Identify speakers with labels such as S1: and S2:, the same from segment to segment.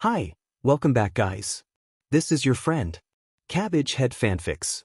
S1: Hi, welcome back guys. This is your friend, Cabbage Head Fanfics.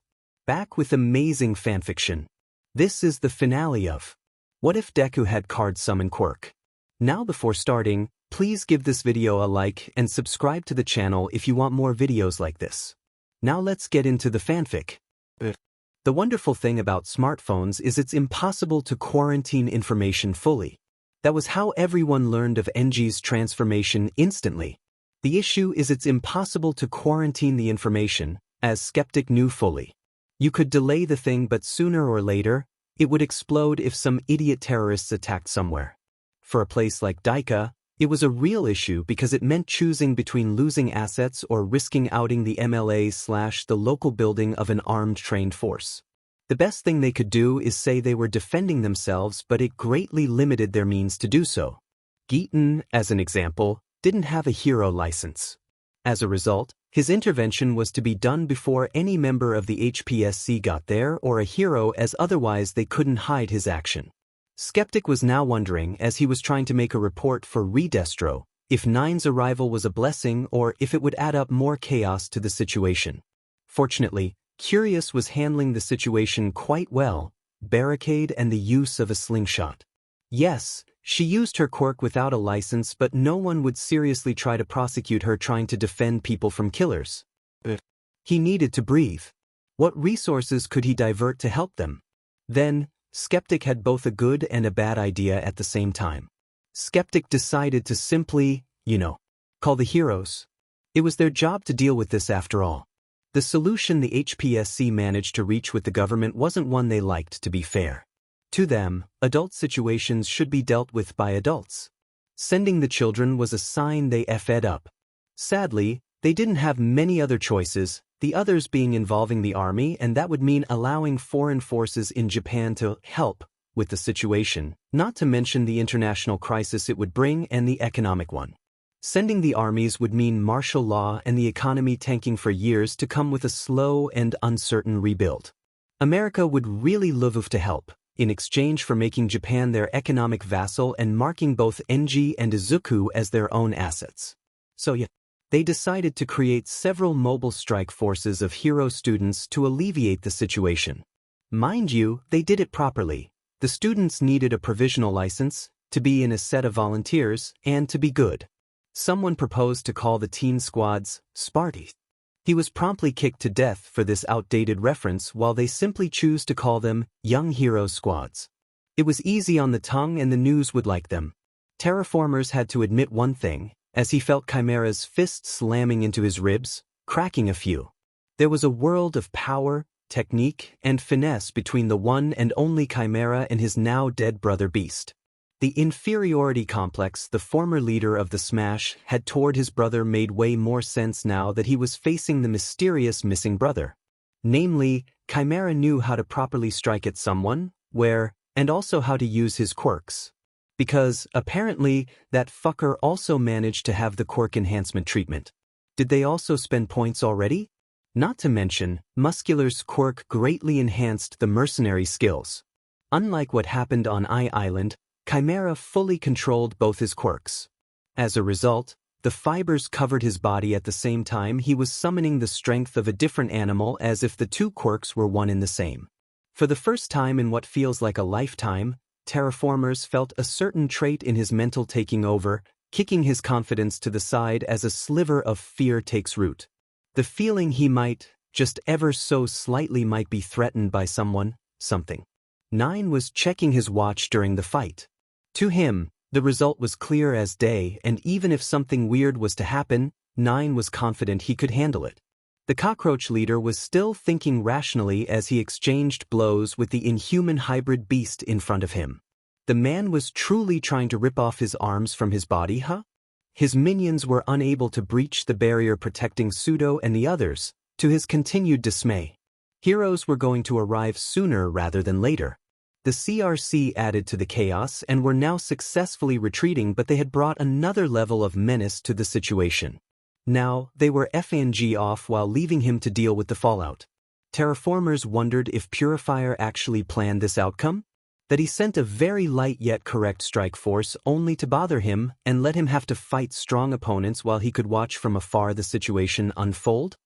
S1: Back with amazing fanfiction. This is the finale of What If Deku Had Card Summon Quirk? Now before starting, please give this video a like and subscribe to the channel if you want more videos like this. Now let's get into the fanfic. The wonderful thing about smartphones is it's impossible to quarantine information fully. That was how everyone learned of NG's transformation instantly. The issue is it's impossible to quarantine the information, as Skeptic knew fully. You could delay the thing but sooner or later, it would explode if some idiot terrorists attacked somewhere. For a place like Daika, it was a real issue because it meant choosing between losing assets or risking outing the MLA/the local building of an armed trained force. The best thing they could do is say they were defending themselves, but it greatly limited their means to do so. Geaton, as an example, didn't have a hero license. As a result, his intervention was to be done before any member of the HPSC got there or a hero, as otherwise they couldn't hide his action. Skeptic was now wondering, as he was trying to make a report for Re-Destro, if Nine's arrival was a blessing or if it would add up more chaos to the situation. Fortunately, Curious was handling the situation quite well, barricade and the use of a slingshot. Yes, she used her quirk without a license, but no one would seriously try to prosecute her trying to defend people from killers. He needed to breathe. What resources could he divert to help them? Then, Skeptic had both a good and a bad idea at the same time. Skeptic decided to simply, call the heroes. It was their job to deal with this after all. The solution the HPSC managed to reach with the government wasn't one they liked, to be fair. To them, adult situations should be dealt with by adults. Sending the children was a sign they effed up. Sadly, they didn't have many other choices, the others being involving the army, and that would mean allowing foreign forces in Japan to help with the situation, not to mention the international crisis it would bring and the economic one. Sending the armies would mean martial law and the economy tanking for years to come with a slow and uncertain rebuild. America would really love to help, in exchange for making Japan their economic vassal and marking both NG and Izuku as their own assets. So they decided to create several mobile strike forces of hero students to alleviate the situation. Mind you, they did it properly. The students needed a provisional license, to be in a set of volunteers, and to be good. Someone proposed to call the teen squads Sparties. He was promptly kicked to death for this outdated reference, while they simply choose to call them Young Hero Squads. It was easy on the tongue and the news would like them. Terraformers had to admit one thing, as he felt Chimera's fist slamming into his ribs, cracking a few. There was a world of power, technique, and finesse between the one and only Chimera and his now dead brother Beast. The inferiority complex the former leader of the Smash had toward his brother made way more sense now that he was facing the mysterious missing brother. Namely, Chimera knew how to properly strike at someone, where, and also how to use his quirks. Because, apparently, that fucker also managed to have the quirk enhancement treatment. Did they also spend points already? Not to mention, Muscular's quirk greatly enhanced the mercenary skills. Unlike what happened on Island, Chimera fully controlled both his quirks. As a result, the fibers covered his body at the same time he was summoning the strength of a different animal, as if the two quirks were one and the same. For the first time in what feels like a lifetime, Terraformers felt a certain trait in his mental taking over, kicking his confidence to the side as a sliver of fear takes root. The feeling he might, just ever so slightly might be threatened by someone, something. Nine was checking his watch during the fight. To him, the result was clear as day, and even if something weird was to happen, Nine was confident he could handle it. The cockroach leader was still thinking rationally as he exchanged blows with the inhuman hybrid beast in front of him. The man was truly trying to rip off his arms from his body, huh? His minions were unable to breach the barrier protecting Pseudo and the others, to his continued dismay. Heroes were going to arrive sooner rather than later. The CRC added to the chaos and were now successfully retreating, but they had brought another level of menace to the situation. Now, they were FNG off while leaving him to deal with the fallout. Terraformers wondered if Purifier actually planned this outcome? That he sent a very light yet correct strike force only to bother him and let him have to fight strong opponents while he could watch from afar the situation unfold?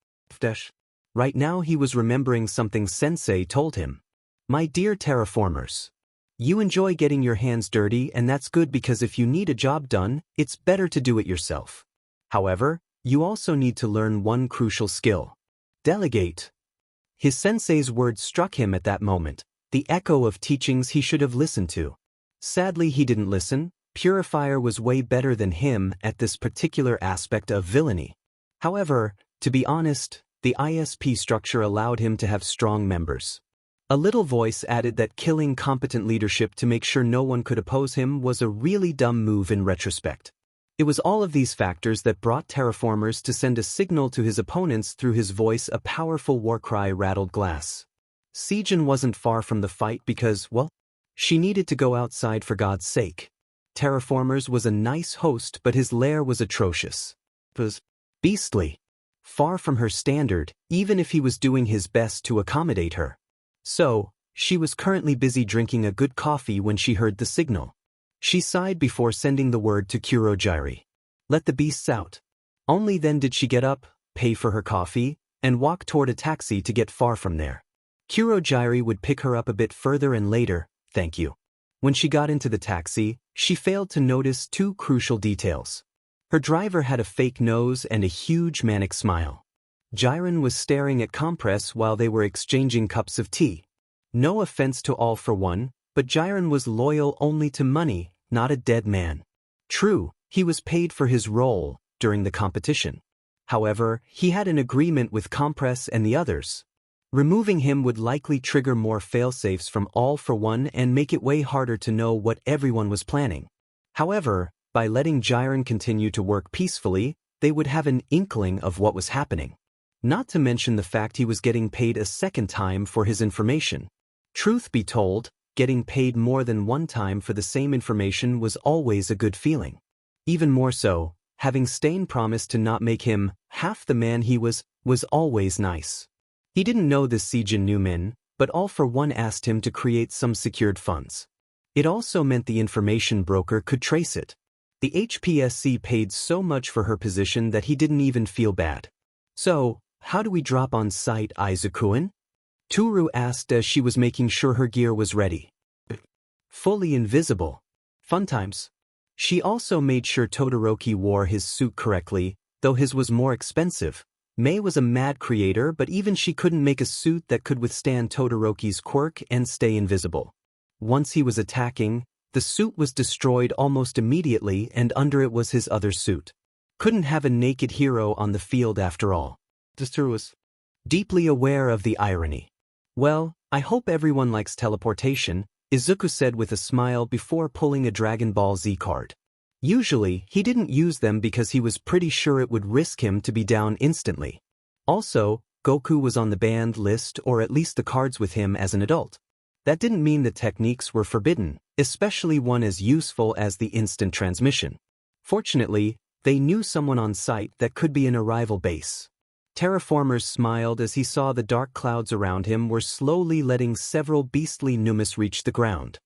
S1: Right now he was remembering something Sensei told him. My dear Terraformers. You enjoy getting your hands dirty, and that's good because if you need a job done, it's better to do it yourself. However, you also need to learn one crucial skill. Delegate. His sensei's words struck him at that moment, the echo of teachings he should have listened to. Sadly he didn't listen. Purifier was way better than him at this particular aspect of villainy. However, to be honest, the ISP structure allowed him to have strong members. A little voice added that killing competent leadership to make sure no one could oppose him was a really dumb move in retrospect. It was all of these factors that brought Terraformers to send a signal to his opponents through his voice. A powerful war cry rattled glass. Sejin wasn't far from the fight because, well, she needed to go outside for God's sake. Terraformers was a nice host, but his lair was atrocious. It was beastly. Far from her standard, even if he was doing his best to accommodate her. So, she was currently busy drinking a good coffee when she heard the signal. She sighed before sending the word to Kurojiri. Let the beasts out. Only then did she get up, pay for her coffee, and walk toward a taxi to get far from there. Kurojiri would pick her up a bit further and later, thank you. When she got into the taxi, she failed to notice two crucial details. Her driver had a fake nose and a huge manic smile. Jiren was staring at Compress while they were exchanging cups of tea. No offense to All for One, but Jiren was loyal only to money, not a dead man. True, he was paid for his role during the competition. However, he had an agreement with Compress and the others. Removing him would likely trigger more failsafes from All for One and make it way harder to know what everyone was planning. However, by letting Jiren continue to work peacefully, they would have an inkling of what was happening. Not to mention the fact he was getting paid a second time for his information. Truth be told, getting paid more than one time for the same information was always a good feeling. Even more so, having Stain promise to not make him half the man he was always nice. He didn't know this Sejin Newman, but All for One asked him to create some secured funds. It also meant the information broker could trace it. The HPSC paid so much for her position that he didn't even feel bad. So, how do we drop on site, Izuku-en? Toru asked as she was making sure her gear was ready. Fully invisible. Fun times. She also made sure Todoroki wore his suit correctly, though his was more expensive. Mei was a mad creator, but even she couldn't make a suit that could withstand Todoroki's quirk and stay invisible. Once he was attacking, the suit was destroyed almost immediately and under it was his other suit. Couldn't have a naked hero on the field after all. Toru was deeply aware of the irony. Well, I hope everyone likes teleportation, Izuku said with a smile before pulling a Dragon Ball Z card. Usually, he didn't use them because he was pretty sure it would risk him to be down instantly. Also, Goku was on the banned list or at least the cards with him as an adult. That didn't mean the techniques were forbidden, especially one as useful as the instant transmission. Fortunately, they knew someone on site that could be an arrival base. Terraformers smiled as he saw the dark clouds around him were slowly letting several beastly Numus reach the ground.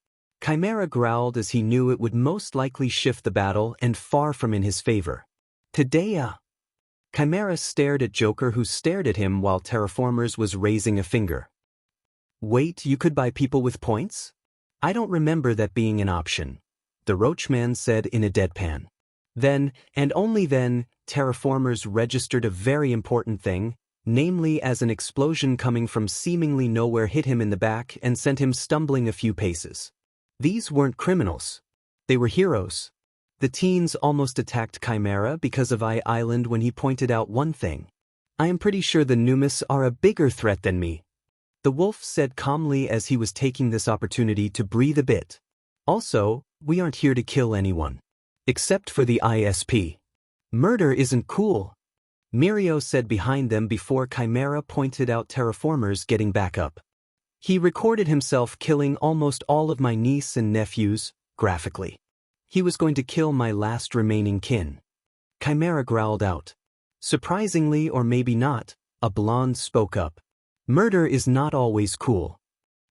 S1: Chimera growled as he knew it would most likely shift the battle and far from in his favor. Tadea! Chimera stared at Joker who stared at him while Terraformers was raising a finger. Wait, you could buy people with points? I don't remember that being an option, the Roachman said in a deadpan. Then, and only then, Terraformers registered a very important thing, namely as an explosion coming from seemingly nowhere hit him in the back and sent him stumbling a few paces. These weren't criminals. They were heroes. The teens almost attacked Chimera because of Island when he pointed out one thing. I am pretty sure the Numus are a bigger threat than me. The wolf said calmly as he was taking this opportunity to breathe a bit. Also, we aren't here to kill anyone. Except for the ISP. Murder isn't cool. Mirio said behind them before Chimera pointed out Terraformers getting back up. He recorded himself killing almost all of my niece and nephews, graphically. He was going to kill my last remaining kin. Chimera growled out. Surprisingly, or maybe not, a blonde spoke up. Murder is not always cool.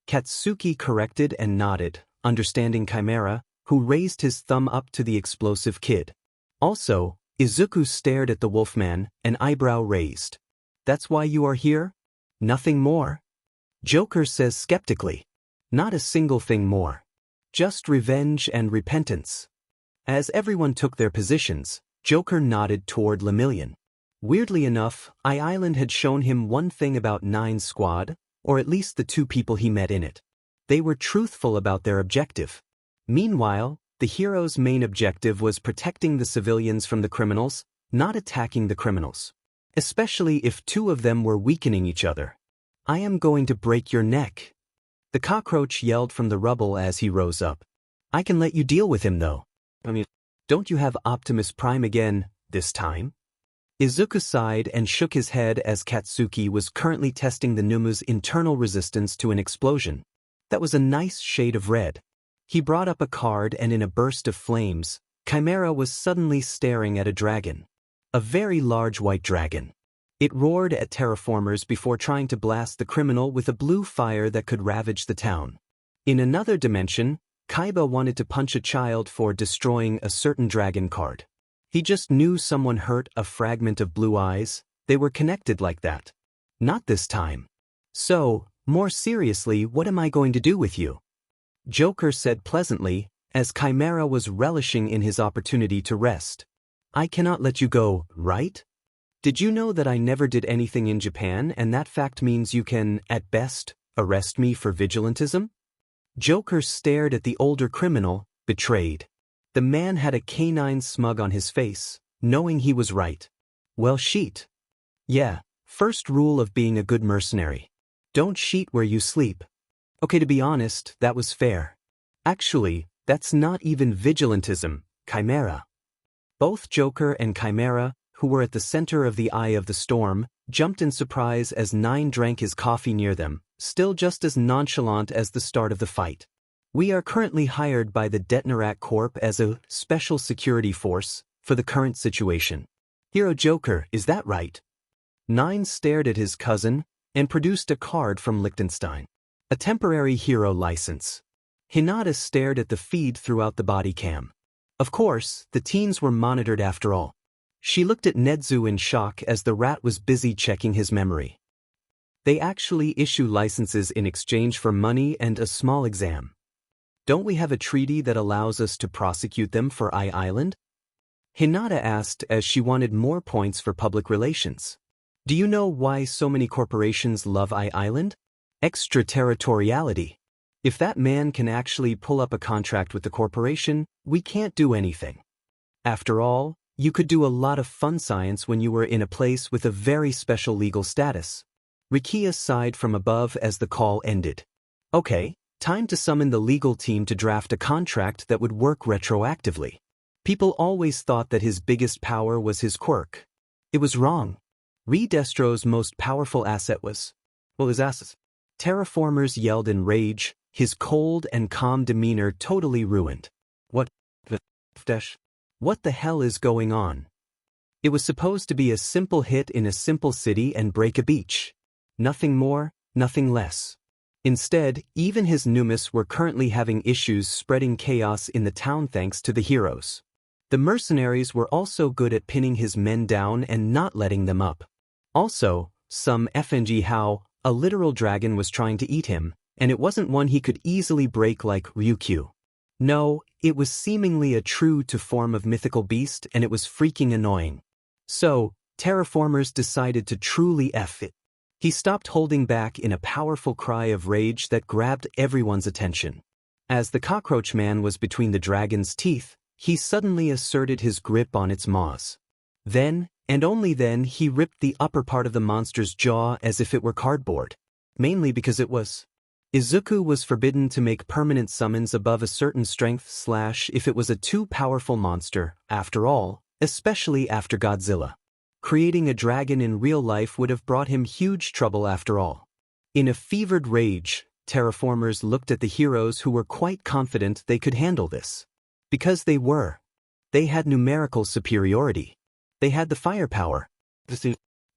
S1: Katsuki corrected and nodded. understanding Chimera, who raised his thumb up to the explosive kid. Also, Izuku stared at the wolfman, an eyebrow raised. That's why you are here? Nothing more? Joker says skeptically. Not a single thing more. Just revenge and repentance. As everyone took their positions, Joker nodded toward Lemillion. Weirdly enough, Island had shown him one thing about Nine's squad, or at least the two people he met in it. They were truthful about their objective. Meanwhile, the hero's main objective was protecting the civilians from the criminals, not attacking the criminals. Especially if two of them were weakening each other. I am going to break your neck. The cockroach yelled from the rubble as he rose up. I can let you deal with him though. Don't you have Optimus Prime again, this time? Izuku sighed and shook his head as Katsuki was currently testing the Numu's internal resistance to an explosion. That was a nice shade of red. He brought up a card and in a burst of flames, Chimera was suddenly staring at a dragon. A very large white dragon. It roared at Terraformers before trying to blast the criminal with a blue fire that could ravage the town. In another dimension, Kaiba wanted to punch a child for destroying a certain dragon card. He just knew someone hurt a fragment of blue eyes, they were connected like that. Not this time. So, more seriously, what am I going to do with you? Joker said pleasantly, as Chimera was relishing in his opportunity to rest. I cannot let you go, right? Did you know that I never did anything in Japan and that fact means you can, at best, arrest me for vigilantism? Joker stared at the older criminal, betrayed. The man had a canine smug on his face, knowing he was right. Well, sheet. Yeah, first rule of being a good mercenary. Don't sheet where you sleep. Okay, to be honest, that was fair. Actually, that's not even vigilantism, Chimera. Both Joker and Chimera, who were at the center of the eye of the storm, jumped in surprise as Nine drank his coffee near them, still just as nonchalant as the start of the fight. We are currently hired by the Detnerat Corp as a special security force for the current situation. Hero Joker, is that right? Nine stared at his cousin and produced a card from Liechtenstein. A temporary hero license. Hinata stared at the feed throughout the body cam. Of course, the teens were monitored after all. She looked at Nedzu in shock as the rat was busy checking his memory. They actually issue licenses in exchange for money and a small exam. Don't we have a treaty that allows us to prosecute them for Island? Hinata asked as she wanted more points for public relations. Do you know why so many corporations love Island? Extraterritoriality. If that man can actually pull up a contract with the corporation, we can't do anything. After all, you could do a lot of fun science when you were in a place with a very special legal status. Rikia sighed from above as the call ended. Okay, time to summon the legal team to draft a contract that would work retroactively. People always thought that his biggest power was his quirk. It was wrong. Re-Destro's most powerful asset was, well, his assets. Terraformers yelled in rage, his cold and calm demeanor totally ruined. What the hell is going on? It was supposed to be a simple hit in a simple city and break a beach. Nothing more, nothing less. Instead, even his Numus were currently having issues spreading chaos in the town thanks to the heroes. The mercenaries were also good at pinning his men down and not letting them up. Also, some FNG how, a literal dragon was trying to eat him, and it wasn't one he could easily break like Ryukyu. No, it was seemingly a true to form of mythical beast and it was freaking annoying. So, Terraformers decided to truly F it. He stopped holding back in a powerful cry of rage that grabbed everyone's attention. As the cockroach man was between the dragon's teeth, he suddenly asserted his grip on its maws. Then, and only then, he ripped the upper part of the monster's jaw as if it were cardboard. Mainly because it was. Izuku was forbidden to make permanent summons above a certain strength / if it was a too powerful monster, after all, especially after Godzilla. Creating a dragon in real life would have brought him huge trouble after all. In a fevered rage, Terraformers looked at the heroes who were quite confident they could handle this. Because they were. They had numerical superiority. They had the firepower.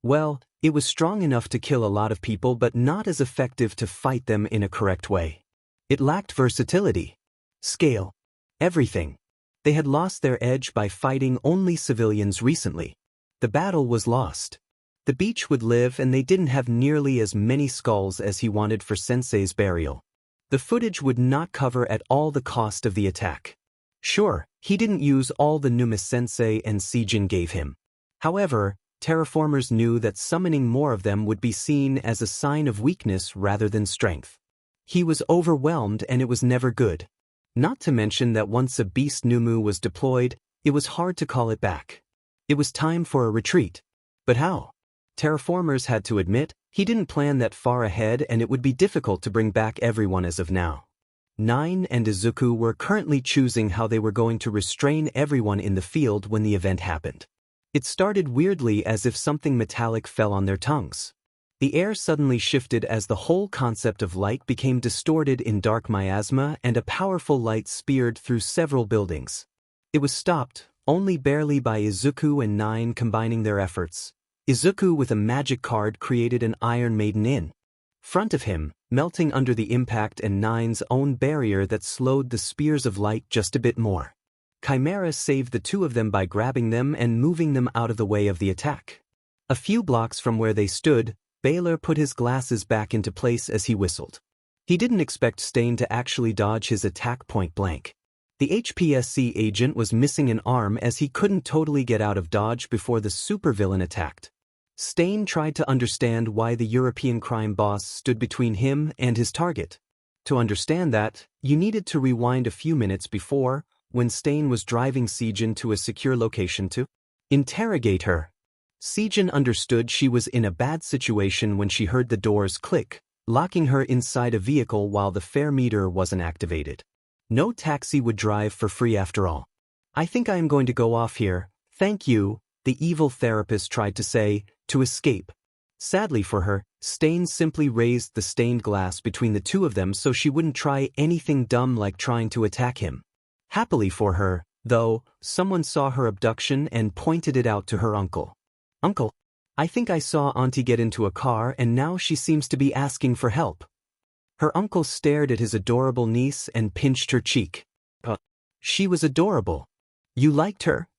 S1: Well, it was strong enough to kill a lot of people but not as effective to fight them in a correct way. It lacked versatility. Scale. Everything. They had lost their edge by fighting only civilians recently. The battle was lost. The beach would live and they didn't have nearly as many skulls as he wanted for Sensei's burial. The footage would not cover at all the cost of the attack. Sure, he didn't use all the Numus Sensei and Seijin gave him. However, Terraformers knew that summoning more of them would be seen as a sign of weakness rather than strength. He was overwhelmed and it was never good. Not to mention that once a beast Numu was deployed, it was hard to call it back. It was time for a retreat. But how? Terraformers had to admit, he didn't plan that far ahead and it would be difficult to bring back everyone as of now. Nine and Izuku were currently choosing how they were going to restrain everyone in the field when the event happened. It started weirdly as if something metallic fell on their tongues. The air suddenly shifted as the whole concept of light became distorted in dark miasma and a powerful light speared through several buildings. It was stopped, only barely by Izuku and Nine combining their efforts. Izuku with a magic card created an Iron Maiden in front of him, melting under the impact, and Nine's own barrier that slowed the spears of light just a bit more. Chimera saved the two of them by grabbing them and moving them out of the way of the attack. A few blocks from where they stood, Baylor put his glasses back into place as he whistled. He didn't expect Stain to actually dodge his attack point blank. The HPSC agent was missing an arm as he couldn't totally get out of dodge before the supervillain attacked. Stain tried to understand why the European crime boss stood between him and his target. To understand that, you needed to rewind a few minutes before, when Stain was driving Seijin to a secure location to interrogate her. Seijin understood she was in a bad situation when she heard the doors click, locking her inside a vehicle while the fare meter wasn't activated. No taxi would drive for free after all. "I think I am going to go off here, thank you," the evil therapist tried to say, to escape. Sadly for her, Stain simply raised the stained glass between the two of them so she wouldn't try anything dumb like trying to attack him. Happily for her, though, someone saw her abduction and pointed it out to her uncle. "Uncle, I think I saw Auntie get into a car and now she seems to be asking for help." Her uncle stared at his adorable niece and pinched her cheek. She was adorable. "You liked her?"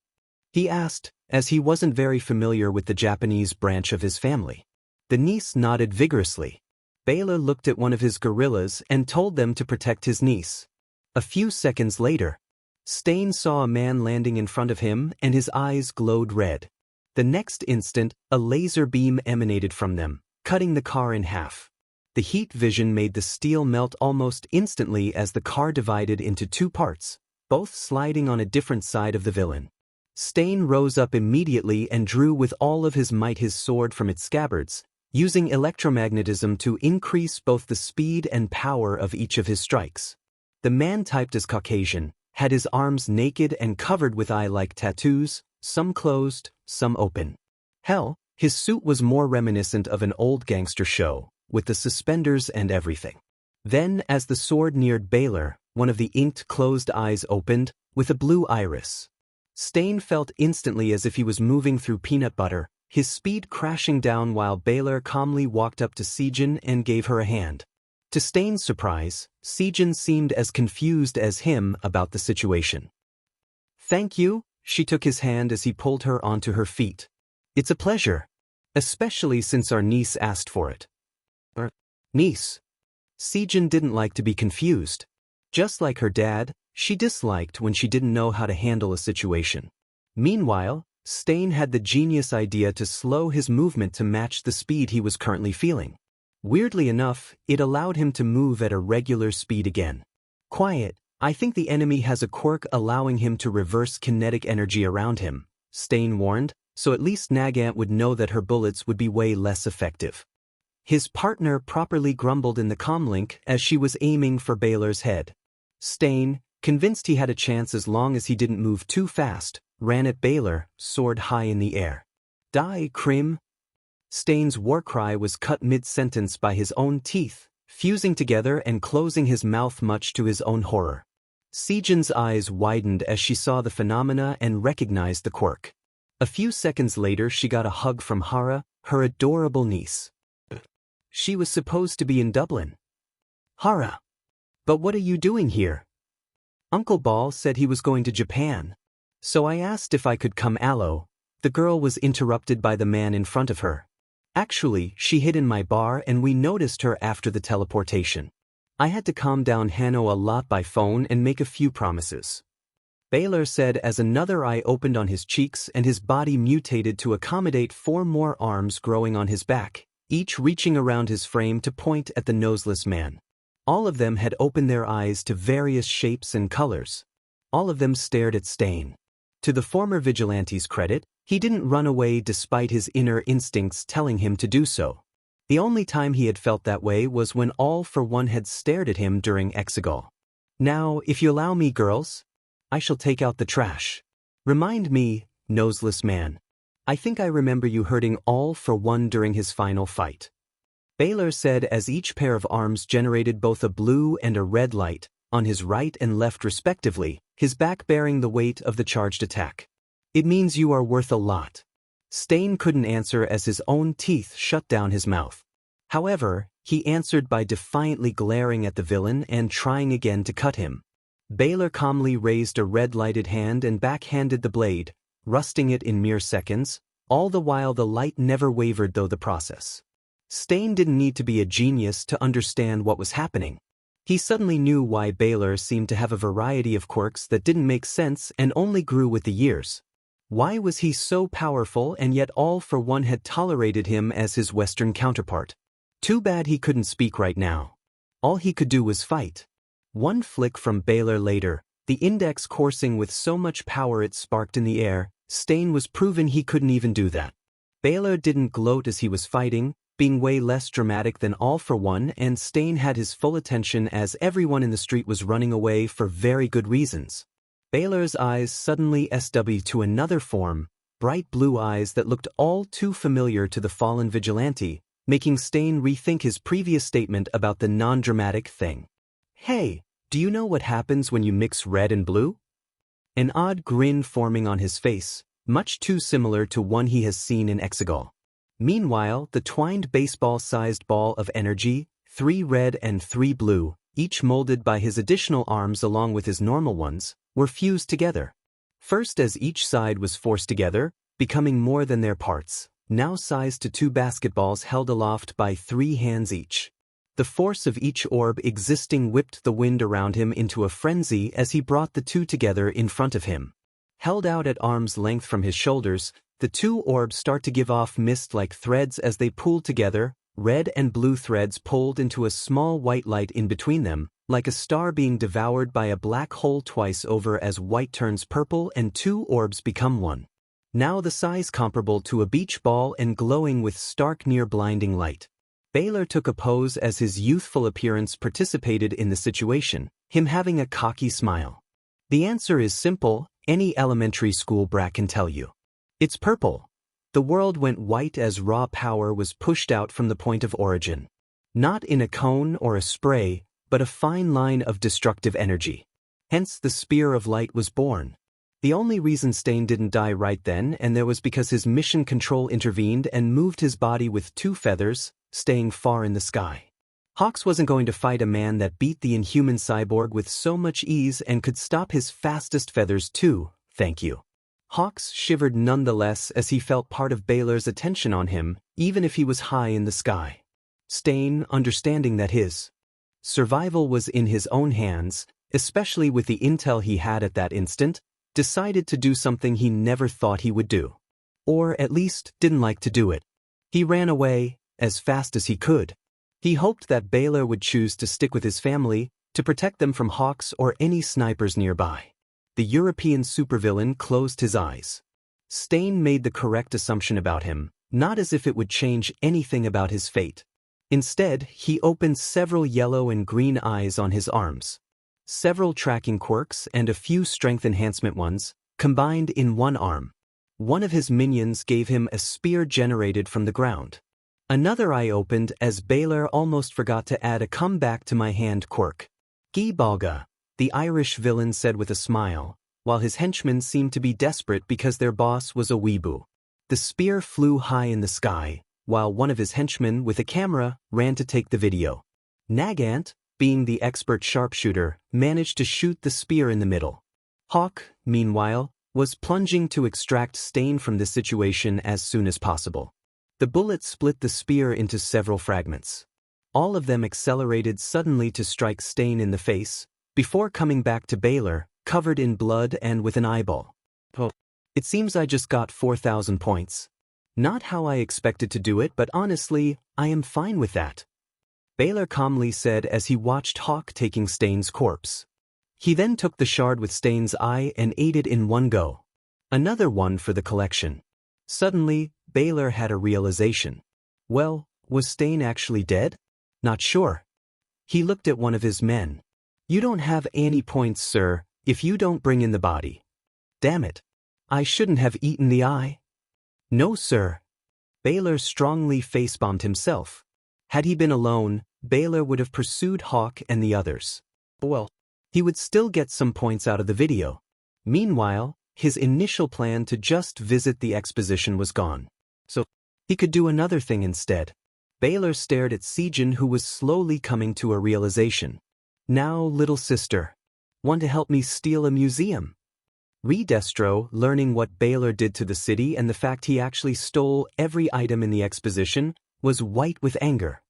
S1: he asked, as he wasn't very familiar with the Japanese branch of his family. The niece nodded vigorously. Baylor looked at one of his gorillas and told them to protect his niece. A few seconds later, Stain saw a man landing in front of him and his eyes glowed red. The next instant, a laser beam emanated from them, cutting the car in half. The heat vision made the steel melt almost instantly as the car divided into two parts, both sliding on a different side of the villain. Stain rose up immediately and drew with all of his might his sword from its scabbards, using electromagnetism to increase both the speed and power of each of his strikes. The man, typed as Caucasian, had his arms naked and covered with eye-like tattoos, some closed, some open. Hell, his suit was more reminiscent of an old gangster show, with the suspenders and everything. Then, as the sword neared Baylor, one of the inked closed eyes opened, with a blue iris. Stain felt instantly as if he was moving through peanut butter, his speed crashing down while Baylor calmly walked up to Seijin and gave her a hand. To Stain's surprise, Seijin seemed as confused as him about the situation. "Thank you," she took his hand as he pulled her onto her feet. "It's a pleasure. Especially since our niece asked for it." Niece. Seijin didn't like to be confused. Just like her dad, she disliked when she didn't know how to handle a situation. Meanwhile, Stain had the genius idea to slow his movement to match the speed he was currently feeling. Weirdly enough, it allowed him to move at a regular speed again. "Quiet, I think the enemy has a quirk allowing him to reverse kinetic energy around him," Stain warned, so at least Nagant would know that her bullets would be way less effective. His partner properly grumbled in the comlink as she was aiming for Baylor's head. Stain, convinced he had a chance as long as he didn't move too fast, ran at Baylor, sword high in the air. "Die, Krim!" Stain's war cry was cut mid-sentence by his own teeth, fusing together and closing his mouth much to his own horror. Seijin's eyes widened as she saw the phenomena and recognized the quirk. A few seconds later she got a hug from Hara, her adorable niece. She was supposed to be in Dublin. "Hara! But what are you doing here?" Uncle Ball said he was going to Japan. So I asked if I could come allo. The girl was interrupted by the man in front of her. Actually, she hid in my bar and we noticed her after the teleportation. I had to calm down Hanno a lot by phone and make a few promises. Baylor said as another eye opened on his cheeks and his body mutated to accommodate 4 more arms growing on his back, each reaching around his frame to point at the noseless man. All of them had opened their eyes to various shapes and colors. All of them stared at Stain. To the former vigilante's credit, he didn't run away despite his inner instincts telling him to do so. The only time he had felt that way was when All for One had stared at him during Exegol. Now, if you allow me, girls, I shall take out the trash. Remind me, noseless man. I think I remember you hurting All for One during his final fight. Baylor said as each pair of arms generated both a blue and a red light, on his right and left respectively, his back bearing the weight of the charged attack. It means you are worth a lot. Stain couldn't answer as his own teeth shut down his mouth. However, he answered by defiantly glaring at the villain and trying again to cut him. Baylor calmly raised a red-lighted hand and backhanded the blade, rusting it in mere seconds, all the while the light never wavered through the process. Stain didn't need to be a genius to understand what was happening. He suddenly knew why Baylor seemed to have a variety of quirks that didn't make sense and only grew with the years. Why was he so powerful and yet All for One had tolerated him as his Western counterpart? Too bad he couldn't speak right now. All he could do was fight. One flick from Baylor later, the index coursing with so much power it sparked in the air, Stain was proven he couldn't even do that. Baylor didn't gloat as he was fighting, being way less dramatic than All for One, and Stain had his full attention as everyone in the street was running away for very good reasons. Baylor's eyes suddenly SW to another form, bright blue eyes that looked all too familiar to the fallen vigilante, making Stain rethink his previous statement about the non-dramatic thing. Hey, do you know what happens when you mix red and blue? An odd grin forming on his face, much too similar to one he has seen in Exegol. Meanwhile, the twined baseball-sized ball of energy, 3 red and 3 blue, each molded by his additional arms along with his normal ones, were fused together. First as each side was forced together, becoming more than their parts, now sized to 2 basketballs held aloft by 3 hands each. The force of each orb existing whipped the wind around him into a frenzy as he brought the 2 together in front of him. Held out at arm's length from his shoulders, the 2 orbs start to give off mist like threads as they pooled together, red and blue threads pulled into a small white light in between them, like a star being devoured by a black hole twice over as white turns purple and 2 orbs become one. Now the size comparable to a beach ball and glowing with stark near blinding light. Baylor took a pose as his youthful appearance participated in the situation, him having a cocky smile. The answer is simple, any elementary school brat can tell you. It's purple. The world went white as raw power was pushed out from the point of origin. Not in a cone or a spray, but a fine line of destructive energy. Hence the spear of light was born. The only reason Stain didn't die right then and there was because his mission control intervened and moved his body with 2 feathers, staying far in the sky. Hawks wasn't going to fight a man that beat the inhuman cyborg with so much ease and could stop his fastest feathers too, thank you. Hawks shivered nonetheless as he felt part of Baylor's attention on him, even if he was high in the sky. Stain, understanding that his survival was in his own hands, especially with the intel he had at that instant, decided to do something he never thought he would do. Or at least didn't like to do it. He ran away, as fast as he could. He hoped that Baylor would choose to stick with his family, to protect them from Hawks or any snipers nearby. The European supervillain closed his eyes. Stain made the correct assumption about him, not as if it would change anything about his fate. Instead, he opened several yellow and green eyes on his arms. Several tracking quirks and a few strength enhancement ones, combined in one arm. One of his minions gave him a spear generated from the ground. Another eye opened as Baylor almost forgot to add a come back to my hand quirk. Gi Balga, the Irish villain said with a smile, while his henchmen seemed to be desperate because their boss was a weeboo. The spear flew high in the sky, while one of his henchmen with a camera ran to take the video. Nagant, being the expert sharpshooter, managed to shoot the spear in the middle. Hawk, meanwhile, was plunging to extract Stain from this situation as soon as possible. The bullet split the spear into several fragments. All of them accelerated suddenly to strike Stain in the face, before coming back to Baylor, covered in blood and with an eyeball. Oh, it seems I just got 4,000 points. Not how I expected to do it, but honestly, I am fine with that. Baylor calmly said as he watched Hawk taking Stain's corpse. He then took the shard with Stain's eye and ate it in one go. Another one for the collection. Suddenly, Baylor had a realization. Well, was Stain actually dead? Not sure. He looked at one of his men. You don't have any points, sir, if you don't bring in the body. Damn it. I shouldn't have eaten the eye. No, sir. Baylor strongly face-bombed himself. Had he been alone, Baylor would have pursued Hawk and the others. Well, he would still get some points out of the video. Meanwhile, his initial plan to just visit the exposition was gone. So, he could do another thing instead. Baylor stared at Sejin, who was slowly coming to a realization. Now, little sister. Want to help me steal a museum? Re-Destro, learning what Baylor did to the city and the fact he actually stole every item in the exposition, was white with anger.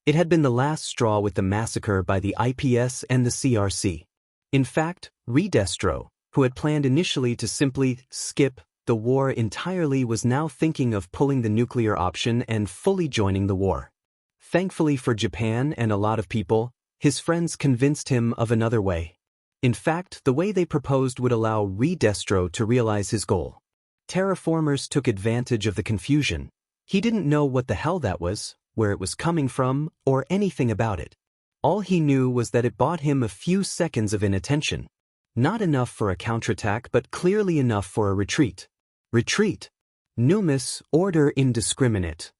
S1: It had been the last straw with the massacre by the IPS and the CRC. In fact, Re-Destro, who had planned initially to simply skip the war entirely, was now thinking of pulling the nuclear option and fully joining the war. Thankfully for Japan and a lot of people, his friends convinced him of another way. In fact, the way they proposed would allow Re-Destro to realize his goal. Terraformers took advantage of the confusion. He didn't know what the hell that was, where it was coming from, or anything about it. All he knew was that it bought him a few seconds of inattention. Not enough for a counterattack, but clearly enough for a retreat. Retreat. Numus, order indiscriminate.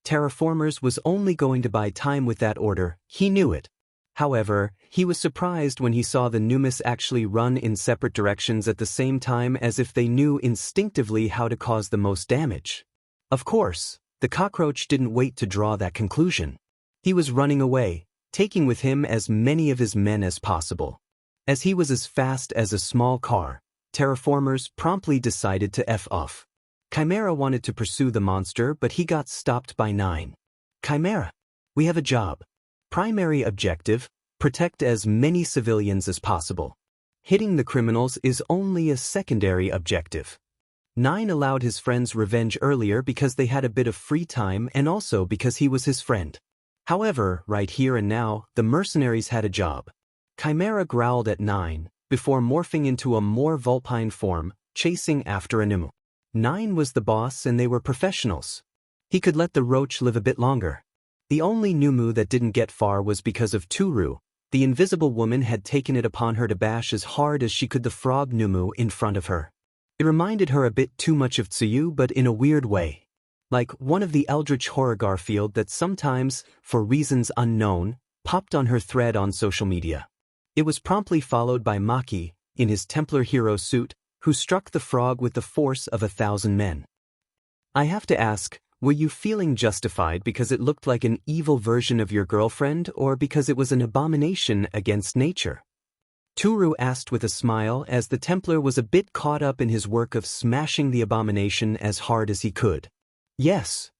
S1: Terraformers was only going to buy time with that order, he knew it. However, he was surprised when he saw the Numus actually run in separate directions at the same time, as if they knew instinctively how to cause the most damage. Of course, the cockroach didn't wait to draw that conclusion. He was running away, taking with him as many of his men as possible. As he was as fast as a small car, Terraformers promptly decided to F off. Chimera wanted to pursue the monster, but he got stopped by 9. Chimera, we have a job. Primary objective, protect as many civilians as possible. Hitting the criminals is only a secondary objective. 9 allowed his friends revenge earlier because they had a bit of free time and also because he was his friend. However, right here and now, the mercenaries had a job. Chimera growled at 9, before morphing into a more vulpine form, chasing after a Numu. 9 was the boss and they were professionals. He could let the roach live a bit longer. The only Numu that didn't get far was because of Turu. The invisible woman had taken it upon her to bash as hard as she could the frog Numu in front of her. It reminded her a bit too much of Tsuyu, but in a weird way. Like one of the Eldritch Horror Garfield that sometimes, for reasons unknown, popped on her thread on social media. It was promptly followed by Maki, in his Templar hero suit, who struck the frog with the force of 1,000 men. I have to ask, were you feeling justified because it looked like an evil version of your girlfriend, or because it was an abomination against nature? Turu asked with a smile, as the Templar was a bit caught up in his work of smashing the abomination as hard as he could. Yes.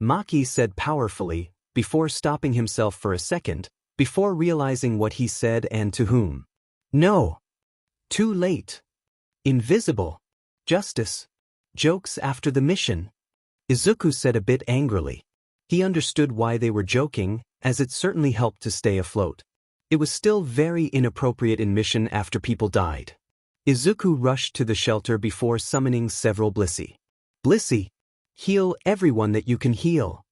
S1: Maki said powerfully, before stopping himself for a second, before realizing what he said and to whom. No. Too late. Invisible. Justice. Jokes after the mission. Izuku said a bit angrily. He understood why they were joking, as it certainly helped to stay afloat. It was still very inappropriate in mission after people died. Izuku rushed to the shelter before summoning several Blissey. Blissey, heal everyone that you can heal.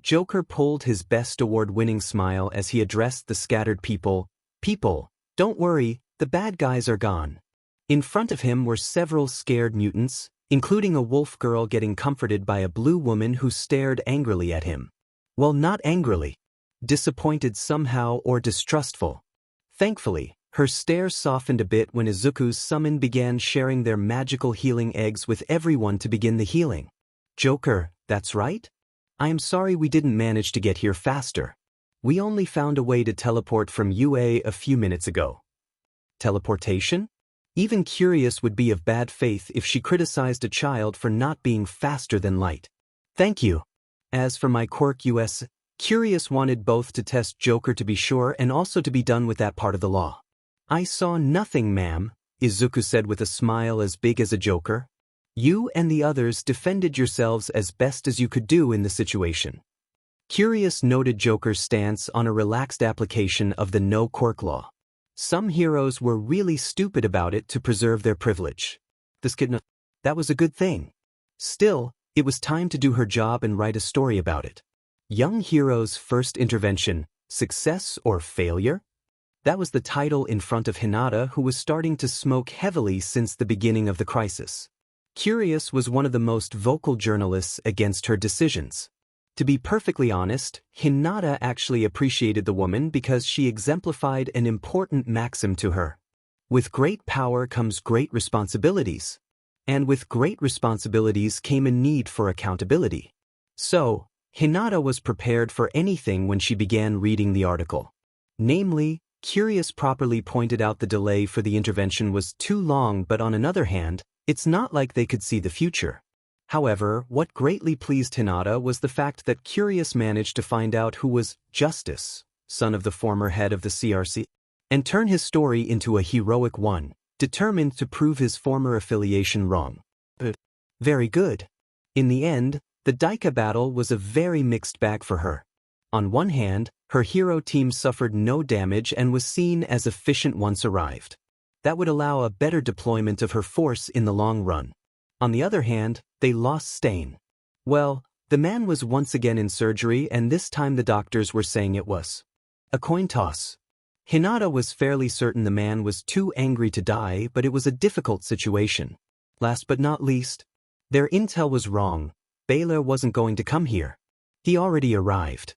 S1: Joker pulled his best award-winning smile as he addressed the scattered people. People, don't worry, the bad guys are gone. In front of him were several scared mutants, including a wolf girl getting comforted by a blue woman who stared angrily at him. Well, not angrily. Disappointed somehow or distrustful. Thankfully, her stare softened a bit when Izuku's summon began sharing their magical healing eggs with everyone to begin the healing. Joker, that's right? I am sorry we didn't manage to get here faster. We only found a way to teleport from UA a few minutes ago. Teleportation? Even Curious would be of bad faith if she criticized a child for not being faster than light. Thank you. As for my Quirk US, Curious wanted both to test Joker to be sure and also to be done with that part of the law. I saw nothing, ma'am, Izuku said with a smile as big as a joker. You and the others defended yourselves as best as you could do in the situation. Curious noted Joker's stance on a relaxed application of the no quirk law. Some heroes were really stupid about it to preserve their privilege. That was a good thing. Still, it was time to do her job and write a story about it. Young Hero's First Intervention, Success or Failure? That was the title in front of Hinata, who was starting to smoke heavily since the beginning of the crisis. Curious was one of the most vocal journalists against her decisions. To be perfectly honest, Hinata actually appreciated the woman because she exemplified an important maxim to her. With great power comes great responsibilities. And with great responsibilities came a need for accountability. So, Hinata was prepared for anything when she began reading the article. Namely, Curious properly pointed out the delay for the intervention was too long, but on another hand, it's not like they could see the future. However, what greatly pleased Hinata was the fact that Curious managed to find out who was Justice, son of the former head of the CRC, and turn his story into a heroic one, determined to prove his former affiliation wrong. Very good. In the end, the Daika battle was a very mixed bag for her. On one hand, her hero team suffered no damage and was seen as efficient once arrived. That would allow a better deployment of her force in the long run. On the other hand, they lost Stain. Well, the man was once again in surgery, and this time the doctors were saying it was a coin toss. Hinata was fairly certain the man was too angry to die, but it was a difficult situation. Last but not least, their intel was wrong. Baylor wasn't going to come here. He already arrived.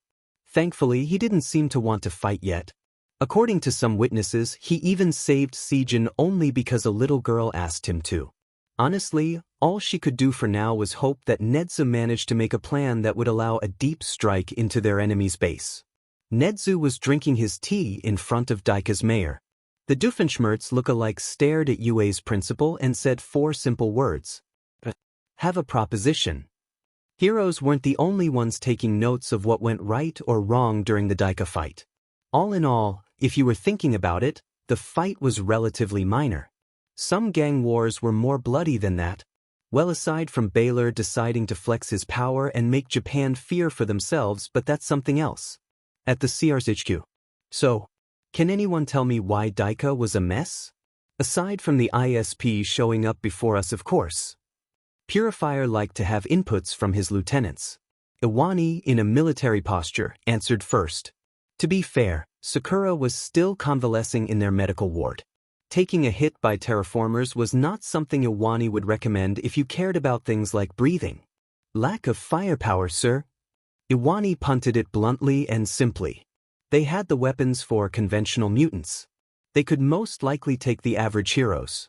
S1: Thankfully, he didn't seem to want to fight yet. According to some witnesses, he even saved Seijin only because a little girl asked him to. Honestly, all she could do for now was hope that Nedzu managed to make a plan that would allow a deep strike into their enemy's base. Nedzu was drinking his tea in front of Daika's mayor. The Doofenshmirtz look-alike stared at UA's principal and said 4 simple words. Have a proposition. Heroes weren't the only ones taking notes of what went right or wrong during the Daika fight. All in all, if you were thinking about it, the fight was relatively minor. Some gang wars were more bloody than that. Well, aside from Baylor deciding to flex his power and make Japan fear for themselves, but that's something else. At the CRHQ. So, can anyone tell me why Daika was a mess? Aside from the ISP showing up before us, of course. Purifier liked to have inputs from his lieutenants. Iwani, in a military posture, answered first. To be fair, Sakura was still convalescing in their medical ward. Taking a hit by Terraformers was not something Iwani would recommend if you cared about things like breathing. Lack of firepower, sir. Iwani punted it bluntly and simply. They had the weapons for conventional mutants. They could most likely take the average heroes.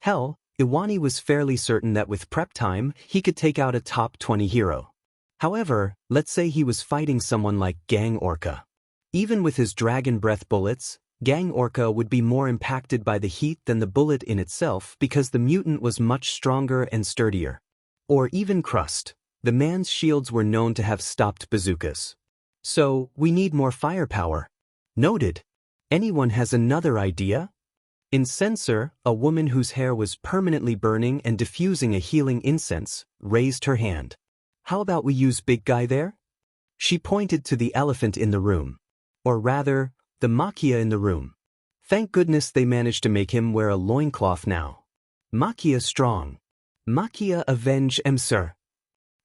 S1: Hell, Iwani was fairly certain that with prep time, he could take out a top 20 hero. However, let's say he was fighting someone like Gang Orca. Even with his dragon breath bullets, Gang Orca would be more impacted by the heat than the bullet in itself because the mutant was much stronger and sturdier. Or even Crust. The man's shields were known to have stopped bazookas. So, we need more firepower. Noted. Anyone has another idea? In Censor, a woman whose hair was permanently burning and diffusing a healing incense, raised her hand. How about we use Big Guy there? She pointed to the elephant in the room. Or rather, the Makia in the room. Thank goodness they managed to make him wear a loincloth now. Makia strong. Makia avenge sir.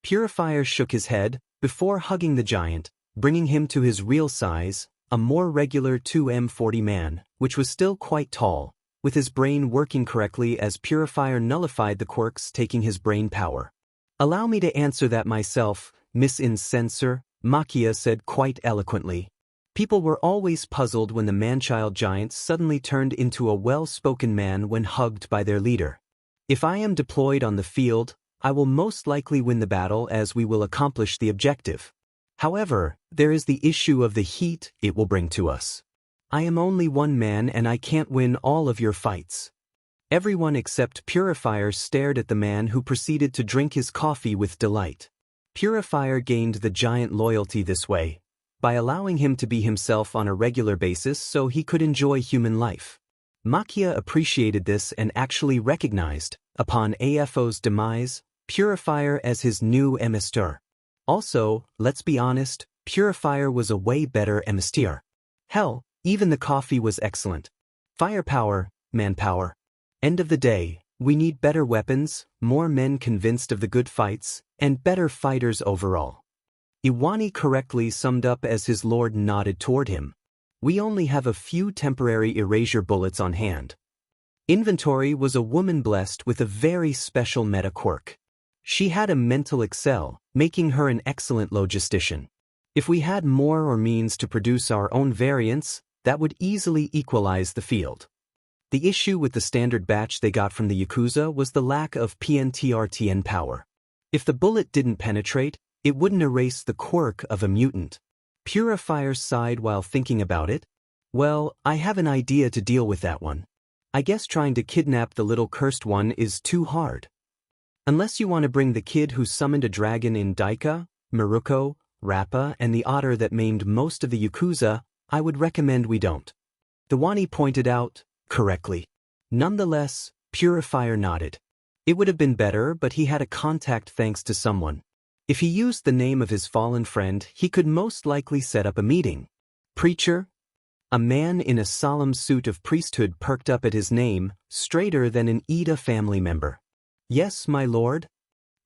S1: Purifier shook his head, before hugging the giant, bringing him to his real size, a more regular 2M40 man, which was still quite tall, with his brain working correctly as Purifier nullified the quirks taking his brain power. Allow me to answer that myself, Miss Incensor, Makia said quite eloquently. People were always puzzled when the man-child giant suddenly turned into a well-spoken man when hugged by their leader. If I am deployed on the field, I will most likely win the battle as we will accomplish the objective. However, there is the issue of the heat it will bring to us. I am only one man and I can't win all of your fights. Everyone except Purifier stared at the man who proceeded to drink his coffee with delight. Purifier gained the giant loyalty this way, by allowing him to be himself on a regular basis so he could enjoy human life. Makia appreciated this and actually recognized, upon AFO's demise, Purifier as his new emisseur. Also, let's be honest, Purifier was a way better emisseur. Hell, even the coffee was excellent. Firepower, manpower. End of the day, we need better weapons, more men convinced of the good fights, and better fighters overall. Iwani correctly summed up as his lord nodded toward him. We only have a few temporary erasure bullets on hand. Inventory was a woman blessed with a very special meta quirk. She had a mental excel, making her an excellent logistician. If we had more or means to produce our own variants, that would easily equalize the field. The issue with the standard batch they got from the Yakuza was the lack of PNTRTN power. If the bullet didn't penetrate, it wouldn't erase the quirk of a mutant. Purifier sighed while thinking about it. Well, I have an idea to deal with that one. I guess trying to kidnap the little cursed one is too hard. Unless you want to bring the kid who summoned a dragon in Daika, Maruko, Rappa, and the Otter that maimed most of the Yakuza, I would recommend we don't. The Wani pointed out, correctly. Nonetheless, Purifier nodded. It would have been better, but he had a contact thanks to someone. If he used the name of his fallen friend, he could most likely set up a meeting. Preacher? A man in a solemn suit of priesthood perked up at his name, straighter than an Ida family member. Yes, my lord?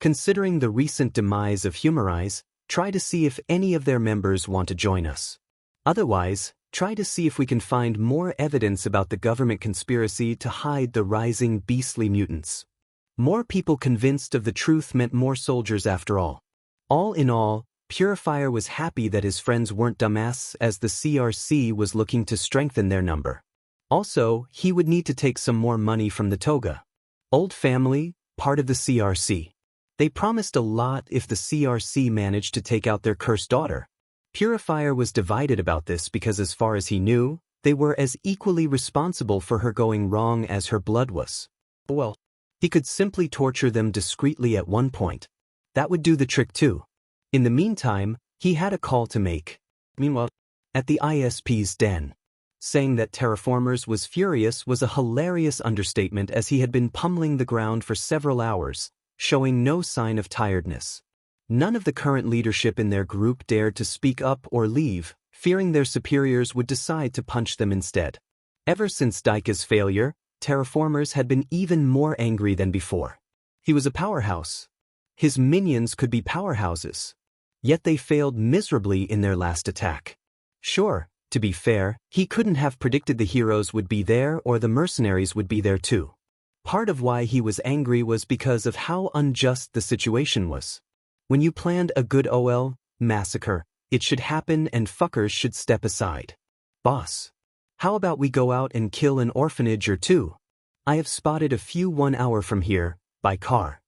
S1: Considering the recent demise of Humorize, try to see if any of their members want to join us. Otherwise, try to see if we can find more evidence about the government conspiracy to hide the rising beastly mutants. More people convinced of the truth meant more soldiers after all. All in all, Purifier was happy that his friends weren't dumbasses as the CRC was looking to strengthen their number. Also, he would need to take some more money from the Toga. Old family, part of the CRC. They promised a lot if the CRC managed to take out their cursed daughter. Purifier was divided about this because as far as he knew, they were as equally responsible for her going wrong as her blood was. Well, he could simply torture them discreetly at one point. That would do the trick too. In the meantime, he had a call to make. Meanwhile, at the ISP's den. Saying that Terraformers was furious was a hilarious understatement as he had been pummeling the ground for several hours, showing no sign of tiredness. None of the current leadership in their group dared to speak up or leave, fearing their superiors would decide to punch them instead. Ever since Daika's failure, Terraformers had been even more angry than before. He was a powerhouse. His minions could be powerhouses. Yet they failed miserably in their last attack. Sure, to be fair, he couldn't have predicted the heroes would be there or the mercenaries would be there too. Part of why he was angry was because of how unjust the situation was. When you planned a good OL massacre, it should happen and fuckers should step aside. Boss, how about we go out and kill an orphanage or two? I have spotted a few 1 hour from here, by car.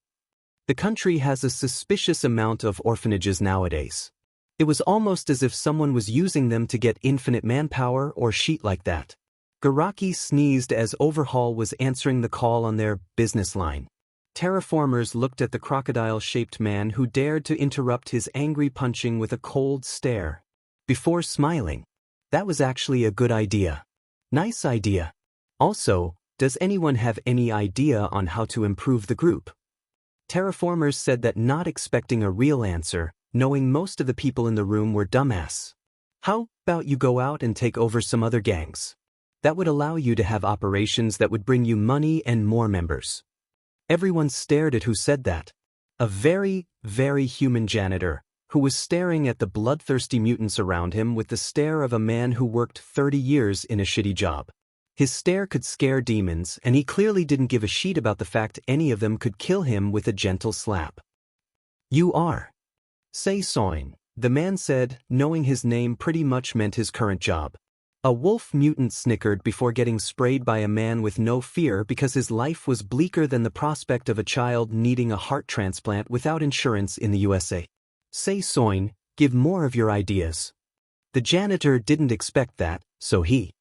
S1: The country has a suspicious amount of orphanages nowadays. It was almost as if someone was using them to get infinite manpower or shit like that. Garaki sneezed as Overhaul was answering the call on their business line. Terraformers looked at the crocodile-shaped man who dared to interrupt his angry punching with a cold stare. Before smiling. That was actually a good idea. Nice idea. Also, does anyone have any idea on how to improve the group? Terraformers said that not expecting a real answer, knowing most of the people in the room were dumbass. How about you go out and take over some other gangs? That would allow you to have operations that would bring you money and more members. Everyone stared at who said that. A very, very human janitor, who was staring at the bloodthirsty mutants around him with the stare of a man who worked 30 years in a shitty job. His stare could scare demons, and he clearly didn't give a shit about the fact any of them could kill him with a gentle slap. You are. Say Soin, the man said, knowing his name pretty much meant his current job. A wolf mutant snickered before getting sprayed by a man with no fear because his life was bleaker than the prospect of a child needing a heart transplant without insurance in the USA. Say Soin, give more of your ideas. The janitor didn't expect that, so he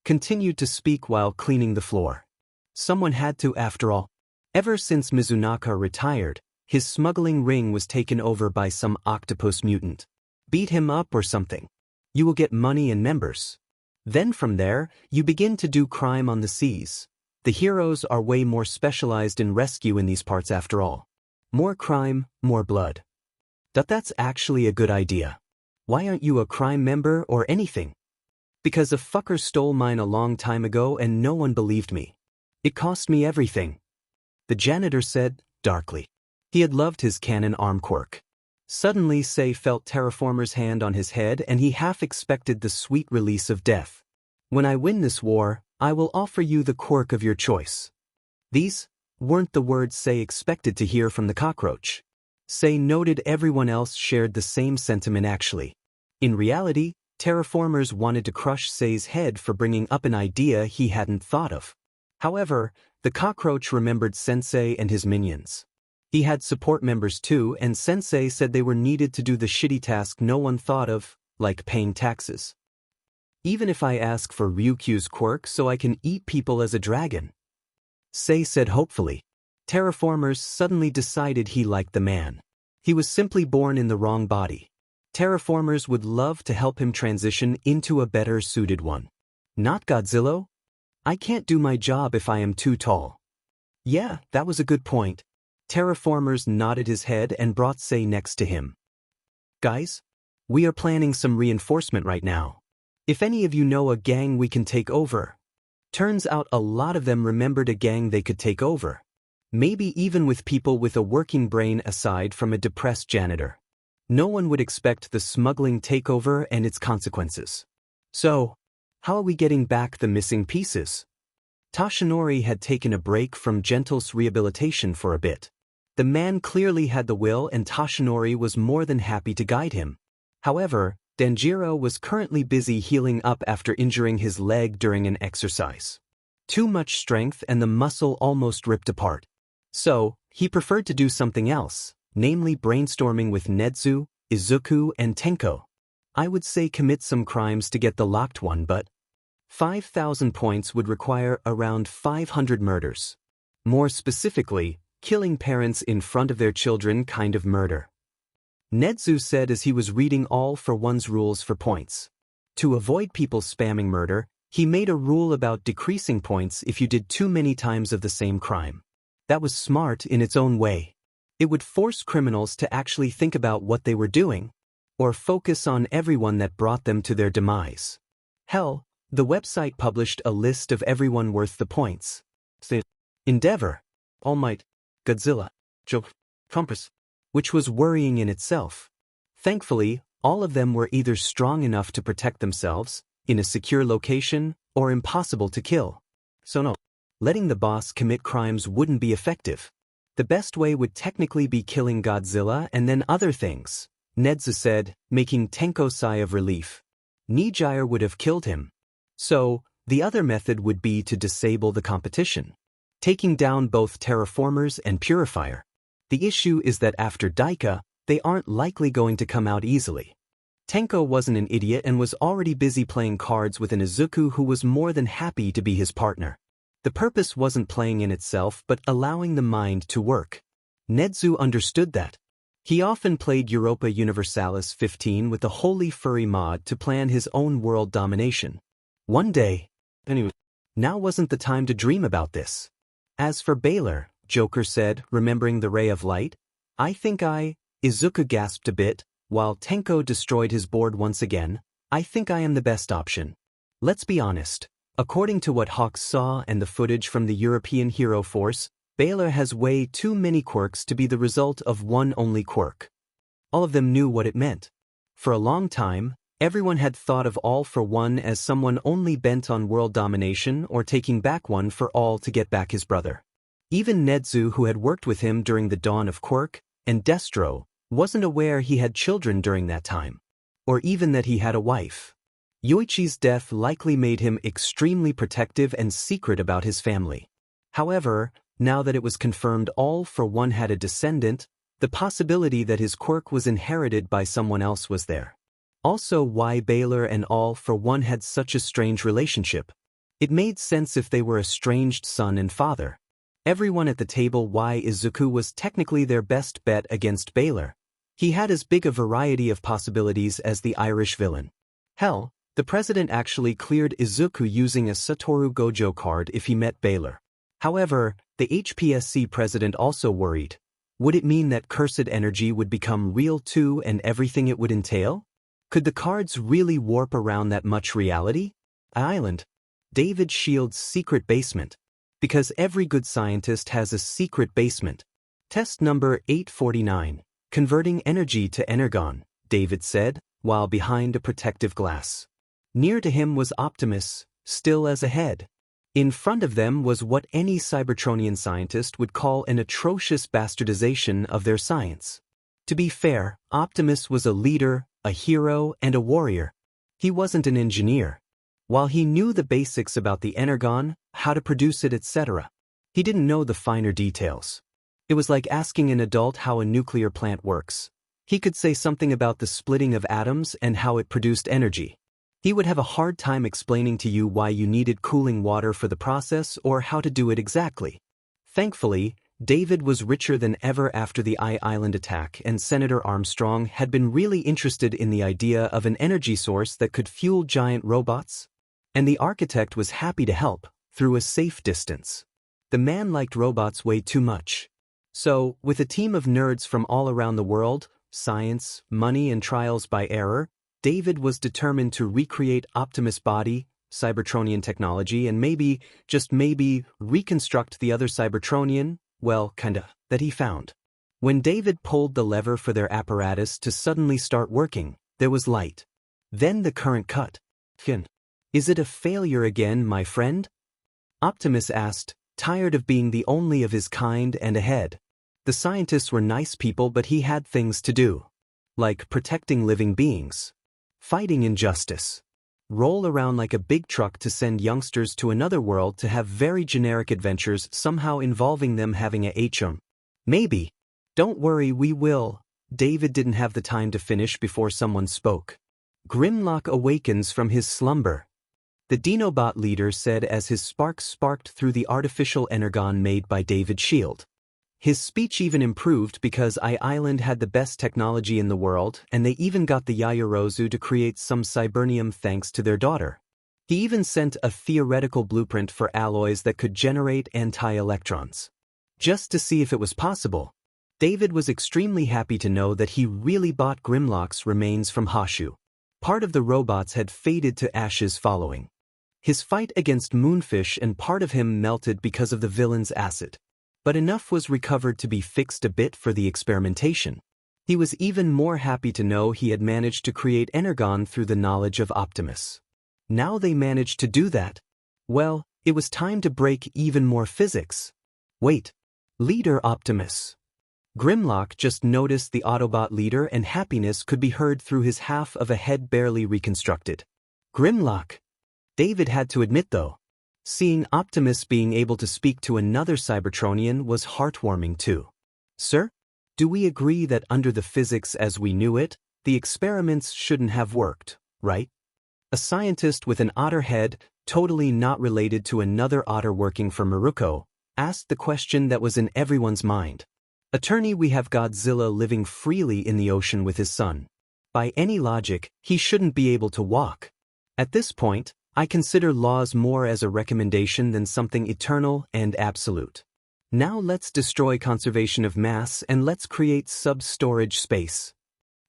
S1: continued to speak while cleaning the floor. Someone had to, after all. Ever since Mizunaka retired, his smuggling ring was taken over by some octopus mutant. Beat him up or something. You will get money and members. Then from there, you begin to do crime on the seas. The heroes are way more specialized in rescue in these parts after all. More crime, more blood. That's actually a good idea. Why aren't you a crime member or anything? Because a fucker stole mine a long time ago and no one believed me. It cost me everything. The janitor said, darkly. He had loved his cannon arm Quirk. Suddenly Sei felt Terraformer's hand on his head and he half expected the sweet release of death. When I win this war, I will offer you the Quirk of your choice. These weren't the words Sei expected to hear from the cockroach. Sei noted everyone else shared the same sentiment actually. In reality, Terraformers wanted to crush Sei's head for bringing up an idea he hadn't thought of. However, the cockroach remembered Sensei and his minions. He had support members too, and Sensei said they were needed to do the shitty task no one thought of, like paying taxes. Even if I ask for Ryukyu's quirk so I can eat people as a dragon. Sei said hopefully. Terraformers suddenly decided he liked the man. He was simply born in the wrong body. Terraformers would love to help him transition into a better suited one. Not Godzilla? I can't do my job if I am too tall. Yeah, that was a good point. Terraformers nodded his head and brought Sei next to him. Guys, we are planning some reinforcement right now. If any of you know a gang we can take over. Turns out a lot of them remembered a gang they could take over. Maybe even with people with a working brain aside from a depressed janitor. No one would expect the smuggling takeover and its consequences. So, how are we getting back the missing pieces? Toshinori had taken a break from Gentle's rehabilitation for a bit. The man clearly had the will and Toshinori was more than happy to guide him. However, Danjiro was currently busy healing up after injuring his leg during an exercise. Too much strength and the muscle almost ripped apart. So, he preferred to do something else, namely brainstorming with Nedzu, Izuku, and Tenko. I would say commit some crimes to get the locked one, but 5,000 points would require around 500 murders. More specifically, killing parents in front of their children kind of murder. Nedzu said as he was reading All for One's rules for points. To avoid people spamming murder, he made a rule about decreasing points if you did too many times of the same crime. That was smart in its own way. It would force criminals to actually think about what they were doing, or focus on everyone that brought them to their demise. Hell, the website published a list of everyone worth the points. Endeavor, All Might, Godzilla, Joe, Compass, which was worrying in itself. Thankfully, all of them were either strong enough to protect themselves, in a secure location, or impossible to kill. So no, letting the boss commit crimes wouldn't be effective. The best way would technically be killing Godzilla and then other things, Nedzu said, making Tenko sigh of relief. Nijire would have killed him. So, the other method would be to disable the competition. Taking down both Terraformers and Purifier. The issue is that after Daika, they aren't likely going to come out easily. Tenko wasn't an idiot and was already busy playing cards with an Izuku who was more than happy to be his partner. The purpose wasn't playing in itself but allowing the mind to work. Nedzu understood that. He often played Europa Universalis 15 with the Holy Furry mod to plan his own world domination. One day, anyway, now wasn't the time to dream about this. As for Baylor, Joker said, remembering the ray of light, Izuku gasped a bit, while Tenko destroyed his board once again. I think I am the best option. Let's be honest. According to what Hawks saw and the footage from the European Hero Force, Baylor has way too many quirks to be the result of one only quirk. All of them knew what it meant. For a long time, everyone had thought of All for One as someone only bent on world domination or taking back one for all to get back his brother. Even Nedzu, who had worked with him during the dawn of Quirk, and Destro, wasn't aware he had children during that time. Or even that he had a wife. Yoichi's death likely made him extremely protective and secret about his family. However, now that it was confirmed All for One had a descendant, The possibility that his quirk was inherited by someone else was there. Also, why Baylor and All for One had such a strange relationship. It made sense if they were estranged son and father. Everyone at the table why Izuku was technically their best bet against Baylor. He had as big a variety of possibilities as the Irish villain. Hell, the president actually cleared Izuku using a Satoru Gojo card if he met Baylor. However, the HPSC president also worried. Would it mean that cursed energy would become real too and everything it would entail? Could the cards really warp around that much reality? Island. David Shield's secret basement. Because every good scientist has a secret basement. Test number 849. Converting energy to energon, David said, while behind a protective glass. Near to him was Optimus, still as a head. In front of them was what any Cybertronian scientist would call an atrocious bastardization of their science. To be fair, Optimus was a leader, a hero, and a warrior. He wasn't an engineer. While he knew the basics about the energon, how to produce it, etc., he didn't know the finer details. It was like asking an adult how a nuclear plant works. He could say something about the splitting of atoms and how it produced energy. He would have a hard time explaining to you why you needed cooling water for the process or how to do it exactly. Thankfully, David was richer than ever after the Island attack, and Senator Armstrong had been really interested in the idea of an energy source that could fuel giant robots. And the architect was happy to help, through a safe distance. The man liked robots way too much. So, with a team of nerds from all around the world, science, money, and trials by error, David was determined to recreate Optimus' body, Cybertronian technology, and maybe, just maybe, reconstruct the other Cybertronian, well, kinda, that he found. When David pulled the lever for their apparatus to suddenly start working, there was light. Then the current cut. Is it a failure again, my friend? Optimus asked, tired of being the only of his kind and ahead. The scientists were nice people, but he had things to do. Like protecting living beings. Fighting injustice. Roll around like a big truck to send youngsters to another world to have very generic adventures somehow involving them having a HM. Maybe. Don't worry, we will. David didn't have the time to finish before someone spoke. Grimlock awakens from his slumber. The Dinobot leader said as his sparks sparked through the artificial energon made by David Shield. His speech even improved because Island had the best technology in the world, and they even got the Yayorozu to create some cybernium thanks to their daughter. He even sent a theoretical blueprint for alloys that could generate anti-electrons. Just to see if it was possible. David was extremely happy to know that he really bought Grimlock's remains from Hashu. Part of the robots had faded to ashes following his fight against Moonfish, and part of him melted because of the villain's acid. But enough was recovered to be fixed a bit for the experimentation. He was even more happy to know he had managed to create energon through the knowledge of Optimus. Now they managed to do that. Well, it was time to break even more physics. Wait. Leader Optimus. Grimlock just noticed the Autobot leader, and happiness could be heard through his half of a head barely reconstructed. Grimlock. David had to admit though. Seeing Optimus being able to speak to another Cybertronian was heartwarming too. Sir? Do we agree that under the physics as we knew it, the experiments shouldn't have worked, right? A scientist with an otter head, totally not related to another otter working for Maruko, asked the question that was in everyone's mind. Attorney, we have Godzilla living freely in the ocean with his son. By any logic, he shouldn't be able to walk. At this point, I consider laws more as a recommendation than something eternal and absolute. Now let's destroy conservation of mass and let's create sub-storage space.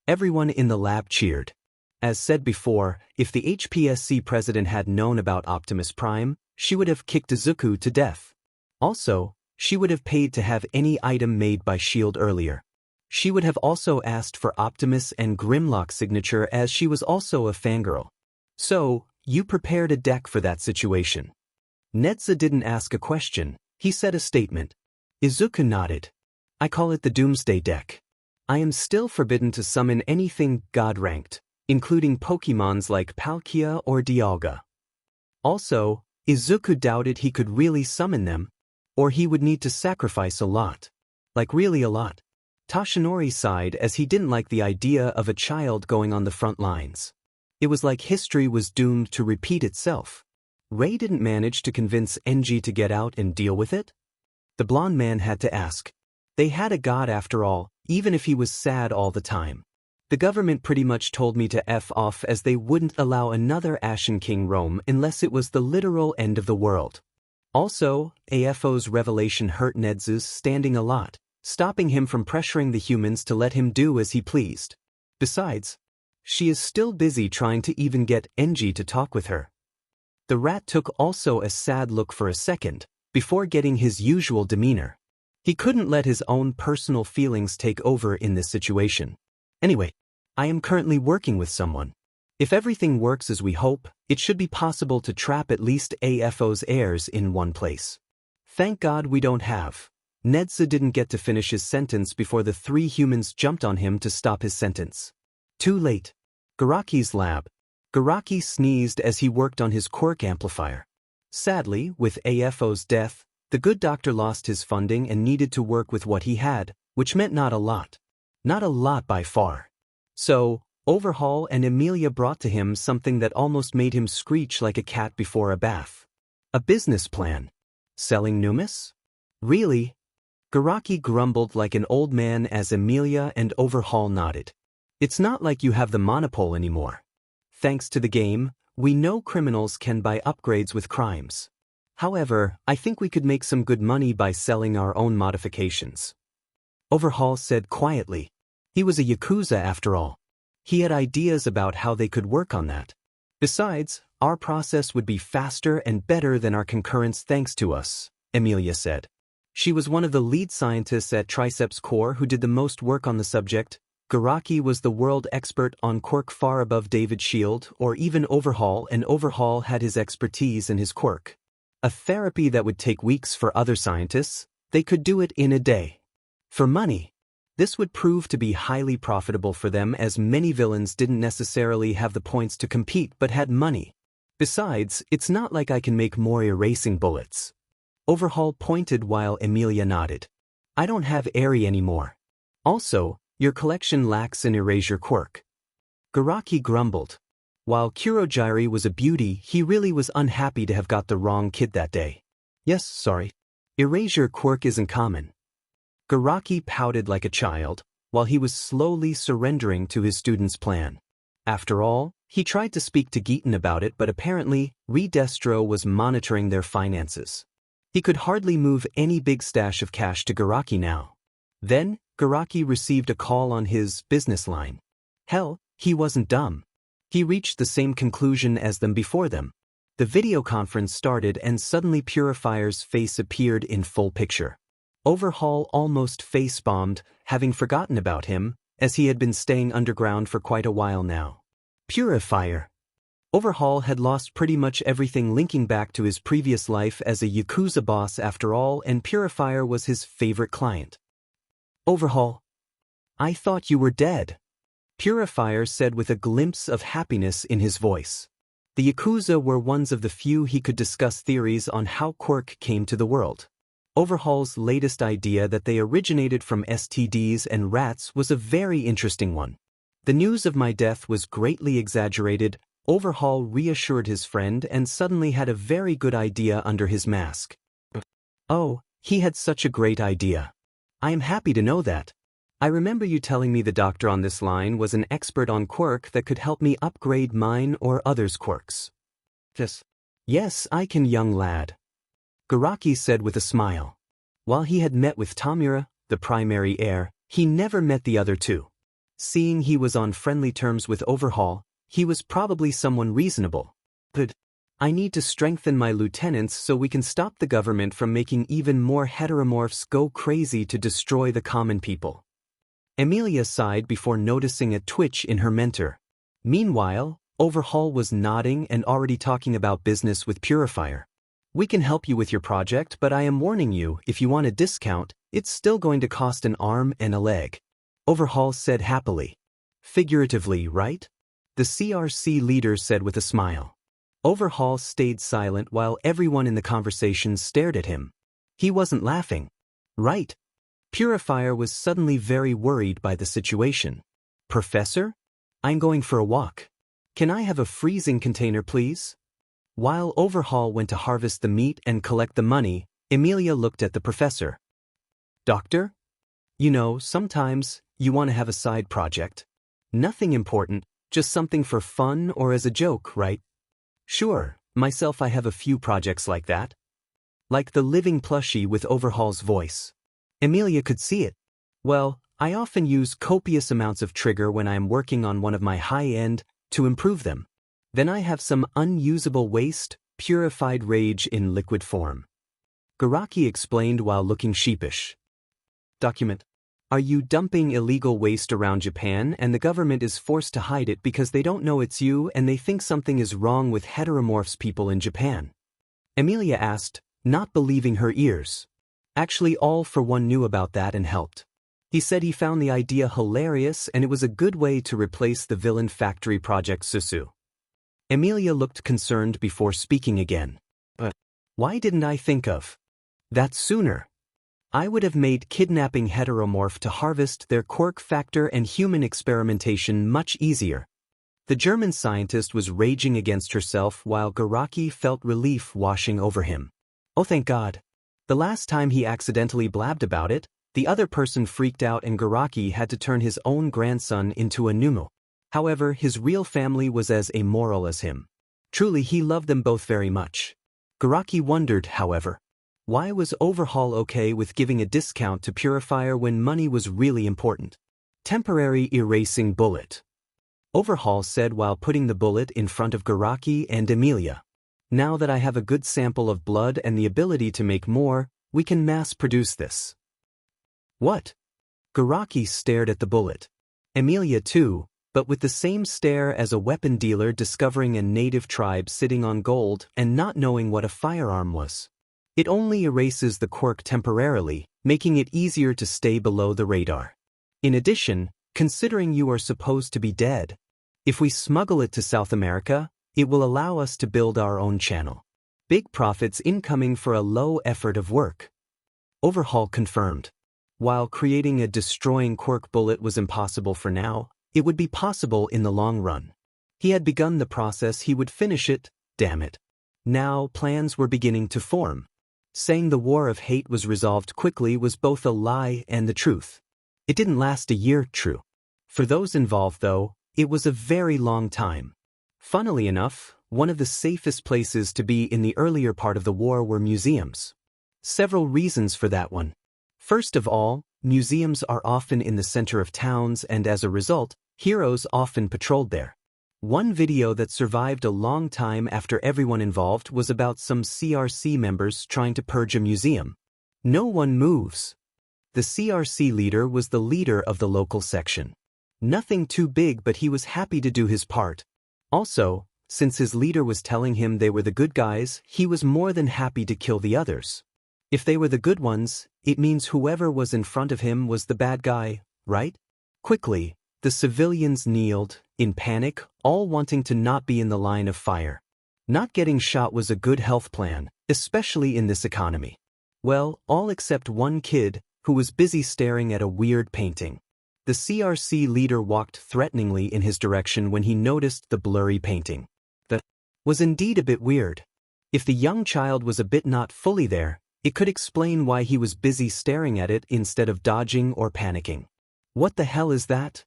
S1: Everyone in the lab cheered. As said before, if the HPSC president had known about Optimus Prime, she would have kicked Izuku to death. Also, she would have paid to have any item made by S.H.I.E.L.D. earlier. She would have also asked for Optimus and Grimlock's signature, as she was also a fangirl. So, you prepared a deck for that situation. Nedzu didn't ask a question, he said a statement. Izuku nodded. I call it the Doomsday deck. I am still forbidden to summon anything God-ranked, including Pokemons like Palkia or Dialga. Also, Izuku doubted he could really summon them, or he would need to sacrifice a lot. Like really a lot. Toshinori sighed as he didn't like the idea of a child going on the front lines. It was like history was doomed to repeat itself. Ray didn't manage to convince NG to get out and deal with it? The blonde man had to ask. They had a god after all, even if he was sad all the time. The government pretty much told me to F off as they wouldn't allow another Ashen King roam unless it was the literal end of the world. Also, AFO's revelation hurt Nedzu's standing a lot, stopping him from pressuring the humans to let him do as he pleased. Besides, she is still busy trying to even get NG to talk with her. The rat took also a sad look for a second, before getting his usual demeanor. He couldn't let his own personal feelings take over in this situation. Anyway, I am currently working with someone. If everything works as we hope, it should be possible to trap at least AFO's heirs in one place. Thank God we don't have. Nedzu didn't get to finish his sentence before the three humans jumped on him to stop his sentence. Too late. Garaki's lab. Garaki sneezed as he worked on his Quirk amplifier. Sadly, with AFO's death, the good doctor lost his funding and needed to work with what he had, which meant not a lot. Not a lot by far. So, Overhaul and Emilia brought to him something that almost made him screech like a cat before a bath. A business plan. Selling Numus? Really? Garaki grumbled like an old man as Emilia and Overhaul nodded. It's not like you have the monopole anymore. Thanks to the game, we know criminals can buy upgrades with crimes. However, I think we could make some good money by selling our own modifications. Overhaul said quietly. He was a Yakuza after all. He had ideas about how they could work on that. Besides, our process would be faster and better than our concurrents thanks to us, Emilia said. She was one of the lead scientists at Triceps Core who did the most work on the subject. Garaki was the world expert on Quirk far above David Shield or even Overhaul, and Overhaul had his expertise in his Quirk. A therapy that would take weeks for other scientists, they could do it in a day. For money, this would prove to be highly profitable for them as many villains didn't necessarily have the points to compete but had money. Besides, it's not like I can make more erasing bullets. Overhaul pointed while Emilia nodded. I don't have Airy anymore. Also, your collection lacks an erasure Quirk. Garaki grumbled. While Kurogiri was a beauty, he really was unhappy to have got the wrong kid that day. Yes, sorry. Erasure Quirk isn't common. Garaki pouted like a child, while he was slowly surrendering to his student's plan. After all, he tried to speak to Geaton about it, but apparently, Re-Destro was monitoring their finances. He could hardly move any big stash of cash to Garaki now. Then, Garaki received a call on his business line. Hell, he wasn't dumb. He reached the same conclusion as them before them. The video conference started and suddenly Purifier's face appeared in full picture. Overhaul almost face-bombed, having forgotten about him, as he had been staying underground for quite a while now. Purifier. Overhaul had lost pretty much everything linking back to his previous life as a Yakuza boss after all, and Purifier was his favorite client. Overhaul. I thought you were dead. Purifier said with a glimpse of happiness in his voice. The Yakuza were ones of the few he could discuss theories on how Quirk came to the world. Overhaul's latest idea that they originated from STDs and rats was a very interesting one. The news of my death was greatly exaggerated. Overhaul reassured his friend and suddenly had a very good idea under his mask. Oh, he had such a great idea. I am happy to know that. I remember you telling me the doctor on this line was an expert on Quirk that could help me upgrade mine or others' Quirks. Yes, I can, young lad. Garaki said with a smile. While he had met with Tamura, the primary heir, he never met the other two. Seeing he was on friendly terms with Overhaul, he was probably someone reasonable. But I need to strengthen my lieutenants so we can stop the government from making even more heteromorphs go crazy to destroy the common people. Emilia sighed before noticing a twitch in her mentor. Meanwhile, Overhaul was nodding and already talking about business with Purifier. We can help you with your project, but I am warning you, if you want a discount, it's still going to cost an arm and a leg. Overhaul said happily. Figuratively, right? The CRC leader said with a smile. Overhaul stayed silent while everyone in the conversation stared at him. He wasn't laughing. Right? Purifier was suddenly very worried by the situation. Professor? I'm going for a walk. Can I have a freezing container, please? While Overhaul went to harvest the meat and collect the money, Emilia looked at the professor. Doctor? You know, sometimes you want to have a side project. Nothing important, just something for fun or as a joke, right? Sure, myself I have a few projects like that. Like the living plushie with Overhaul's voice. Emilia could see it. Well, I often use copious amounts of trigger when I am working on one of my high-end to improve them. Then I have some unusable waste, purified rage in liquid form. Garaki explained while looking sheepish. Document. Are you dumping illegal waste around Japan and the government is forced to hide it because they don't know it's you and they think something is wrong with heteromorphs people in Japan? Emilia asked, not believing her ears. Actually, all for one knew about that and helped. He said he found the idea hilarious and it was a good way to replace the villain factory project Susu. Emilia looked concerned before speaking again. But why didn't I think of that sooner? I would have made kidnapping heteromorph to harvest their quirk factor and human experimentation much easier. The German scientist was raging against herself while Garaki felt relief washing over him. Oh, thank God. The last time he accidentally blabbed about it, the other person freaked out and Garaki had to turn his own grandson into a Numu. However, his real family was as amoral as him. Truly, he loved them both very much. Garaki wondered, however, why was Overhaul okay with giving a discount to Purifier when money was really important? Temporary erasing bullet. Overhaul said while putting the bullet in front of Garaki and Emilia. Now that I have a good sample of blood and the ability to make more, we can mass produce this. What? Garaki stared at the bullet. Emilia too, but with the same stare as a weapon dealer discovering a native tribe sitting on gold and not knowing what a firearm was. It only erases the quirk temporarily, making it easier to stay below the radar. In addition, considering you are supposed to be dead, if we smuggle it to South America, it will allow us to build our own channel. Big profits incoming for a low effort of work. Overhaul confirmed. While creating a destroying quirk bullet was impossible for now, it would be possible in the long run. He had begun the process, he would finish it, damn it. Now plans were beginning to form. Saying the war of hate was resolved quickly was both a lie and the truth. It didn't last a year, true. For those involved though, it was a very long time. Funnily enough, one of the safest places to be in the earlier part of the war were museums. Several reasons for that one. First of all, museums are often in the center of towns and as a result, heroes often patrolled there. One video that survived a long time after everyone involved was about some CRC members trying to purge a museum. No one moves. The CRC leader was the leader of the local section. Nothing too big, but he was happy to do his part. Also, since his leader was telling him they were the good guys, he was more than happy to kill the others. If they were the good ones, it means whoever was in front of him was the bad guy, right? Quickly, the civilians kneeled, in panic, all wanting to not be in the line of fire. Not getting shot was a good health plan, especially in this economy. Well, all except one kid, who was busy staring at a weird painting. The CRC leader walked threateningly in his direction when he noticed the blurry painting. That was indeed a bit weird. If the young child was a bit not fully there, it could explain why he was busy staring at it instead of dodging or panicking. What the hell is that?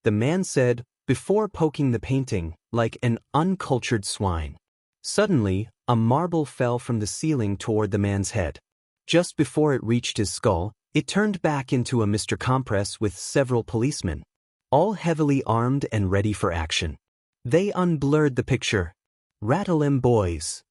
S1: The man said, before poking the painting, like an uncultured swine. Suddenly, a marble fell from the ceiling toward the man's head. Just before it reached his skull, it turned back into a Mr. Compress with several policemen, all heavily armed and ready for action. They unblurred the picture. Rattle 'em boys.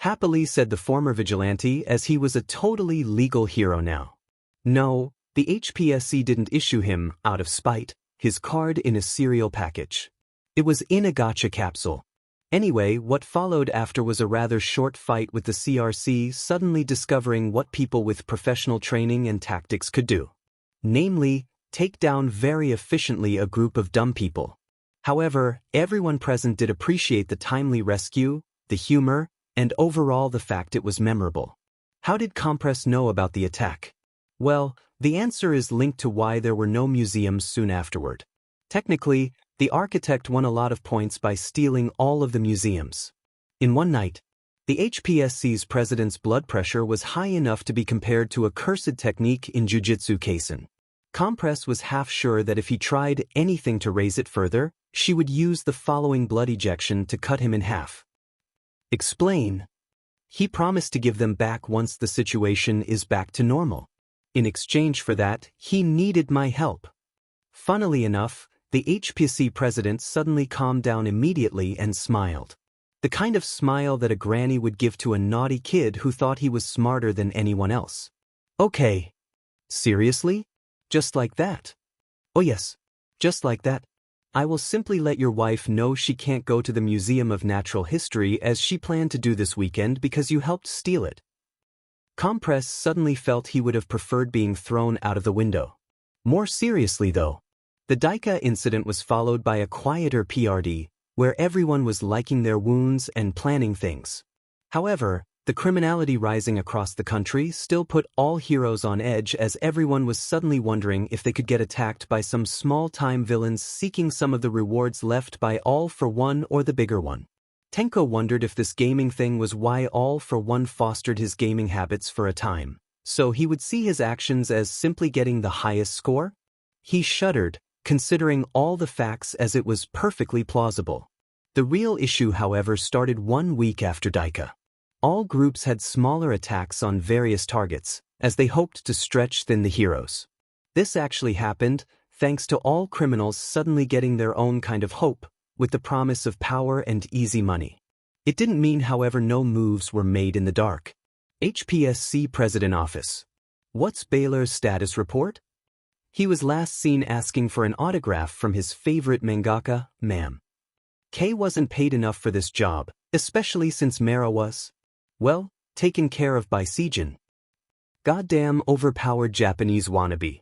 S1: Happily said the former vigilante, as he was a totally legal hero now. No, the HPSC didn't issue him, out of spite, his card in a cereal package. It was in a gacha capsule. Anyway, what followed after was a rather short fight with the CRC suddenly discovering what people with professional training and tactics could do. Namely, take down very efficiently a group of dumb people. However, everyone present did appreciate the timely rescue, the humor, and overall the fact it was memorable. How did Compress know about the attack? Well, the answer is linked to why there were no museums soon afterward. Technically, the architect won a lot of points by stealing all of the museums. In one night, the HPSC's president's blood pressure was high enough to be compared to a cursed technique in Jujutsu Kaisen. Compress was half sure that if he tried anything to raise it further, she would use the following blood ejection to cut him in half. Explain. He promised to give them back once the situation is back to normal. In exchange for that, he needed my help. Funnily enough, the HPSC president suddenly calmed down immediately and smiled. The kind of smile that a granny would give to a naughty kid who thought he was smarter than anyone else. Okay. Seriously? Just like that? Oh yes, just like that. I will simply let your wife know she can't go to the Museum of Natural History as she planned to do this weekend because you helped steal it. Compress suddenly felt he would have preferred being thrown out of the window. More seriously though, the Daika incident was followed by a quieter PRD, where everyone was liking their wounds and planning things. However, the criminality rising across the country still put all heroes on edge as everyone was suddenly wondering if they could get attacked by some small-time villains seeking some of the rewards left by All for One or the bigger one. Tenko wondered if this gaming thing was why All for One fostered his gaming habits for a time, so he would see his actions as simply getting the highest score? He shuddered, considering all the facts as it was perfectly plausible. The real issue, however, started 1 week after Daika. All groups had smaller attacks on various targets, as they hoped to stretch thin the heroes. This actually happened, thanks to all criminals suddenly getting their own kind of hope, with the promise of power and easy money. It didn't mean, however, no moves were made in the dark. HPSC President Office. What's Baylor's status report? He was last seen asking for an autograph from his favorite mangaka, ma'am. K wasn't paid enough for this job, especially since Mera was, well, taken care of by Seijin. Goddamn overpowered Japanese wannabe.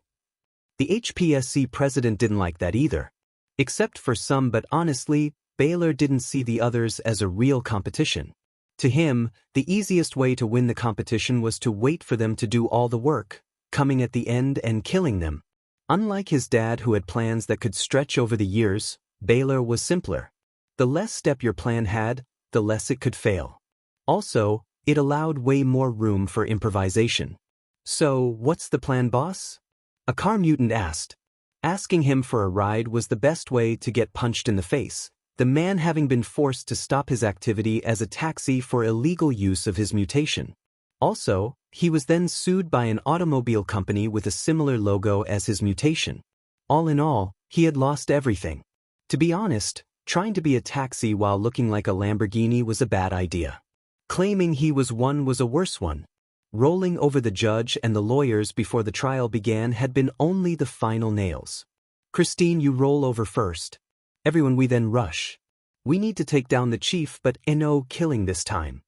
S1: The HPSC president didn't like that either. Except for some, but honestly, Baylor didn't see the others as a real competition. To him, the easiest way to win the competition was to wait for them to do all the work, coming at the end and killing them. Unlike his dad who had plans that could stretch over the years, Baylor was simpler. The less step your plan had, the less it could fail. Also, it allowed way more room for improvisation. So, what's the plan, boss? A car mutant asked. Asking him for a ride was the best way to get punched in the face, the man having been forced to stop his activity as a taxi for illegal use of his mutation. Also, he was then sued by an automobile company with a similar logo as his mutation. All in all, he had lost everything. To be honest, trying to be a taxi while looking like a Lamborghini was a bad idea. Claiming he was one was a worse one. Rolling over the judge and the lawyers before the trial began had been only the final nails. Christine, you roll over first. Everyone, we then rush. We need to take down the chief, but no killing this time.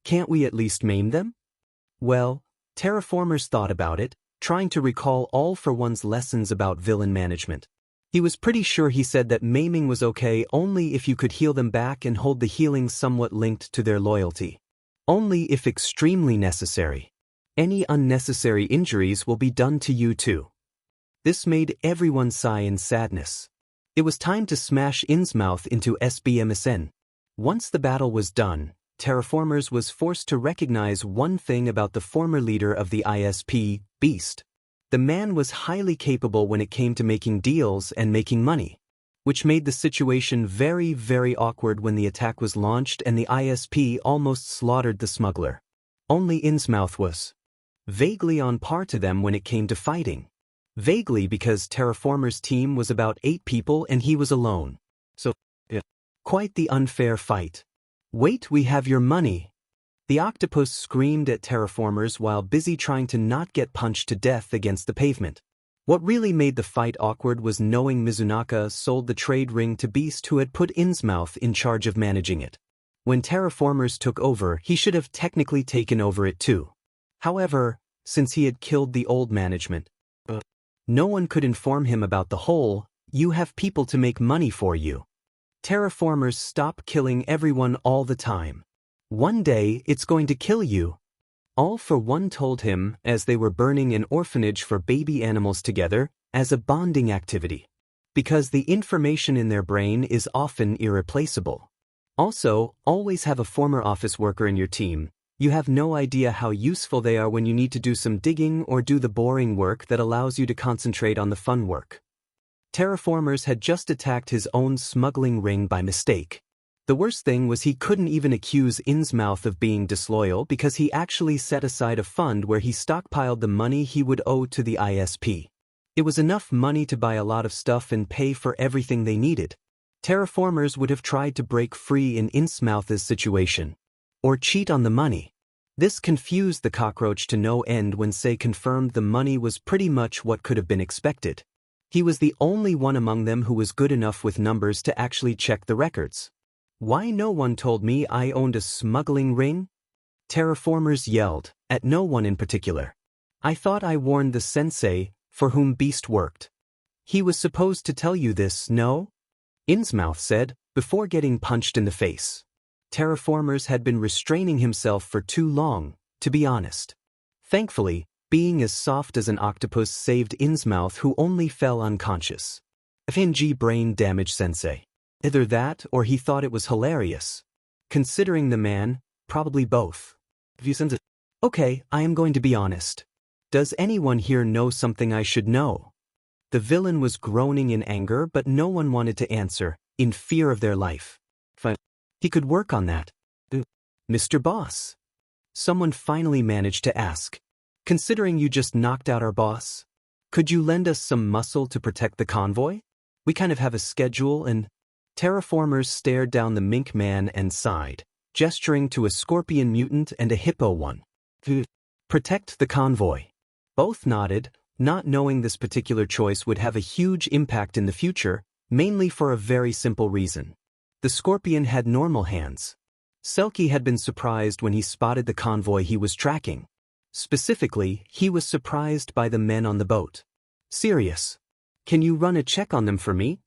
S1: Can't we at least maim them? Well, Terraformers thought about it, trying to recall All for One's lessons about villain management. He was pretty sure he said that maiming was okay only if you could heal them back and hold the healing somewhat linked to their loyalty. Only if extremely necessary. Any unnecessary injuries will be done to you too. This made everyone sigh in sadness. It was time to smash Insmouth into SBMSN. Once the battle was done, Terraformers was forced to recognize one thing about the former leader of the ISP, Beast. The man was highly capable when it came to making deals and making money, which made the situation very, very awkward when the attack was launched and the ISP almost slaughtered the smuggler. Only Insmouth was vaguely on par to them when it came to fighting. Vaguely because Terraformers' team was about 8 people and he was alone. So, yeah, quite the unfair fight. Wait, we have your money. The octopus screamed at Terraformers while busy trying to not get punched to death against the pavement. What really made the fight awkward was knowing Mizunaka sold the trade ring to Beast, who had put Insmouth in charge of managing it. When Terraformers took over, he should have technically taken over it too. However, since he had killed the old management, no one could inform him about the whole, you have people to make money for you. Terraformers stop killing everyone all the time. One day, it's going to kill you. All for One told him as they were burning an orphanage for baby animals together as a bonding activity. Because the information in their brain is often irreplaceable. Also, always have a former office worker in your team. You have no idea how useful they are when you need to do some digging or do the boring work that allows you to concentrate on the fun work. Terraformers had just attacked his own smuggling ring by mistake. The worst thing was he couldn't even accuse Insmouth of being disloyal because he actually set aside a fund where he stockpiled the money he would owe to the ISP. It was enough money to buy a lot of stuff and pay for everything they needed. Terraformers would have tried to break free in Insmouth's situation. Or cheat on the money. This confused the cockroach to no end when Say confirmed the money was pretty much what could have been expected. He was the only one among them who was good enough with numbers to actually check the records. Why no one told me I owned a smuggling ring? Terraformers yelled, at no one in particular. I thought I warned the sensei, for whom Beast worked. He was supposed to tell you this, no? Insmouth said, before getting punched in the face. Terraformers had been restraining himself for too long, to be honest. Thankfully, being as soft as an octopus saved Insmouth, who only fell unconscious. FNG brain damage sensei. Either that or he thought it was hilarious. Considering the man, probably both. Okay, I am going to be honest. Does anyone here know something I should know? The villain was groaning in anger, but no one wanted to answer, in fear of their life. He could work on that. Mr. Boss. Someone finally managed to ask. Considering you just knocked out our boss, could you lend us some muscle to protect the convoy? We kind of have a schedule and... Terraformers stared down the mink man and sighed, gesturing to a scorpion mutant and a hippo one. Protect the convoy. Both nodded, not knowing this particular choice would have a huge impact in the future, mainly for a very simple reason. The scorpion had normal hands. Selkie had been surprised when he spotted the convoy he was tracking. Specifically, he was surprised by the men on the boat. Serious. Can you run a check on them for me?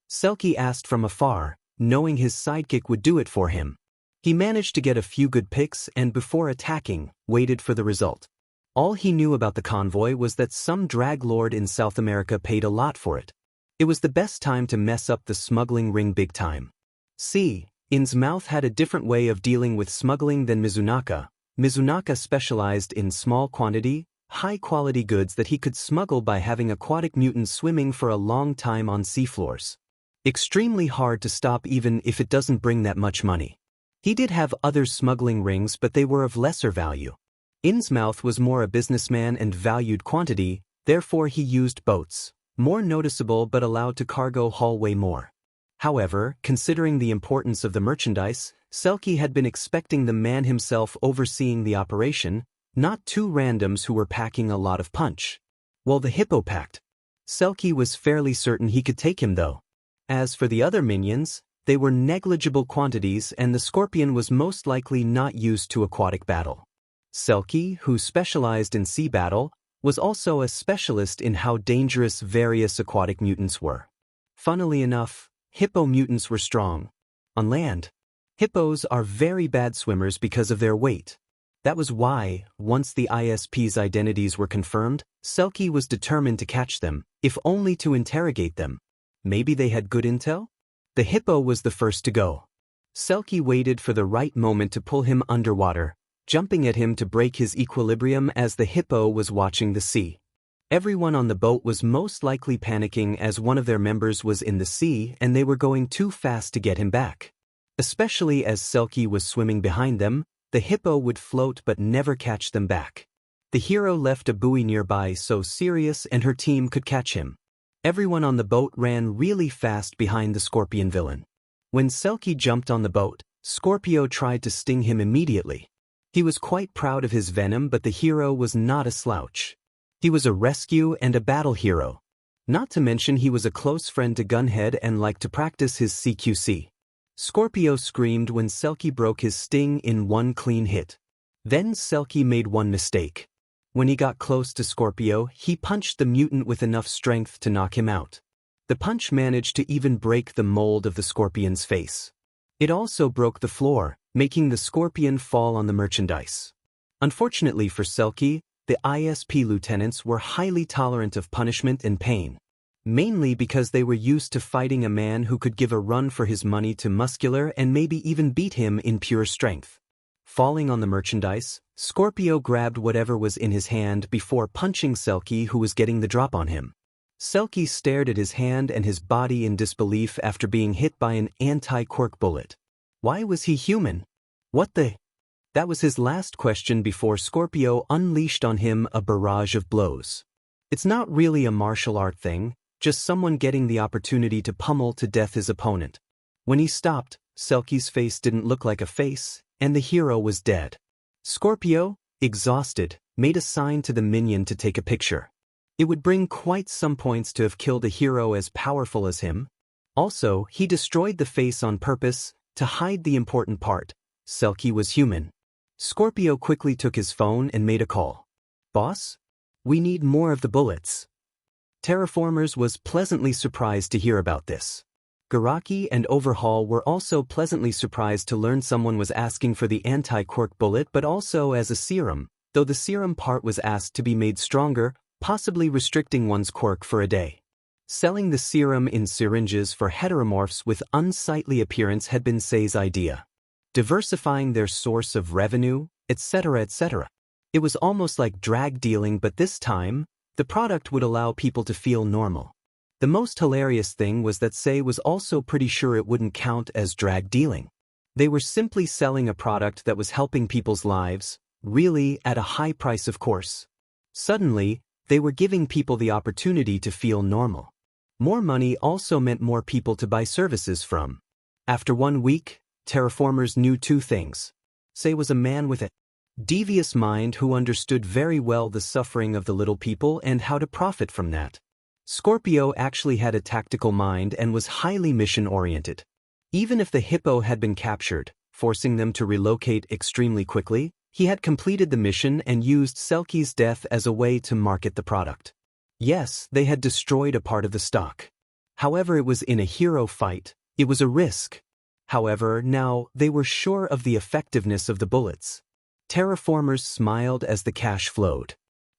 S1: Selkie asked from afar, knowing his sidekick would do it for him. He managed to get a few good picks and before attacking, waited for the result. All he knew about the convoy was that some drag lord in South America paid a lot for it. It was the best time to mess up the smuggling ring big time. See, Insmouth had a different way of dealing with smuggling than Mizunaka. Mizunaka specialized in small quantity, high-quality goods that he could smuggle by having aquatic mutants swimming for a long time on seafloors. Extremely hard to stop even if it doesn't bring that much money. He did have other smuggling rings, but they were of lesser value. Insmouth was more a businessman and valued quantity, therefore he used boats, more noticeable but allowed to cargo haul way more. However, considering the importance of the merchandise, Selkie had been expecting the man himself overseeing the operation, not two randoms who were packing a lot of punch. While the hippo packed. Selkie was fairly certain he could take him though. As for the other minions, they were negligible quantities and the scorpion was most likely not used to aquatic battle. Selkie, who specialized in sea battle, was also a specialist in how dangerous various aquatic mutants were. Funnily enough, hippo mutants were strong. On land, hippos are very bad swimmers because of their weight. That was why, once the ISP's identities were confirmed, Selkie was determined to catch them, if only to interrogate them. Maybe they had good intel? The hippo was the first to go. Selkie waited for the right moment to pull him underwater, jumping at him to break his equilibrium as the hippo was watching the sea. Everyone on the boat was most likely panicking as one of their members was in the sea and they were going too fast to get him back. Especially as Selkie was swimming behind them, the hippo would float but never catch them back. The hero left a buoy nearby so Sirius and her team could catch him. Everyone on the boat ran really fast behind the scorpion villain. When Selkie jumped on the boat, Scorpio tried to sting him immediately. He was quite proud of his venom, but the hero was not a slouch. He was a rescue and a battle hero. Not to mention he was a close friend to Gunhead and liked to practice his CQC. Scorpio screamed when Selkie broke his sting in one clean hit. Then Selkie made one mistake. When he got close to Scorpio, he punched the mutant with enough strength to knock him out. The punch managed to even break the mold of the scorpion's face. It also broke the floor, making the scorpion fall on the merchandise. Unfortunately for Selkie, the ISP lieutenants were highly tolerant of punishment and pain, mainly because they were used to fighting a man who could give a run for his money to muscular and maybe even beat him in pure strength. Falling on the merchandise, Scorpio grabbed whatever was in his hand before punching Selkie, who was getting the drop on him. Selkie stared at his hand and his body in disbelief after being hit by an anti-Quirk bullet. Why was he human? What the? That was his last question before Scorpio unleashed on him a barrage of blows. It's not really a martial art thing, just someone getting the opportunity to pummel to death his opponent. When he stopped, Selkie's face didn't look like a face, and the hero was dead. Scorpio, exhausted, made a sign to the minion to take a picture. It would bring quite some points to have killed a hero as powerful as him. Also, he destroyed the face on purpose, to hide the important part. Selkie was human. Scorpio quickly took his phone and made a call. Boss? We need more of the bullets. Terraformers was pleasantly surprised to hear about this. Garaki and Overhaul were also pleasantly surprised to learn someone was asking for the anti-Quirk bullet, but also as a serum, though the serum part was asked to be made stronger, possibly restricting one's quirk for a day. Selling the serum in syringes for heteromorphs with unsightly appearance had been Say's idea. Diversifying their source of revenue, etc., etc. It was almost like drag dealing, but this time, the product would allow people to feel normal. The most hilarious thing was that Say was also pretty sure it wouldn't count as drag dealing. They were simply selling a product that was helping people's lives, really at a high price, of course. Suddenly, they were giving people the opportunity to feel normal. More money also meant more people to buy services from. After 1 week, Terraformers knew 2 things. Say was a man with a devious mind who understood very well the suffering of the little people and how to profit from that. Scorpio actually had a tactical mind and was highly mission-oriented. Even if the hippo had been captured, forcing them to relocate extremely quickly, he had completed the mission and used Selkie's death as a way to market the product. Yes, they had destroyed a part of the stock. However, it was in a hero fight, it was a risk. However, now, they were sure of the effectiveness of the bullets. Terraformers smiled as the cash flowed.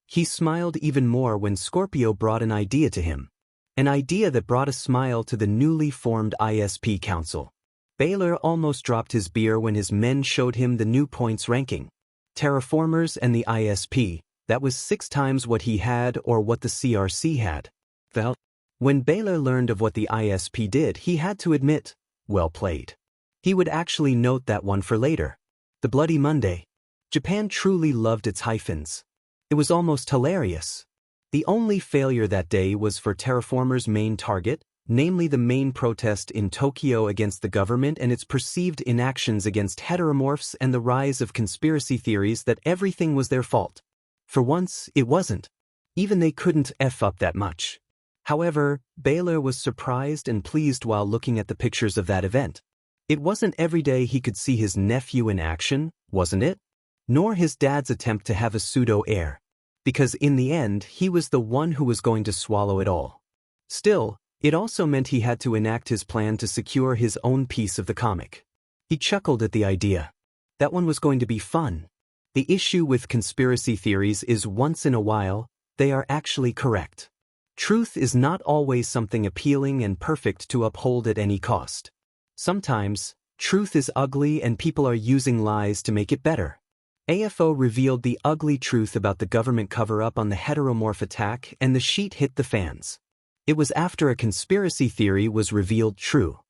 S1: He smiled even more when Scorpio brought an idea to him. An idea that brought a smile to the newly formed ISP Council. Baylor almost dropped his beer when his men showed him the new points ranking. Terraformers and the ISP, that was 6 times what he had or what the CRC had. Well, when Baylor learned of what the ISP did, he had to admit, well played. He would actually note that one for later. The Bloody Monday. Japan truly loved its hyphens. It was almost hilarious. The only failure that day was for Terraformers' main target, namely the main protest in Tokyo against the government and its perceived inactions against heteromorphs and the rise of conspiracy theories that everything was their fault. For once, it wasn't. Even they couldn't F up that much. However, Baylor was surprised and pleased while looking at the pictures of that event. It wasn't every day he could see his nephew in action, wasn't it? Nor his dad's attempt to have a pseudo-heir. Because in the end, he was the one who was going to swallow it all. Still, it also meant he had to enact his plan to secure his own piece of the comic. He chuckled at the idea. That one was going to be fun. The issue with conspiracy theories is once in a while, they are actually correct. Truth is not always something appealing and perfect to uphold at any cost. Sometimes, truth is ugly and people are using lies to make it better. AFO revealed the ugly truth about the government cover-up on the heteromorph attack and the sheet hit the fans. It was after a conspiracy theory was revealed true.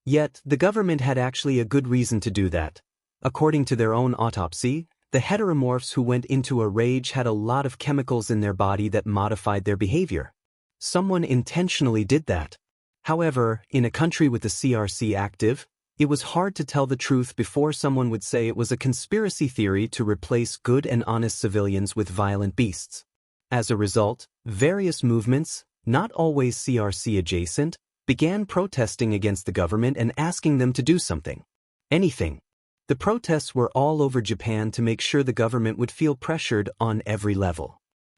S1: Yet, the government had actually a good reason to do that. According to their own autopsy, the heteromorphs who went into a rage had a lot of chemicals in their body that modified their behavior. Someone intentionally did that. However, in a country with the CRC active, it was hard to tell the truth before someone would say it was a conspiracy theory to replace good and honest civilians with violent beasts. As a result, various movements, not always CRC adjacent, began protesting against the government and asking them to do something. Anything. The protests were all over Japan to make sure the government would feel pressured on every level.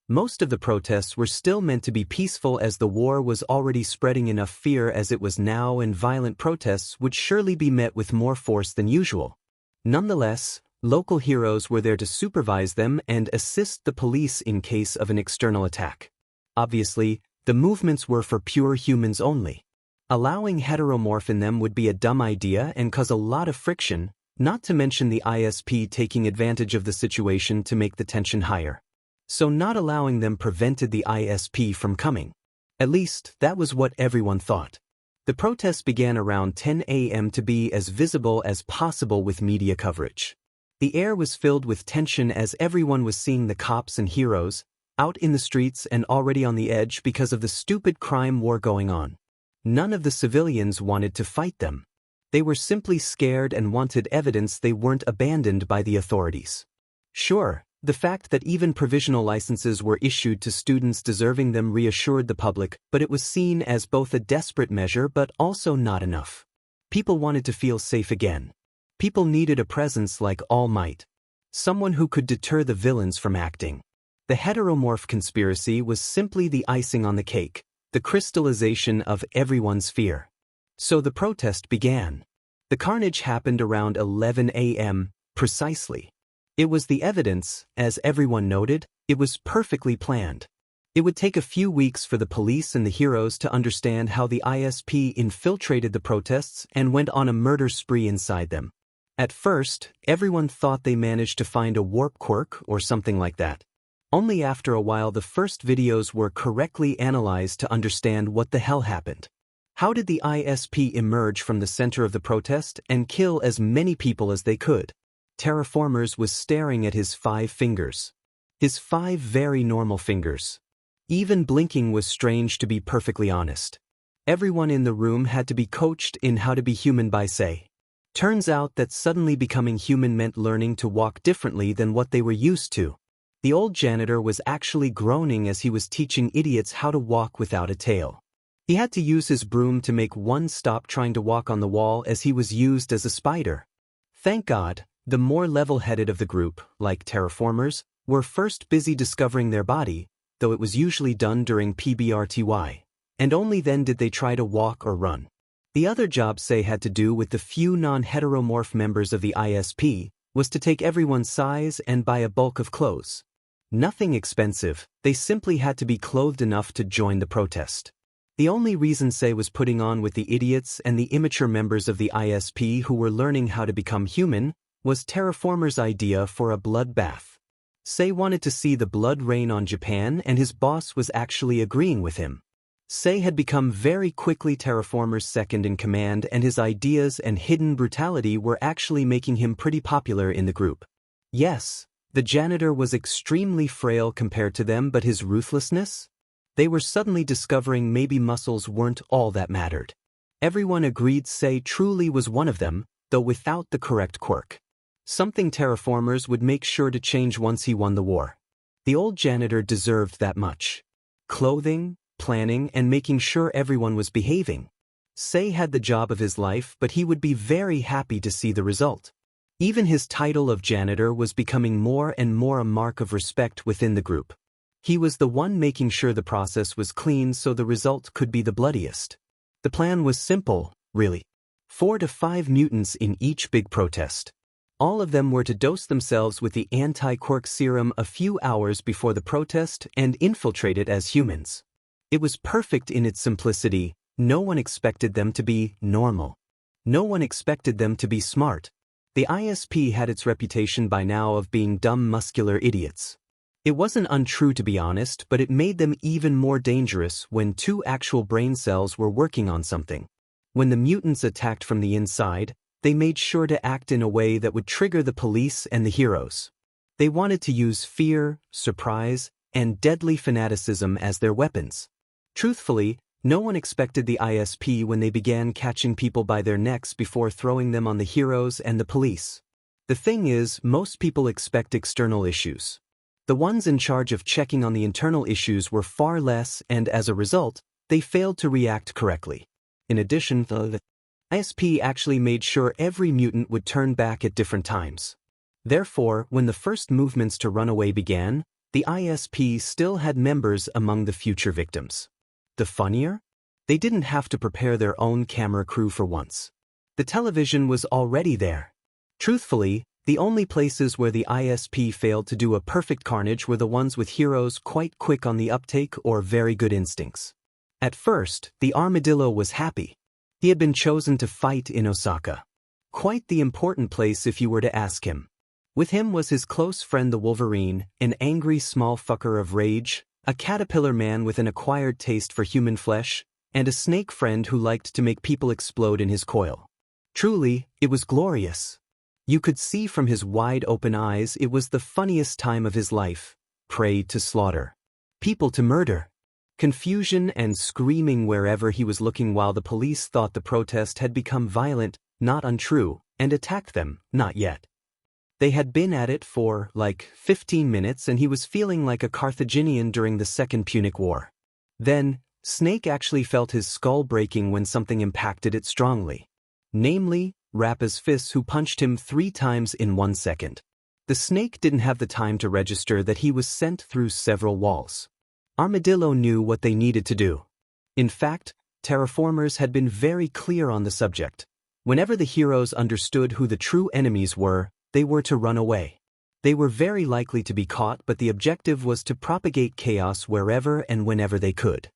S1: Most of the protests were still meant to be peaceful as the war was already spreading enough fear as it was now, and violent protests would surely be met with more force than usual. Nonetheless, Local heroes were there to supervise them and assist the police in case of an external attack. Obviously, the movements were for pure humans only. Allowing heteromorph in them would be a dumb idea and cause a lot of friction, not to mention the ISP taking advantage of the situation to make the tension higher. So not allowing them prevented the ISP from coming. At least, that was what everyone thought. The protests began around 10 a.m. to be as visible as possible with media coverage. The air was filled with tension as everyone was seeing the cops and heroes out in the streets and already on the edge because of the stupid crime war going on. None of the civilians wanted to fight them. They were simply scared and wanted evidence they weren't abandoned by the authorities. Sure, the fact that even provisional licenses were issued to students deserving them reassured the public, but it was seen as both a desperate measure but also not enough. People wanted to feel safe again. People needed a presence like All Might. Someone who could deter the villains from acting. The heteromorph conspiracy was simply the icing on the cake, the crystallization of everyone's fear. So the protest began. The carnage happened around 11 a.m. precisely. It was the evidence, as everyone noted, it was perfectly planned. It would take a few weeks for the police and the heroes to understand how the ISP infiltrated the protests and went on a murder spree inside them. At first, everyone thought they managed to find a warp quirk or something like that. Only after a while the first videos were correctly analyzed to understand what the hell happened. How did the ISP emerge from the center of the protest and kill as many people as they could? Terraformers was staring at his 5 fingers. His 5 very normal fingers. Even blinking was strange, to be perfectly honest. Everyone in the room had to be coached in how to be human by Say. Turns out that suddenly becoming human meant learning to walk differently than what they were used to. The old janitor was actually groaning as he was teaching idiots how to walk without a tail. He had to use his broom to make one stop trying to walk on the wall as he was used as a spider. Thank God, the more level-headed of the group, like Terraformers, were first busy discovering their body, though it was usually done during PBRTY, and only then did they try to walk or run. The other job Say had to do with the few non-heteromorph members of the ISP was to take everyone's size and buy a bulk of clothes. Nothing expensive, they simply had to be clothed enough to join the protest. The only reason Say was putting on with the idiots and the immature members of the ISP who were learning how to become human was Terraformers' idea for a bloodbath. Say wanted to see the blood rain on Japan and his boss was actually agreeing with him. Say had become very quickly Terraformers' second in command and his ideas and hidden brutality were actually making him pretty popular in the group. Yes, the janitor was extremely frail compared to them, but his ruthlessness? They were suddenly discovering maybe muscles weren't all that mattered. Everyone agreed Say truly was one of them, though without the correct quirk. Something Terraformers would make sure to change once he won the war. The old janitor deserved that much. Clothing, planning, and making sure everyone was behaving. Say had the job of his life, but he would be very happy to see the result. Even his title of janitor was becoming more and more a mark of respect within the group. He was the one making sure the process was clean so the result could be the bloodiest. The plan was simple, really. 4 to 5 mutants in each big protest. All of them were to dose themselves with the anti-quirk serum a few hours before the protest and infiltrate it as humans. It was perfect in its simplicity. No one expected them to be normal. No one expected them to be smart. The ISP had its reputation by now of being dumb muscular idiots. It wasn't untrue, to be honest, but it made them even more dangerous when 2 actual brain cells were working on something. When the mutants attacked from the inside, they made sure to act in a way that would trigger the police and the heroes. They wanted to use fear, surprise, and deadly fanaticism as their weapons. Truthfully, no one expected the ISP when they began catching people by their necks before throwing them on the heroes and the police. The thing is, most people expect external issues. The ones in charge of checking on the internal issues were far less, and as a result, they failed to react correctly. In addition, the ISP actually made sure every mutant would turn back at different times. Therefore, when the first movements to run away began, the ISP still had members among the future victims. The funnier? They didn't have to prepare their own camera crew for once. The television was already there. Truthfully, The only places where the ISP failed to do a perfect carnage were the ones with heroes quite quick on the uptake or very good instincts. At first, the armadillo was happy. He had been chosen to fight in Osaka. Quite the important place if you were to ask him. With him was his close friend the Wolverine, an angry small fucker of rage, a caterpillar man with an acquired taste for human flesh, and a snake friend who liked to make people explode in his coil. Truly, it was glorious. You could see from his wide-open eyes it was the funniest time of his life. Prey to slaughter. People to murder. Confusion and screaming wherever he was looking while the police thought the protest had become violent, not untrue, and attacked them, not yet. They had been at it for, 15 minutes and he was feeling like a Carthaginian during the Second Punic War. Then, Snake actually felt his skull breaking when something impacted it strongly. Namely, Rappa's fists who punched him 3 times in 1 second. The snake didn't have the time to register that he was sent through several walls. Armadillo knew what they needed to do. In fact, Terraformers had been very clear on the subject. Whenever the heroes understood who the true enemies were, they were to run away. They were very likely to be caught, but the objective was to propagate chaos wherever and whenever they could.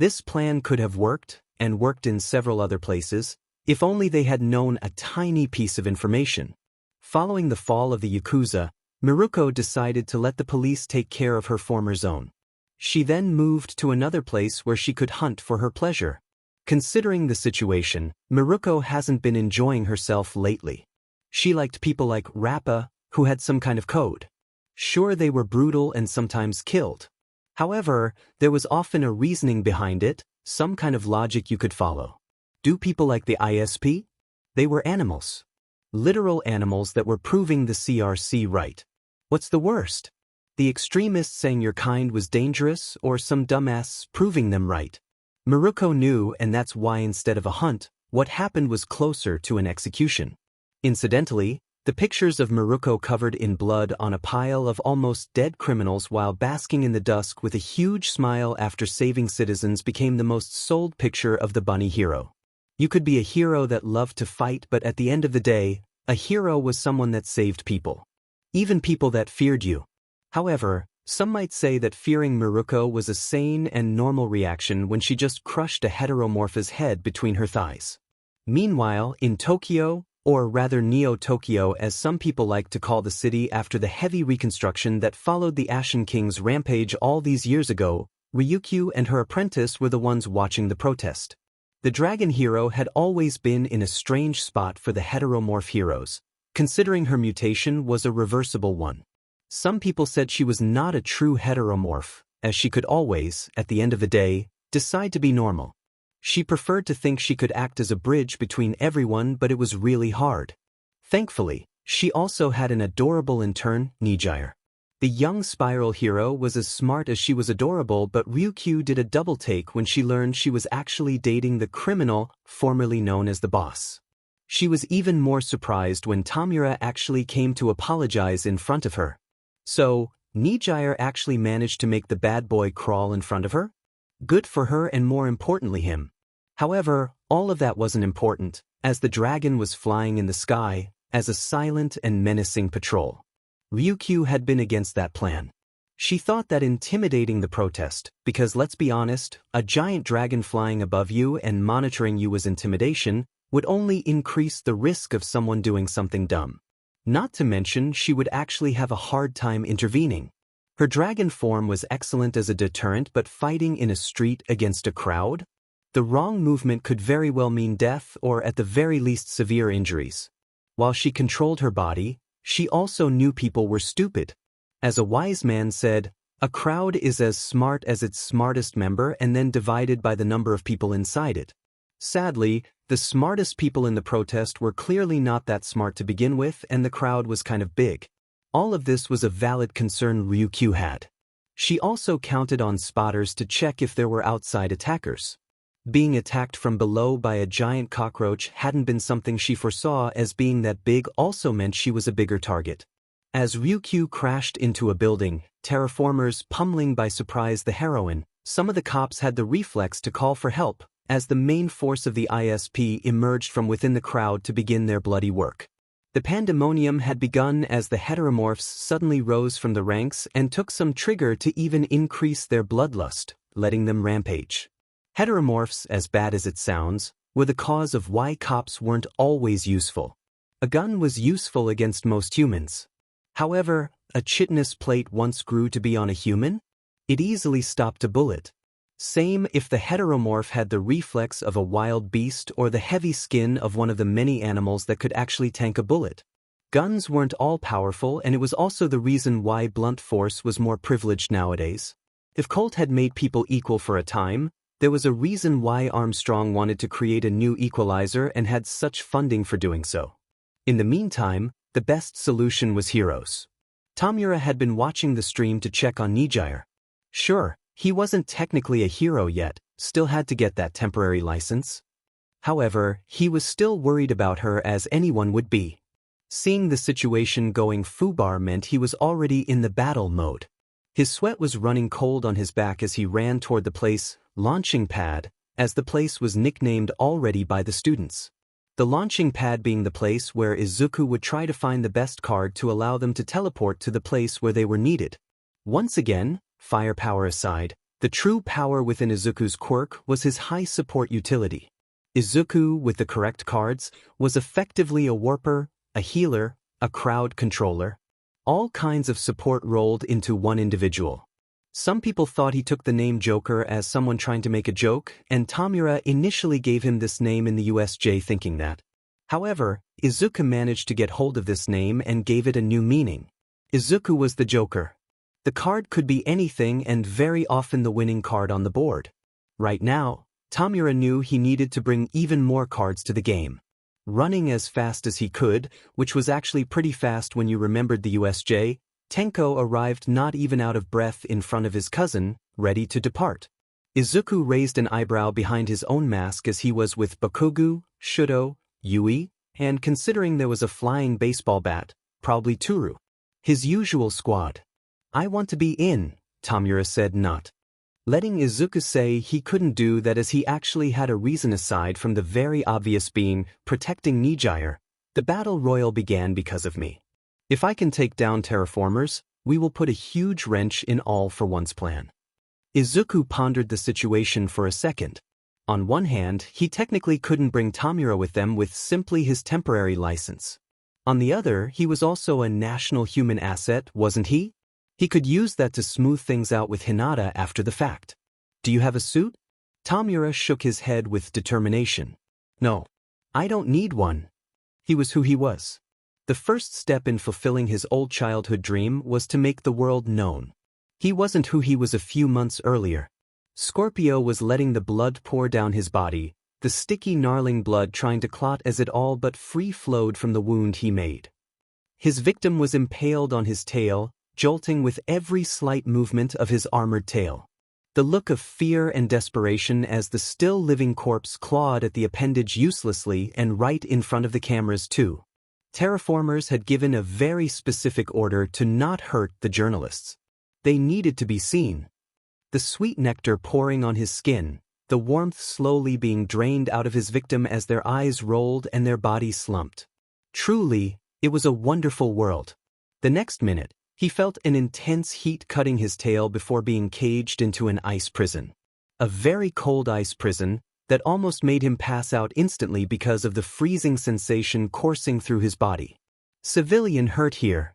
S1: This plan could have worked, and worked in several other places, if only they had known a tiny piece of information. Following the fall of the Yakuza, Miruko decided to let the police take care of her former zone. She then moved to another place where she could hunt for her pleasure. Considering the situation, Miruko hasn't been enjoying herself lately. She liked people like Rappa, who had some kind of code. Sure, they were brutal and sometimes killed. However, there was often a reasoning behind it, some kind of logic you could follow. Do people like the ISP? They were animals. Literal animals that were proving the CRC right. What's the worst? The extremists saying your kind was dangerous, or some dumbass proving them right? Miruko knew, and that's why instead of a hunt, what happened was closer to an execution. Incidentally, the pictures of Miruko covered in blood on a pile of almost dead criminals while basking in the dusk with a huge smile after saving citizens became the most sold picture of the bunny hero. You could be a hero that loved to fight, but at the end of the day, a hero was someone that saved people. Even people that feared you. However, some might say that fearing Miruko was a sane and normal reaction when she just crushed a heteromorph's head between her thighs. Meanwhile, in Tokyo, or rather Neo-Tokyo as some people like to call the city after the heavy reconstruction that followed the Ashen King's rampage all these years ago, Ryukyu and her apprentice were the ones watching the protest. The dragon hero had always been in a strange spot for the heteromorph heroes, considering her mutation was a reversible one. Some people said she was not a true heteromorph, as she could always, at the end of the day, decide to be normal. She preferred to think she could act as a bridge between everyone, but it was really hard. Thankfully, she also had an adorable intern, Nijire. The young spiral hero was as smart as she was adorable, but Ryukyu did a double take when she learned she was actually dating the criminal, formerly known as the boss. She was even more surprised when Tamura actually came to apologize in front of her. So, Nijire actually managed to make the bad boy crawl in front of her? Good for her and more importantly him. However, all of that wasn't important, as the dragon was flying in the sky, as a silent and menacing patrol. Ryukyu had been against that plan. She thought that intimidating the protest, because let's be honest, a giant dragon flying above you and monitoring you was intimidation, would only increase the risk of someone doing something dumb. Not to mention she would actually have a hard time intervening. Her dragon form was excellent as a deterrent, but fighting in a street against a crowd? The wrong movement could very well mean death or at the very least severe injuries. While she controlled her body, she also knew people were stupid. As a wise man said, a crowd is as smart as its smartest member and then divided by the number of people inside it. Sadly, the smartest people in the protest were clearly not that smart to begin with, and the crowd was kind of big. All of this was a valid concern Ryukyu had. She also counted on spotters to check if there were outside attackers. Being attacked from below by a giant cockroach hadn't been something she foresaw, as being that big also meant she was a bigger target. As Ryukyu crashed into a building, Terraformers pummeling by surprise the heroine, some of the cops had the reflex to call for help, as the main force of the ISP emerged from within the crowd to begin their bloody work. The pandemonium had begun as the heteromorphs suddenly rose from the ranks and took some trigger to even increase their bloodlust, letting them rampage. Heteromorphs, as bad as it sounds, were the cause of why cops weren't always useful. A gun was useful against most humans. However, a chitinous plate once grew to be on a human? It easily stopped a bullet. Same if the heteromorph had the reflex of a wild beast or the heavy skin of one of the many animals that could actually tank a bullet. Guns weren't all powerful, and it was also the reason why blunt force was more privileged nowadays. If Colt had made people equal for a time, there was a reason why Armstrong wanted to create a new equalizer and had such funding for doing so. In the meantime, the best solution was heroes. Chimera had been watching the stream to check on Nedzu. Sure, he wasn't technically a hero yet, still had to get that temporary license. However, he was still worried about her, as anyone would be. Seeing the situation going foobar meant he was already in the battle mode. His sweat was running cold on his back as he ran toward the place, launching pad, as the place was nicknamed already by the students. The launching pad being the place where Izuku would try to find the best card to allow them to teleport to the place where they were needed. Once again, firepower aside, the true power within Izuku's quirk was his high support utility. Izuku, with the correct cards, was effectively a warper, a healer, a crowd controller. All kinds of support rolled into one individual. Some people thought he took the name Joker as someone trying to make a joke, and Chimera initially gave him this name in the USJ thinking that. However, Izuku managed to get hold of this name and gave it a new meaning. Izuku was the Joker. The card could be anything and very often the winning card on the board. Right now, Chimera knew he needed to bring even more cards to the game. Running as fast as he could, which was actually pretty fast when you remembered the USJ, Tenko arrived not even out of breath in front of his cousin, ready to depart. Izuku raised an eyebrow behind his own mask as he was with Bakugo, Shudo, Yui, and considering there was a flying baseball bat, probably Turu. His usual squad. I want to be in, Chimera said, not letting Izuku say he couldn't do that as he actually had a reason aside from the very obvious being protecting Nedzu. The battle royal began because of me. If I can take down Terraformers, we will put a huge wrench in All for One's plan. Izuku pondered the situation for a second. On one hand, he technically couldn't bring Chimera with them with simply his temporary license. On the other, he was also a national human asset, wasn't he? He could use that to smooth things out with Hinata after the fact. Do you have a suit? Chimera shook his head with determination. No. I don't need one. He was who he was. The first step in fulfilling his old childhood dream was to make the world known. He wasn't who he was a few months earlier. Scorpio was letting the blood pour down his body, the sticky gnarling blood trying to clot as it all but free-flowed from the wound he made. His victim was impaled on his tail, jolting with every slight movement of his armored tail. The look of fear and desperation as the still-living corpse clawed at the appendage uselessly and right in front of the cameras too. Terraformers had given a very specific order to not hurt the journalists. They needed to be seen. The sweet nectar pouring on his skin, the warmth slowly being drained out of his victim as their eyes rolled and their bodies slumped. Truly, it was a wonderful world. The next minute, he felt an intense heat cutting his tail before being caged into an ice prison. A very cold ice prison that almost made him pass out instantly because of the freezing sensation coursing through his body. Civilian hurt here.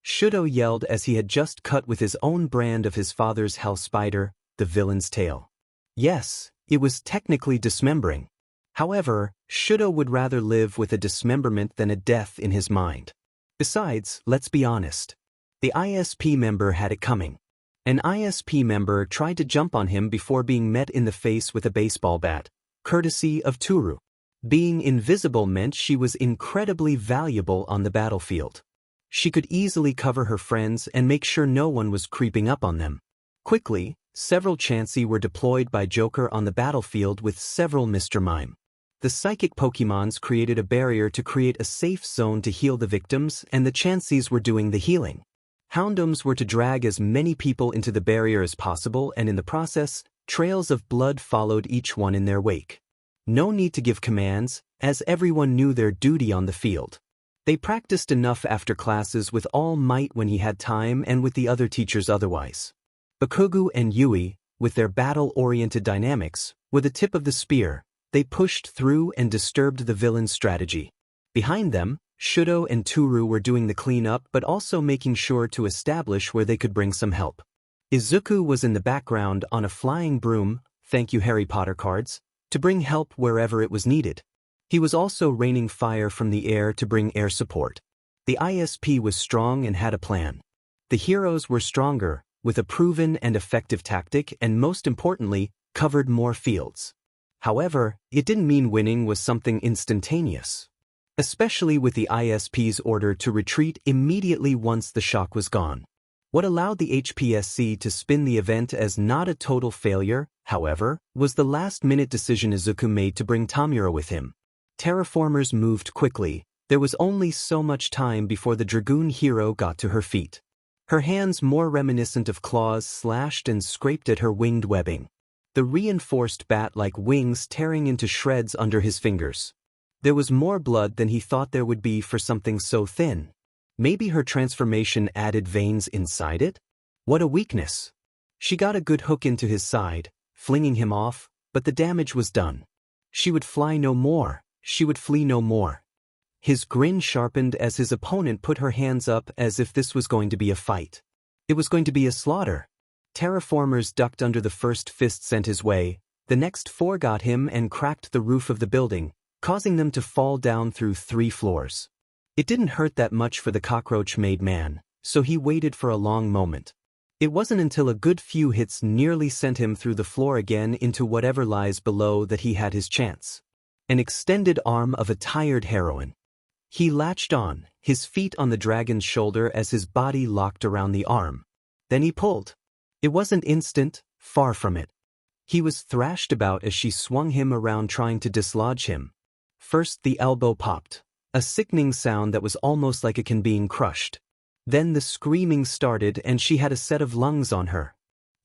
S1: Shudo yelled as he had just cut with his own brand of his father's hell spider, the villain's tail. Yes, it was technically dismembering. However, Shudo would rather live with a dismemberment than a death in his mind. Besides, let's be honest. The ISP member had it coming. An ISP member tried to jump on him before being met in the face with a baseball bat, courtesy of Turu. Being invisible meant she was incredibly valuable on the battlefield. She could easily cover her friends and make sure no one was creeping up on them. Quickly, several Chansey were deployed by Joker on the battlefield with several Mr. Mime. The psychic Pokemons created a barrier to create a safe zone to heal the victims, and the Chanseys were doing the healing. Houndoms were to drag as many people into the barrier as possible, and in the process, trails of blood followed each one in their wake. No need to give commands, as everyone knew their duty on the field. They practiced enough after classes with all might when he had time and with the other teachers otherwise. Bakugo and Yui, with their battle-oriented dynamics, were the tip of the spear. They pushed through and disturbed the villain's strategy. Behind them, Shudo and Toru were doing the cleanup but also making sure to establish where they could bring some help. Izuku was in the background on a flying broom, thank you Harry Potter cards, to bring help wherever it was needed. He was also raining fire from the air to bring air support. The ISP was strong and had a plan. The heroes were stronger, with a proven and effective tactic and most importantly, covered more fields. However, it didn't mean winning was something instantaneous. Especially with the ISP's order to retreat immediately once the shock was gone. What allowed the HPSC to spin the event as not a total failure, however, was the last-minute decision Izuku made to bring Tamura with him. Terraformers moved quickly. There was only so much time before the Dragoon hero got to her feet. Her hands, more reminiscent of claws, slashed and scraped at her winged webbing. The reinforced bat-like wings tearing into shreds under his fingers. There was more blood than he thought there would be for something so thin. Maybe her transformation added veins inside it? What a weakness! She got a good hook into his side, flinging him off, but the damage was done. She would fly no more, she would flee no more. His grin sharpened as his opponent put her hands up as if this was going to be a fight. It was going to be a slaughter. Terraformers ducked under the first fist sent his way, the next 4 got him and cracked the roof of the building, causing them to fall down through 3 floors. It didn't hurt that much for the cockroach-made man, so he waited for a long moment. It wasn't until a good few hits nearly sent him through the floor again into whatever lies below that he had his chance. An extended arm of a tired heroine. He latched on, his feet on the dragon's shoulder as his body locked around the arm. Then he pulled. It wasn't instant, far from it. He was thrashed about as she swung him around trying to dislodge him. First the elbow popped, a sickening sound that was almost like a can being crushed. Then the screaming started and she had a set of lungs on her.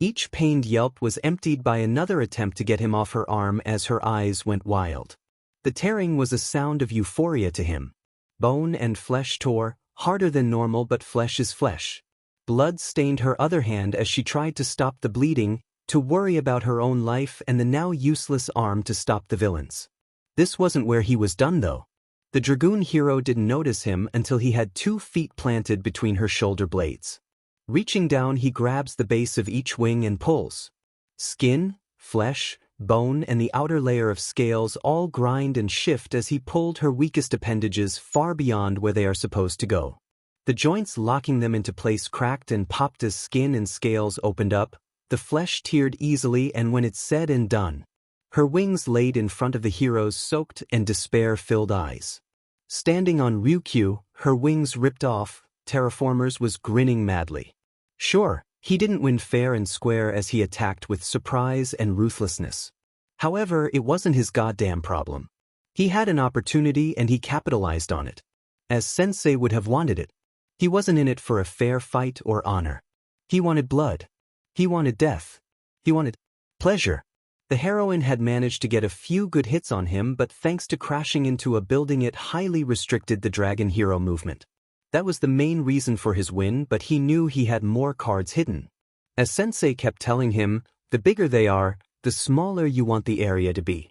S1: Each pained yelp was emptied by another attempt to get him off her arm as her eyes went wild. The tearing was a sound of euphoria to him. Bone and flesh tore, harder than normal, but flesh is flesh. Blood stained her other hand as she tried to stop the bleeding, to worry about her own life and the now useless arm to stop the villains. This wasn't where he was done though. The Dragoon hero didn't notice him until he had 2 feet planted between her shoulder blades. Reaching down, he grabs the base of each wing and pulls. Skin, flesh, bone and the outer layer of scales all grind and shift as he pulled her weakest appendages far beyond where they are supposed to go. The joints locking them into place cracked and popped as skin and scales opened up, the flesh teared easily, and when it's said and done, her wings laid in front of the hero's soaked and despair-filled eyes. Standing on Ryukyu, her wings ripped off, Terraformers was grinning madly. Sure, he didn't win fair and square as he attacked with surprise and ruthlessness. However, it wasn't his goddamn problem. He had an opportunity and he capitalized on it. As Sensei would have wanted it. He wasn't in it for a fair fight or honor. He wanted blood. He wanted death. He wanted pleasure. The heroine had managed to get a few good hits on him, but thanks to crashing into a building it highly restricted the dragon hero movement. That was the main reason for his win, but he knew he had more cards hidden. As Sensei kept telling him, the bigger they are, the smaller you want the area to be.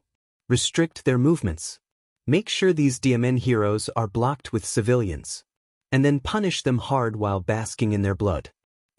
S1: Restrict their movements. Make sure these DMN heroes are blocked with civilians. And then punish them hard while basking in their blood.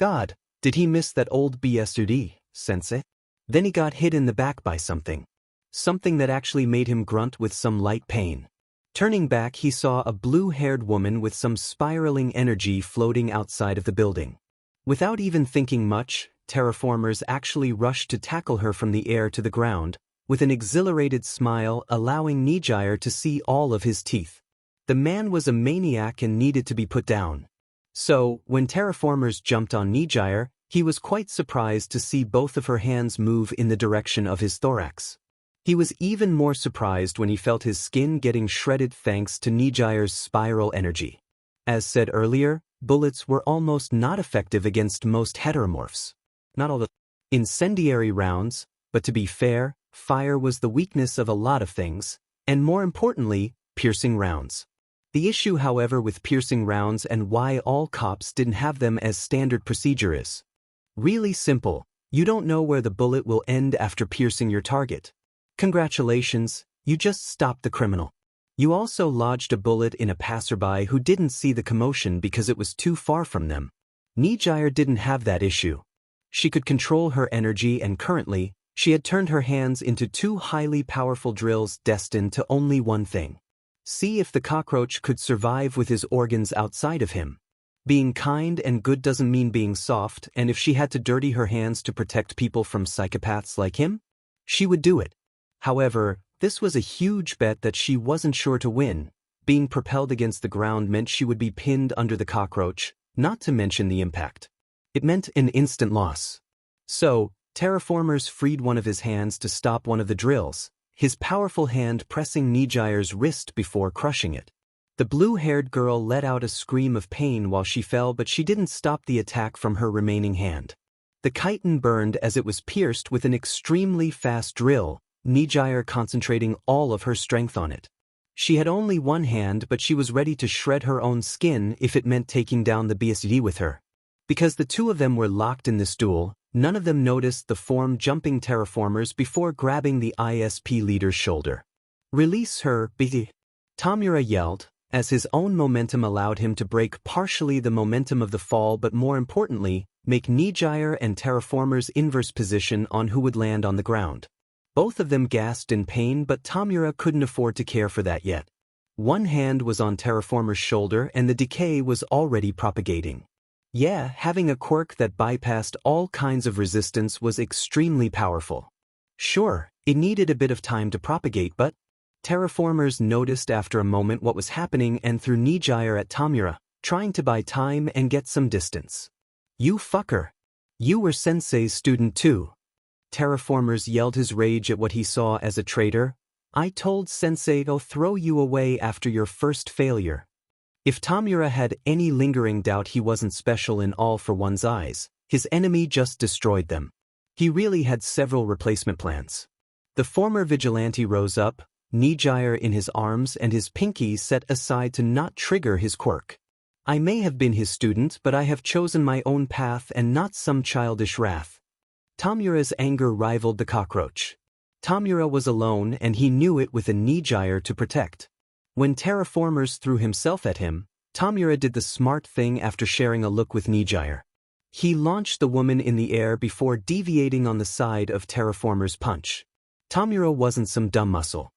S1: God, did he miss that old BSUD, Sensei? Then he got hit in the back by something. Something that actually made him grunt with some light pain. Turning back, he saw a blue-haired woman with some spiraling energy floating outside of the building. Without even thinking much, Terraformers actually rushed to tackle her from the air to the ground, with an exhilarated smile allowing Nijire to see all of his teeth. The man was a maniac and needed to be put down. So, when Terraformers jumped on Nijire, he was quite surprised to see both of her hands move in the direction of his thorax. He was even more surprised when he felt his skin getting shredded thanks to Nijire's spiral energy. As said earlier, bullets were almost not effective against most heteromorphs. Not all the incendiary rounds, but to be fair, fire was the weakness of a lot of things, and more importantly, piercing rounds. The issue, however, with piercing rounds and why all cops didn't have them as standard procedure is really simple. You don't know where the bullet will end after piercing your target. Congratulations, you just stopped the criminal. You also lodged a bullet in a passerby who didn't see the commotion because it was too far from them. Nedzu didn't have that issue. She could control her energy, and currently, she had turned her hands into two highly powerful drills destined to only one thing: see if the cockroach could survive with his organs outside of him. Being kind and good doesn't mean being soft, and if she had to dirty her hands to protect people from psychopaths like him, she would do it. However, this was a huge bet that she wasn't sure to win. Being propelled against the ground meant she would be pinned under the cockroach, not to mention the impact. It meant an instant loss. So, Terraformers freed one of his hands to stop one of the drills, his powerful hand pressing Nedzu's wrist before crushing it. The blue-haired girl let out a scream of pain while she fell, but she didn't stop the attack from her remaining hand. The chitin burned as it was pierced with an extremely fast drill, Nedzu concentrating all of her strength on it. She had only one hand, but she was ready to shred her own skin if it meant taking down the BSD with her. Because the two of them were locked in this duel, none of them noticed the form-jumping Terraformers before grabbing the ISP leader's shoulder. "Release her, BD!" Chimera yelled, as his own momentum allowed him to break partially the momentum of the fall, but more importantly, make Nedzu and Terraformers inverse position on who would land on the ground. Both of them gasped in pain, but Chimera couldn't afford to care for that yet. One hand was on Terraformer's shoulder and the decay was already propagating. Yeah, having a quirk that bypassed all kinds of resistance was extremely powerful. Sure, it needed a bit of time to propagate, but Terraformers noticed after a moment what was happening and threw Nedzu at Chimera, trying to buy time and get some distance. "You fucker! You were Sensei's student too." Terraformers yelled his rage at what he saw as a traitor. "I told Sensei to throw you away after your first failure." If Chimera had any lingering doubt he wasn't special in All for One's eyes, his enemy just destroyed them. He really had several replacement plans. The former vigilante rose up, Nedzu in his arms and his pinky set aside to not trigger his quirk. "I may have been his student, but I have chosen my own path and not some childish wrath." Chimera's anger rivaled the cockroach. Chimera was alone and he knew it, with a Nedzu to protect. When Terraformers threw himself at him, Chimera did the smart thing after sharing a look with Nedzu. He launched the woman in the air before deviating on the side of Terraformer's punch. Chimera wasn't some dumb muscle.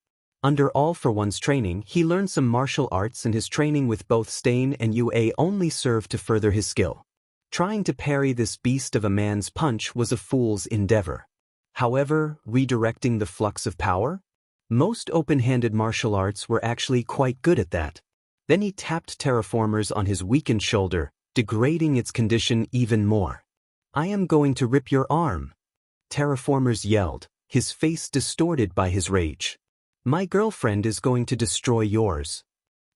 S1: Under All for One's training, he learned some martial arts, and his training with both Stain and UA only served to further his skill. Trying to parry this beast of a man's punch was a fool's endeavor. However, redirecting the flux of power? Most open-handed martial arts were actually quite good at that. Then he tapped Terraformers on his weakened shoulder, degrading its condition even more. "I am going to rip your arm!" Terraformers yelled, his face distorted by his rage. "My girlfriend is going to destroy yours."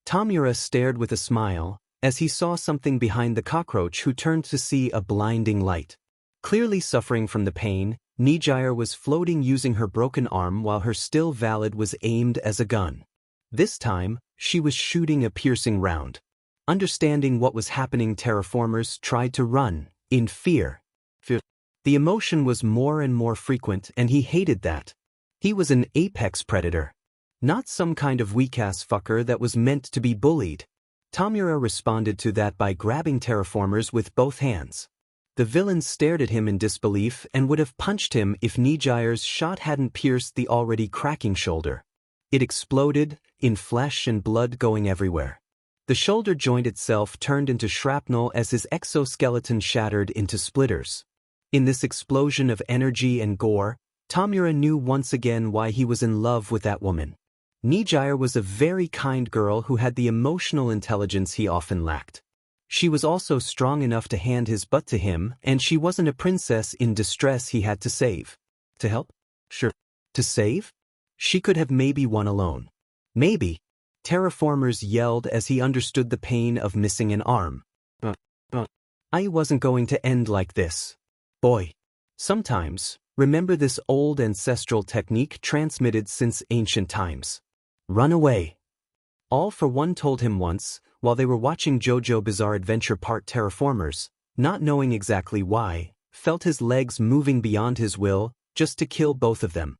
S1: Chimera stared with a smile as he saw something behind the cockroach, who turned to see a blinding light. Clearly suffering from the pain, Nedzu was floating using her broken arm while her still valid was aimed as a gun. This time, she was shooting a piercing round. Understanding what was happening, Terraformers tried to run, in fear. The emotion was more and more frequent, and he hated that. He was an apex predator. Not some kind of weak-ass fucker that was meant to be bullied. Chimera responded to that by grabbing Terraformers with both hands. The villain stared at him in disbelief and would have punched him if Nedzu's shot hadn't pierced the already cracking shoulder. It exploded, in flesh and blood going everywhere. The shoulder joint itself turned into shrapnel as his exoskeleton shattered into splitters. In this explosion of energy and gore, Chimera knew once again why he was in love with that woman. Nedzu was a very kind girl who had the emotional intelligence he often lacked. She was also strong enough to hand his butt to him, and she wasn't a princess in distress he had to save. To help? Sure. To save? She could have maybe won alone. Maybe. Terraformers yelled as he understood the pain of missing an arm. I wasn't going to end like this. Boy. Sometimes, remember this old ancestral technique transmitted since ancient times. Run away. All for One told him once, while they were watching JoJo Bizarre Adventure Part Terraformers, not knowing exactly why, felt his legs moving beyond his will, just to kill both of them.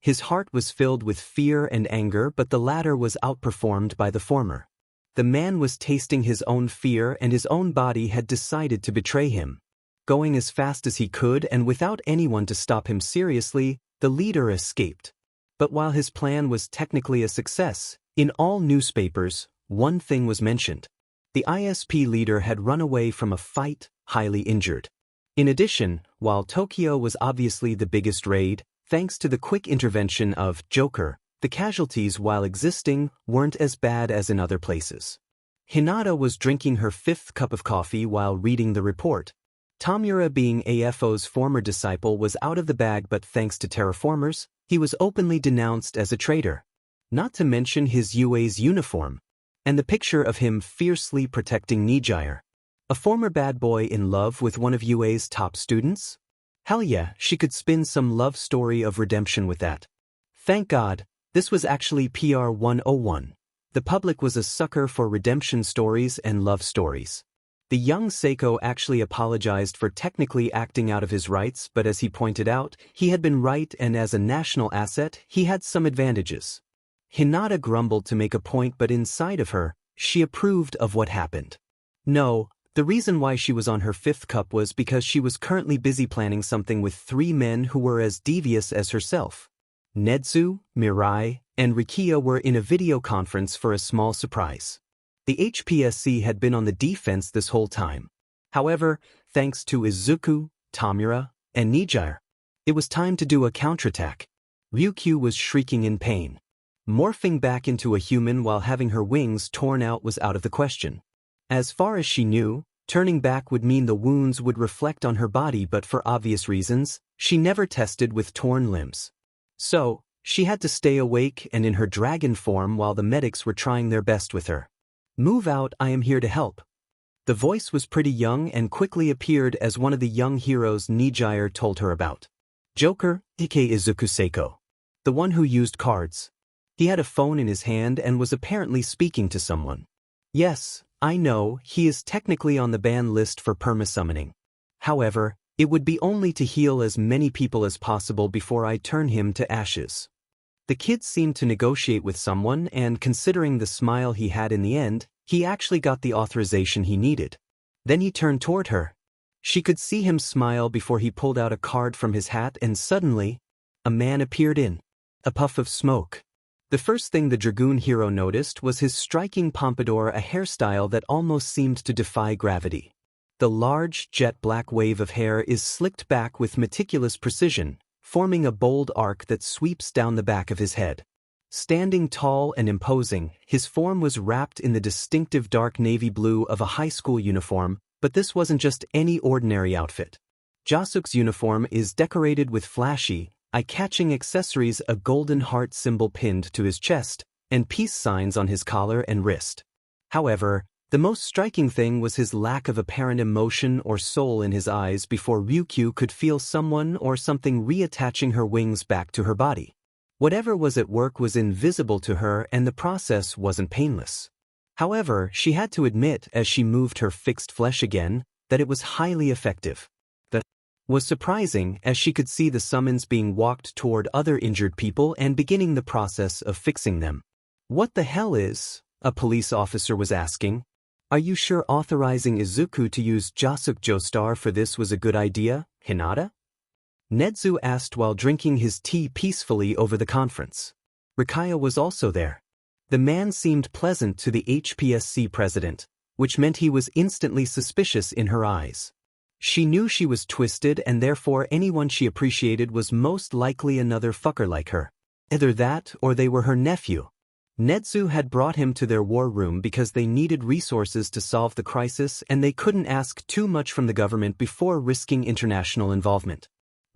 S1: His heart was filled with fear and anger, but the latter was outperformed by the former. The man was tasting his own fear, and his own body had decided to betray him. Going as fast as he could and without anyone to stop him seriously, the leader escaped. But while his plan was technically a success, in all newspapers, one thing was mentioned. The ISP leader had run away from a fight, highly injured. In addition, while Tokyo was obviously the biggest raid, thanks to the quick intervention of Joker, the casualties while existing weren't as bad as in other places. Hinata was drinking her 5th cup of coffee while reading the report. Chimera, being AFO's former disciple, was out of the bag, but thanks to Terraformers, he was openly denounced as a traitor. Not to mention his UA's uniform, and the picture of him fiercely protecting Nijire. A former bad boy in love with one of UA's top students? Hell yeah, she could spin some love story of redemption with that. Thank God, this was actually PR 101. The public was a sucker for redemption stories and love stories. The young Seiko actually apologized for technically acting out of his rights, but as he pointed out, he had been right, and as a national asset, he had some advantages. Hinata grumbled to make a point, but inside of her, she approved of what happened. No, the reason why she was on her 5th cup was because she was currently busy planning something with 3 men who were as devious as herself. Nedzu, Mirai, and Rikia were in a video conference for a small surprise. The HPSC had been on the defense this whole time. However, thanks to Izuku, Tamura, and Nijire, it was time to do a counterattack. Ryukyu was shrieking in pain. Morphing back into a human while having her wings torn out was out of the question. As far as she knew, turning back would mean the wounds would reflect on her body, but for obvious reasons, she never tested with torn limbs. So, she had to stay awake and in her dragon form while the medics were trying their best with her. Move out, I am here to help. The voice was pretty young and quickly appeared as one of the young heroes Nijire told her about. Joker, aka Izuku Seiko. The one who used cards. He had a phone in his hand and was apparently speaking to someone. Yes, I know, he is technically on the ban list for perma-summoning. However, it would be only to heal as many people as possible before I turn him to ashes. The kid seemed to negotiate with someone, and considering the smile he had in the end, he actually got the authorization he needed. Then he turned toward her. She could see him smile before he pulled out a card from his hat, and suddenly, a man appeared in a puff of smoke. The first thing the Dragoon hero noticed was his striking pompadour, a hairstyle that almost seemed to defy gravity. The large, jet-black wave of hair is slicked back with meticulous precision, forming a bold arc that sweeps down the back of his head. Standing tall and imposing, his form was wrapped in the distinctive dark navy blue of a high school uniform, but this wasn't just any ordinary outfit. Jasuk's uniform is decorated with flashy, eye-catching accessories, a golden heart symbol pinned to his chest, and peace signs on his collar and wrist. However, the most striking thing was his lack of apparent emotion or soul in his eyes before Ryukyu could feel someone or something reattaching her wings back to her body. Whatever was at work was invisible to her, and the process wasn't painless. However, she had to admit, as she moved her fixed flesh again, that it was highly effective. That was surprising, as she could see the summons being walked toward other injured people and beginning the process of fixing them. What the hell is? A police officer was asking. Are you sure authorizing Izuku to use Jasuk Joestar for this was a good idea, Hinata? Nedzu asked while drinking his tea peacefully over the conference. Rikia was also there. The man seemed pleasant to the HPSC president, which meant he was instantly suspicious in her eyes. She knew she was twisted, and therefore anyone she appreciated was most likely another fucker like her. Either that or they were her nephew. Nedzu had brought him to their war room because they needed resources to solve the crisis, and they couldn't ask too much from the government before risking international involvement.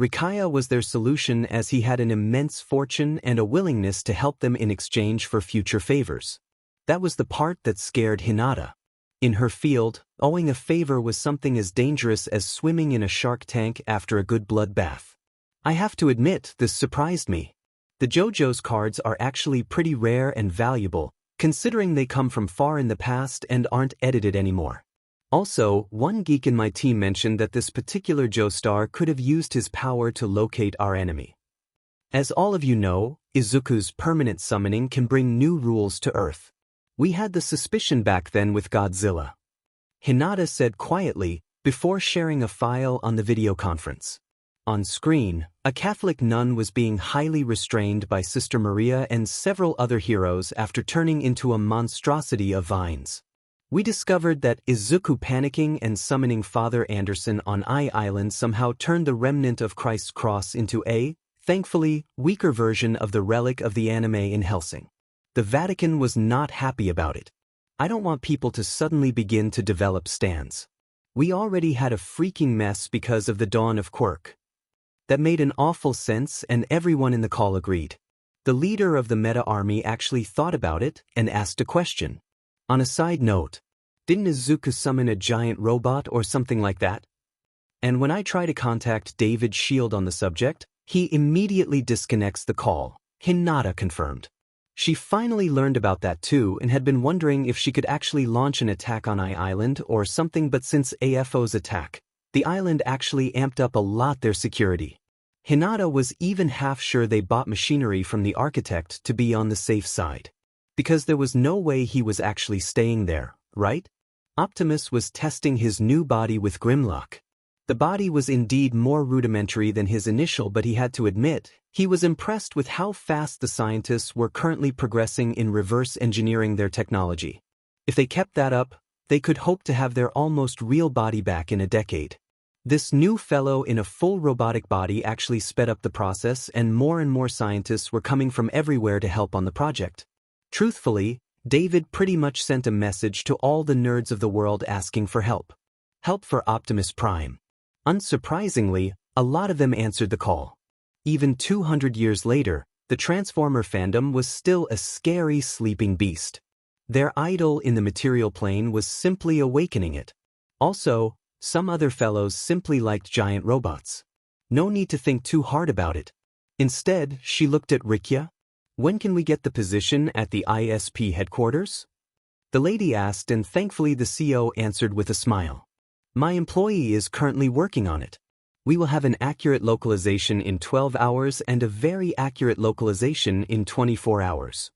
S1: Rikia was their solution, as he had an immense fortune and a willingness to help them in exchange for future favors. That was the part that scared Hinata. In her field, owing a favor was something as dangerous as swimming in a shark tank after a good bloodbath. I have to admit, this surprised me. The JoJo's cards are actually pretty rare and valuable, considering they come from far in the past and aren't edited anymore. Also, one geek in my team mentioned that this particular Joestar could have used his power to locate our enemy. As all of you know, Izuku's permanent summoning can bring new rules to Earth. We had the suspicion back then with Godzilla. Hinata said quietly, before sharing a file on the video conference. On screen, a Catholic nun was being highly restrained by Sister Maria and several other heroes after turning into a monstrosity of vines. We discovered that Izuku panicking and summoning Father Anderson on Island somehow turned the remnant of Christ's cross into a, thankfully, weaker version of the relic of the anime in Hellsing. The Vatican was not happy about it. I don't want people to suddenly begin to develop stands. We already had a freaking mess because of the dawn of Quirk. That made an awful sense and everyone in the call agreed. The leader of the meta army actually thought about it and asked a question. On a side note, didn't Izuku summon a giant robot or something like that? And when I try to contact David Shield on the subject, he immediately disconnects the call, Hinata confirmed. She finally learned about that too and had been wondering if she could actually launch an attack on Island or something, but since AFO's attack, the island actually amped up a lot their security. Hinata was even half sure they bought machinery from the architect to be on the safe side. Because there was no way he was actually staying there, right? Optimus was testing his new body with Grimlock. The body was indeed more rudimentary than his initial, but he had to admit, he was impressed with how fast the scientists were currently progressing in reverse engineering their technology. If they kept that up, they could hope to have their almost real body back in a decade. This new fellow in a full robotic body actually sped up the process, and more scientists were coming from everywhere to help on the project. Truthfully, David pretty much sent a message to all the nerds of the world asking for help. Help for Optimus Prime. Unsurprisingly, a lot of them answered the call. Even 200 years later, the Transformer fandom was still a scary sleeping beast. Their idol in the material plane was simply awakening it. Also, some other fellows simply liked giant robots. No need to think too hard about it. Instead, she looked at Rikia. When can we get the position at the ISP headquarters? The lady asked, and thankfully the CO answered with a smile. My employee is currently working on it. We will have an accurate localization in 12 hours and a very accurate localization in 24 hours.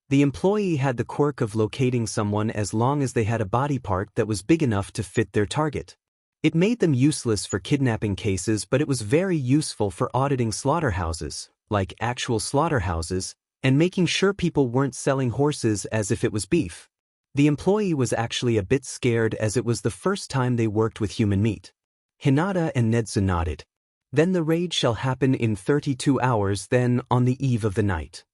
S1: The employee had the quirk of locating someone as long as they had a body part that was big enough to fit their target. It made them useless for kidnapping cases, but it was very useful for auditing slaughterhouses, like actual slaughterhouses, and making sure people weren't selling horses as if it was beef. The employee was actually a bit scared as it was the first time they worked with human meat. Hinata and Nedzu nodded. Then the raid shall happen in 32 hours, then on the eve of the night.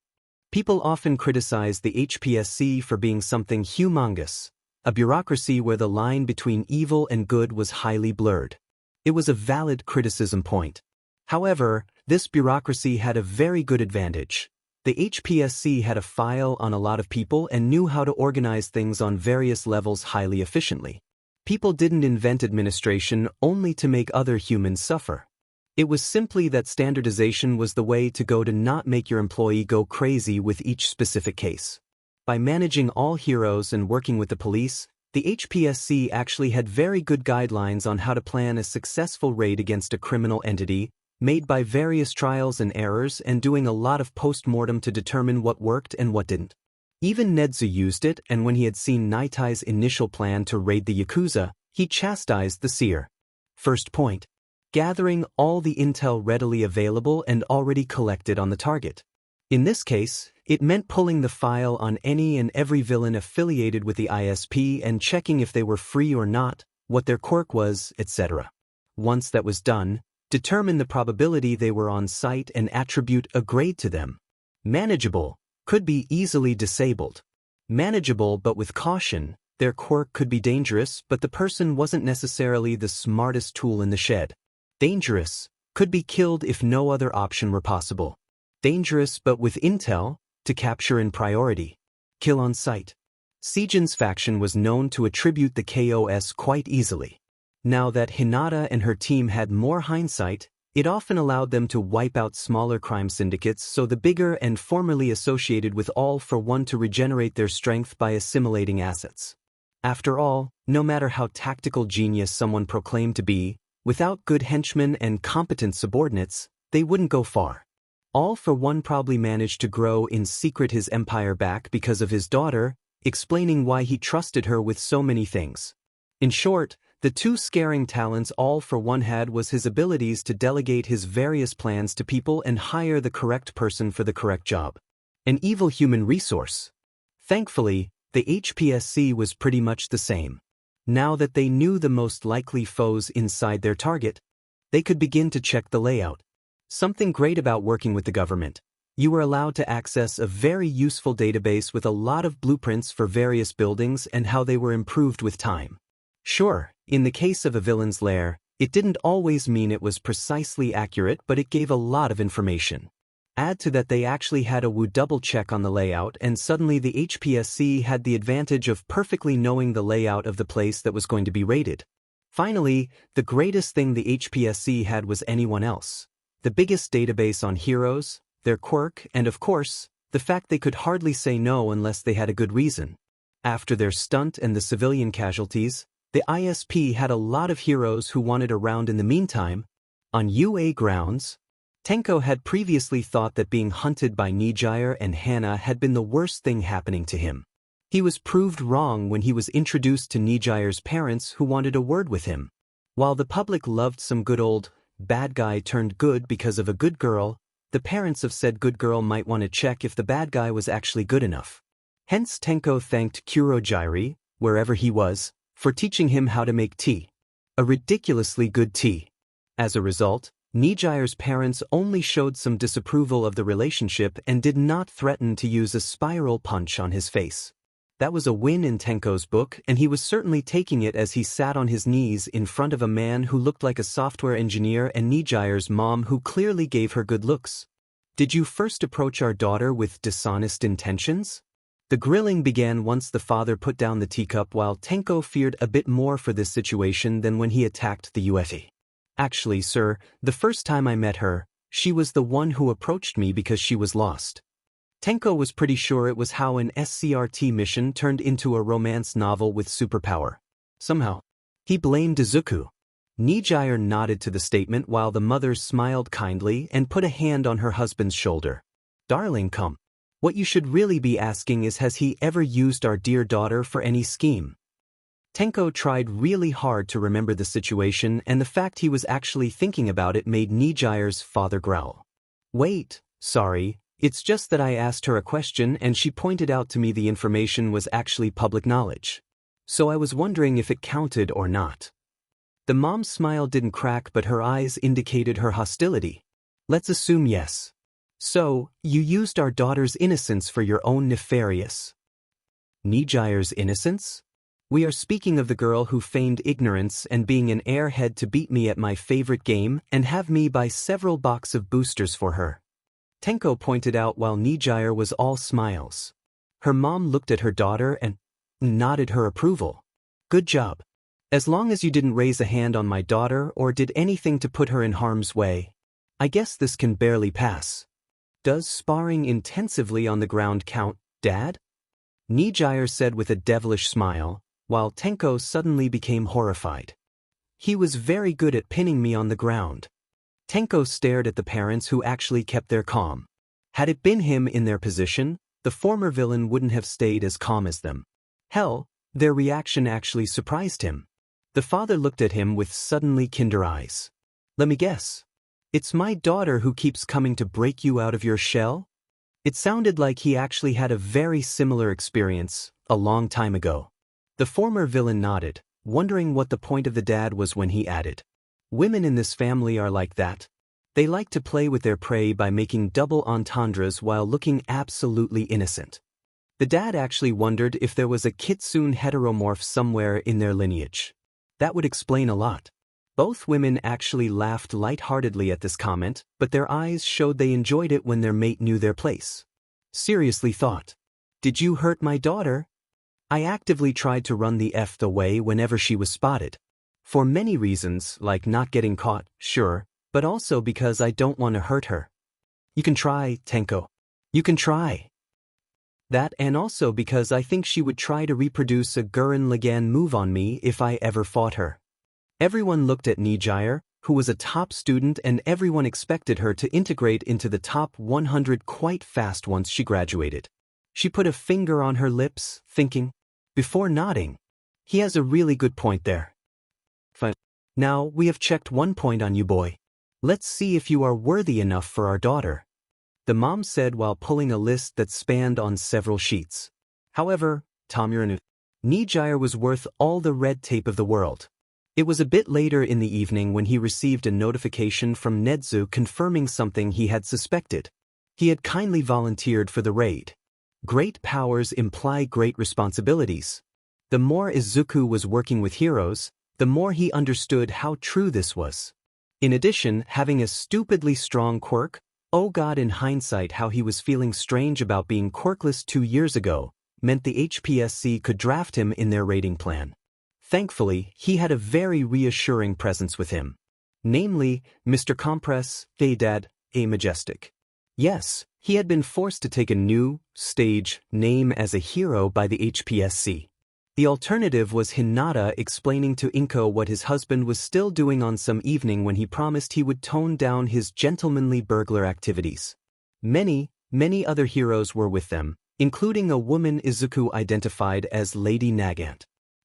S1: People often criticize the HPSC for being something humongous, a bureaucracy where the line between evil and good was highly blurred. It was a valid criticism point. However, this bureaucracy had a very good advantage. The HPSC had a file on a lot of people and knew how to organize things on various levels highly efficiently. People didn't invent administration only to make other humans suffer. It was simply that standardization was the way to go to not make your employee go crazy with each specific case. By managing all heroes and working with the police, the HPSC actually had very good guidelines on how to plan a successful raid against a criminal entity, made by various trials and errors and doing a lot of post-mortem to determine what worked and what didn't. Even Nedzu used it, and when he had seen Nitai's initial plan to raid the Yakuza, he chastised the seer. First point. Gathering all the intel readily available and already collected on the target. In this case, it meant pulling the file on any and every villain affiliated with the ISP and checking if they were free or not, what their quirk was, etc. Once that was done, determine the probability they were on site and attribute a grade to them. Manageable, could be easily disabled. Manageable but with caution, their quirk could be dangerous but the person wasn't necessarily the smartest tool in the shed. Dangerous, could be killed if no other option were possible. Dangerous but with intel, to capture in priority. Kill on sight. Seigen's faction was known to attribute the KOS quite easily. Now that Hinata and her team had more hindsight, It often allowed them to wipe out smaller crime syndicates so the bigger and formerly associated with All for One to regenerate their strength by assimilating assets. After all, no matter how tactical genius someone proclaimed to be, without good henchmen and competent subordinates, they wouldn't go far. All for One probably managed to grow in secret his empire back because of his daughter, explaining why he trusted her with so many things. In short, the two scaring talents All for One had was his abilities to delegate his various plans to people and hire the correct person for the correct job. An evil human resource. Thankfully, the HPSC was pretty much the same. Now that they knew the most likely foes inside their target, they could begin to check the layout. Something great about working with the government. You were allowed to access a very useful database with a lot of blueprints for various buildings and how they were improved with time. Sure, in the case of a villain's lair, it didn't always mean it was precisely accurate, but it gave a lot of information. Add to that they actually had a double check on the layout, and suddenly the HPSC had the advantage of perfectly knowing the layout of the place that was going to be raided. Finally, the greatest thing the HPSC had was anyone else. The biggest database on heroes, their quirk, and of course, the fact they could hardly say no unless they had a good reason. After their stunt and the civilian casualties, the ISP had a lot of heroes who wanted around in the meantime. On UA grounds, Tenko had previously thought that being hunted by Nijire and Hana had been the worst thing happening to him. He was proved wrong when he was introduced to Nijire's parents who wanted a word with him. While the public loved some good old bad guy turned good because of a good girl, the parents of said good girl might want to check if the bad guy was actually good enough. Hence Tenko thanked Kurojiri, wherever he was, for teaching him how to make tea. A ridiculously good tea. As a result, Nijire's parents only showed some disapproval of the relationship and did not threaten to use a spiral punch on his face. That was a win in Tenko's book, and he was certainly taking it as he sat on his knees in front of a man who looked like a software engineer and Nijire's mom who clearly gave her good looks. "Did you first approach our daughter with dishonest intentions?" The grilling began once the father put down the teacup, while Tenko feared a bit more for this situation than when he attacked the UFE. "Actually, sir, the first time I met her, she was the one who approached me because she was lost." Tenko was pretty sure it was how an SCRT mission turned into a romance novel with superpower. Somehow, he blamed Izuku. Nijire nodded to the statement while the mother smiled kindly and put a hand on her husband's shoulder. "Darling, come. What you should really be asking is, has he ever used our dear daughter for any scheme?" Tenko tried really hard to remember the situation, and the fact he was actually thinking about it made Nijire's father growl. "Wait, sorry. It's just that I asked her a question and she pointed out to me the information was actually public knowledge. So I was wondering if it counted or not." The mom's smile didn't crack, but her eyes indicated her hostility. "Let's assume yes. So, you used our daughter's innocence for your own nefarious." Nijire's innocence? We are speaking of the girl who feigned ignorance and being an airhead to beat me at my favorite game and have me buy several boxes of boosters for her. Tenko pointed out while Nijire was all smiles. Her mom looked at her daughter and nodded her approval. "Good job. As long as you didn't raise a hand on my daughter or did anything to put her in harm's way, I guess this can barely pass." "Does sparring intensively on the ground count, Dad?" Nijire said with a devilish smile, while Tenko suddenly became horrified. "He was very good at pinning me on the ground." Tenko stared at the parents who actually kept their calm. Had it been him in their position, the former villain wouldn't have stayed as calm as them. Hell, their reaction actually surprised him. The father looked at him with suddenly kinder eyes. "Let me guess. It's my daughter who keeps coming to break you out of your shell?" It sounded like he actually had a very similar experience, a long time ago. The former villain nodded, wondering what the point of the dad was when he added, "Women in this family are like that. They like to play with their prey by making double entendres while looking absolutely innocent." The dad actually wondered if there was a kitsune heteromorph somewhere in their lineage. That would explain a lot. Both women actually laughed lightheartedly at this comment, but their eyes showed they enjoyed it when their mate knew their place. Seriously thought, "Did you hurt my daughter?" I actively tried to run the F away whenever she was spotted. For many reasons, like not getting caught, sure, But also because I don't want to hurt her. You can try, Tenko. You can try. That, and also because I think she would try to reproduce a Gurren Lagann move on me if I ever fought her. Everyone looked at Nijire, who was a top student, and everyone expected her to integrate into the top 100 quite fast once she graduated. She put a finger on her lips, thinking, before nodding. He has a really good point there. Fine. Now, we have checked one point on you, boy. Let's see if you are worthy enough for our daughter. The mom said while pulling a list that spanned on several sheets. However, Tomuranu, Nijire was worth all the red tape of the world. It was a bit later in the evening when he received a notification from Nedzu confirming something he had suspected. He had kindly volunteered for the raid. Great powers imply great responsibilities. The more Izuku was working with heroes, the more he understood how true this was. In addition, having a stupidly strong quirk, oh god, in hindsight how he was feeling strange about being quirkless 2 years ago, meant the HPSC could draft him in their raiding plan. Thankfully, he had a very reassuring presence with him. Namely, Mr. Compress, Dad, a Majestic. Yes, he had been forced to take a new, stage, name as a hero by the HPSC. The alternative was Hinata explaining to Inko what his husband was still doing on some evening when he promised he would tone down his gentlemanly burglar activities. Many other heroes were with them, including a woman Izuku identified as Lady Nagant.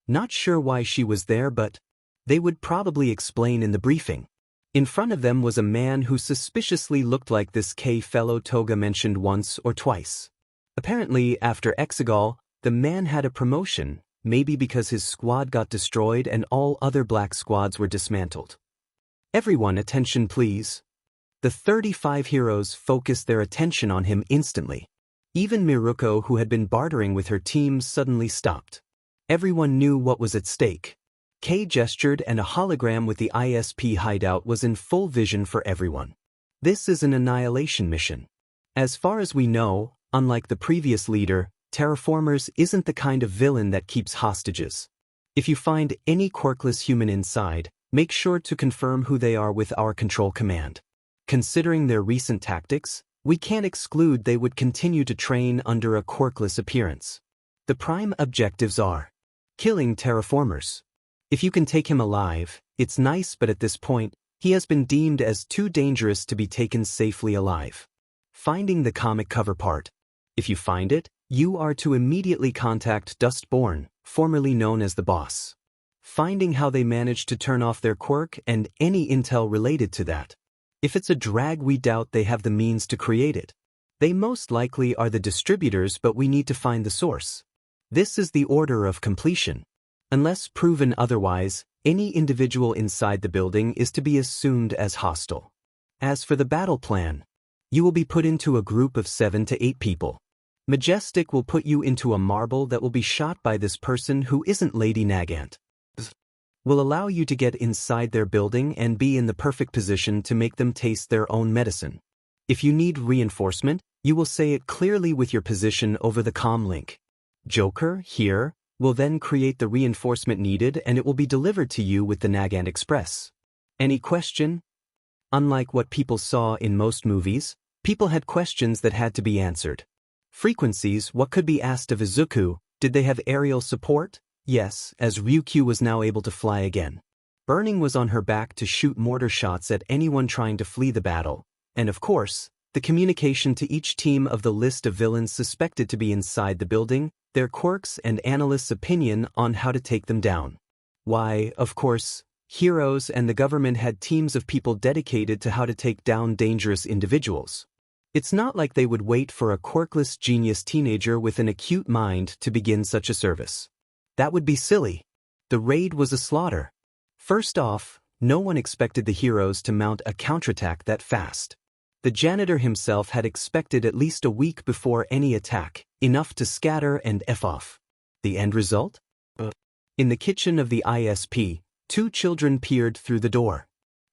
S1: Not sure why she was there, but they would probably explain in the briefing. In front of them was a man who suspiciously looked like this fellow Toga mentioned once or twice. Apparently, after Exegol, the man had a promotion, maybe because his squad got destroyed and all other black squads were dismantled. Everyone, attention please. The 35 heroes focused their attention on him instantly. Even Miruko, who had been bartering with her team, suddenly stopped. Everyone knew what was at stake. Kay gestured and a hologram with the ISP hideout was in full vision for everyone. This is an annihilation mission. As far as we know, unlike the previous leader, Terraformers isn't the kind of villain that keeps hostages. If you find any quirkless human inside, make sure to confirm who they are with our control command. Considering their recent tactics, we can't exclude they would continue to train under a quirkless appearance. The prime objectives are killing Terraformers. If you can take him alive, it's nice, but at this point, he has been deemed as too dangerous to be taken safely alive. Finding the comic cover part. If you find it, you are to immediately contact Dustborn, formerly known as the boss. Finding how they managed to turn off their quirk and any intel related to that. If it's a drag, we doubt they have the means to create it. They most likely are the distributors, but we need to find the source. This is the order of completion. Unless proven otherwise, any individual inside the building is to be assumed as hostile. As for the battle plan, you will be put into a group of 7 to 8 people. Majestic will put you into a marble that will be shot by this person who isn't Lady Nagant. Will allow you to get inside their building and be in the perfect position to make them taste their own medicine. If you need reinforcement, you will say it clearly with your position over the comm link. Joker, here, will then create the reinforcement needed and it will be delivered to you with the Nagant Express. Any question? Unlike what people saw in most movies, people had questions that had to be answered. Frequencies, what could be asked of Izuku? Did they have aerial support? Yes, as Ryukyu was now able to fly again. Burning was on her back to shoot mortar shots at anyone trying to flee the battle, and of course, the communication to each team of the list of villains suspected to be inside the building, their quirks and analysts' opinion on how to take them down. Why, of course, heroes and the government had teams of people dedicated to how to take down dangerous individuals. It's not like they would wait for a quirkless genius teenager with an acute mind to begin such a service. That would be silly. The raid was a slaughter. First off, no one expected the heroes to mount a counterattack that fast. The janitor himself had expected at least a week before any attack, enough to scatter and F off. The end result? In the kitchen of the ISP, 2 children peered through the door.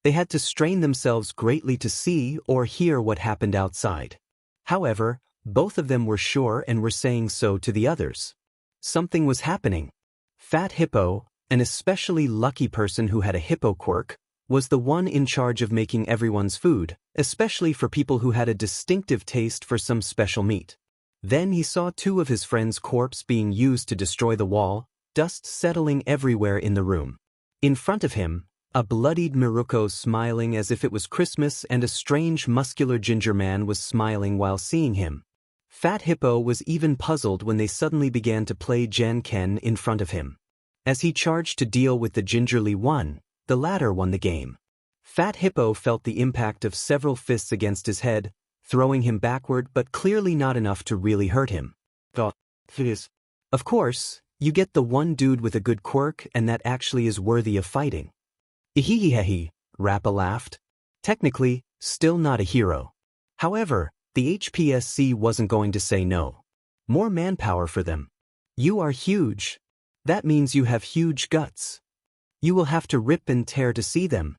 S1: They had to strain themselves greatly to see or hear what happened outside. However, both of them were sure and were saying so to the others. Something was happening. Fat Hippo, an especially lucky person who had a hippo quirk, was the one in charge of making everyone's food, especially for people who had a distinctive taste for some special meat. Then he saw two of his friends' corpses being used to destroy the wall, dust settling everywhere in the room. In front of him, a bloodied Miruko smiling as if it was Christmas, and a strange muscular ginger man was smiling while seeing him. Fat Hippo was even puzzled when they suddenly began to play Ken in front of him. As he charged to deal with the gingerly one, the latter won the game. Fat Hippo felt the impact of several fists against his head, throwing him backward but clearly not enough to really hurt him. Of course, you get the one dude with a good quirk and that actually is worthy of fighting. Ihihihehi, Rappa laughed. Technically, still not a hero. However, the HPSC wasn't going to say no. More manpower for them. You are huge. That means you have huge guts. You will have to rip and tear to see them.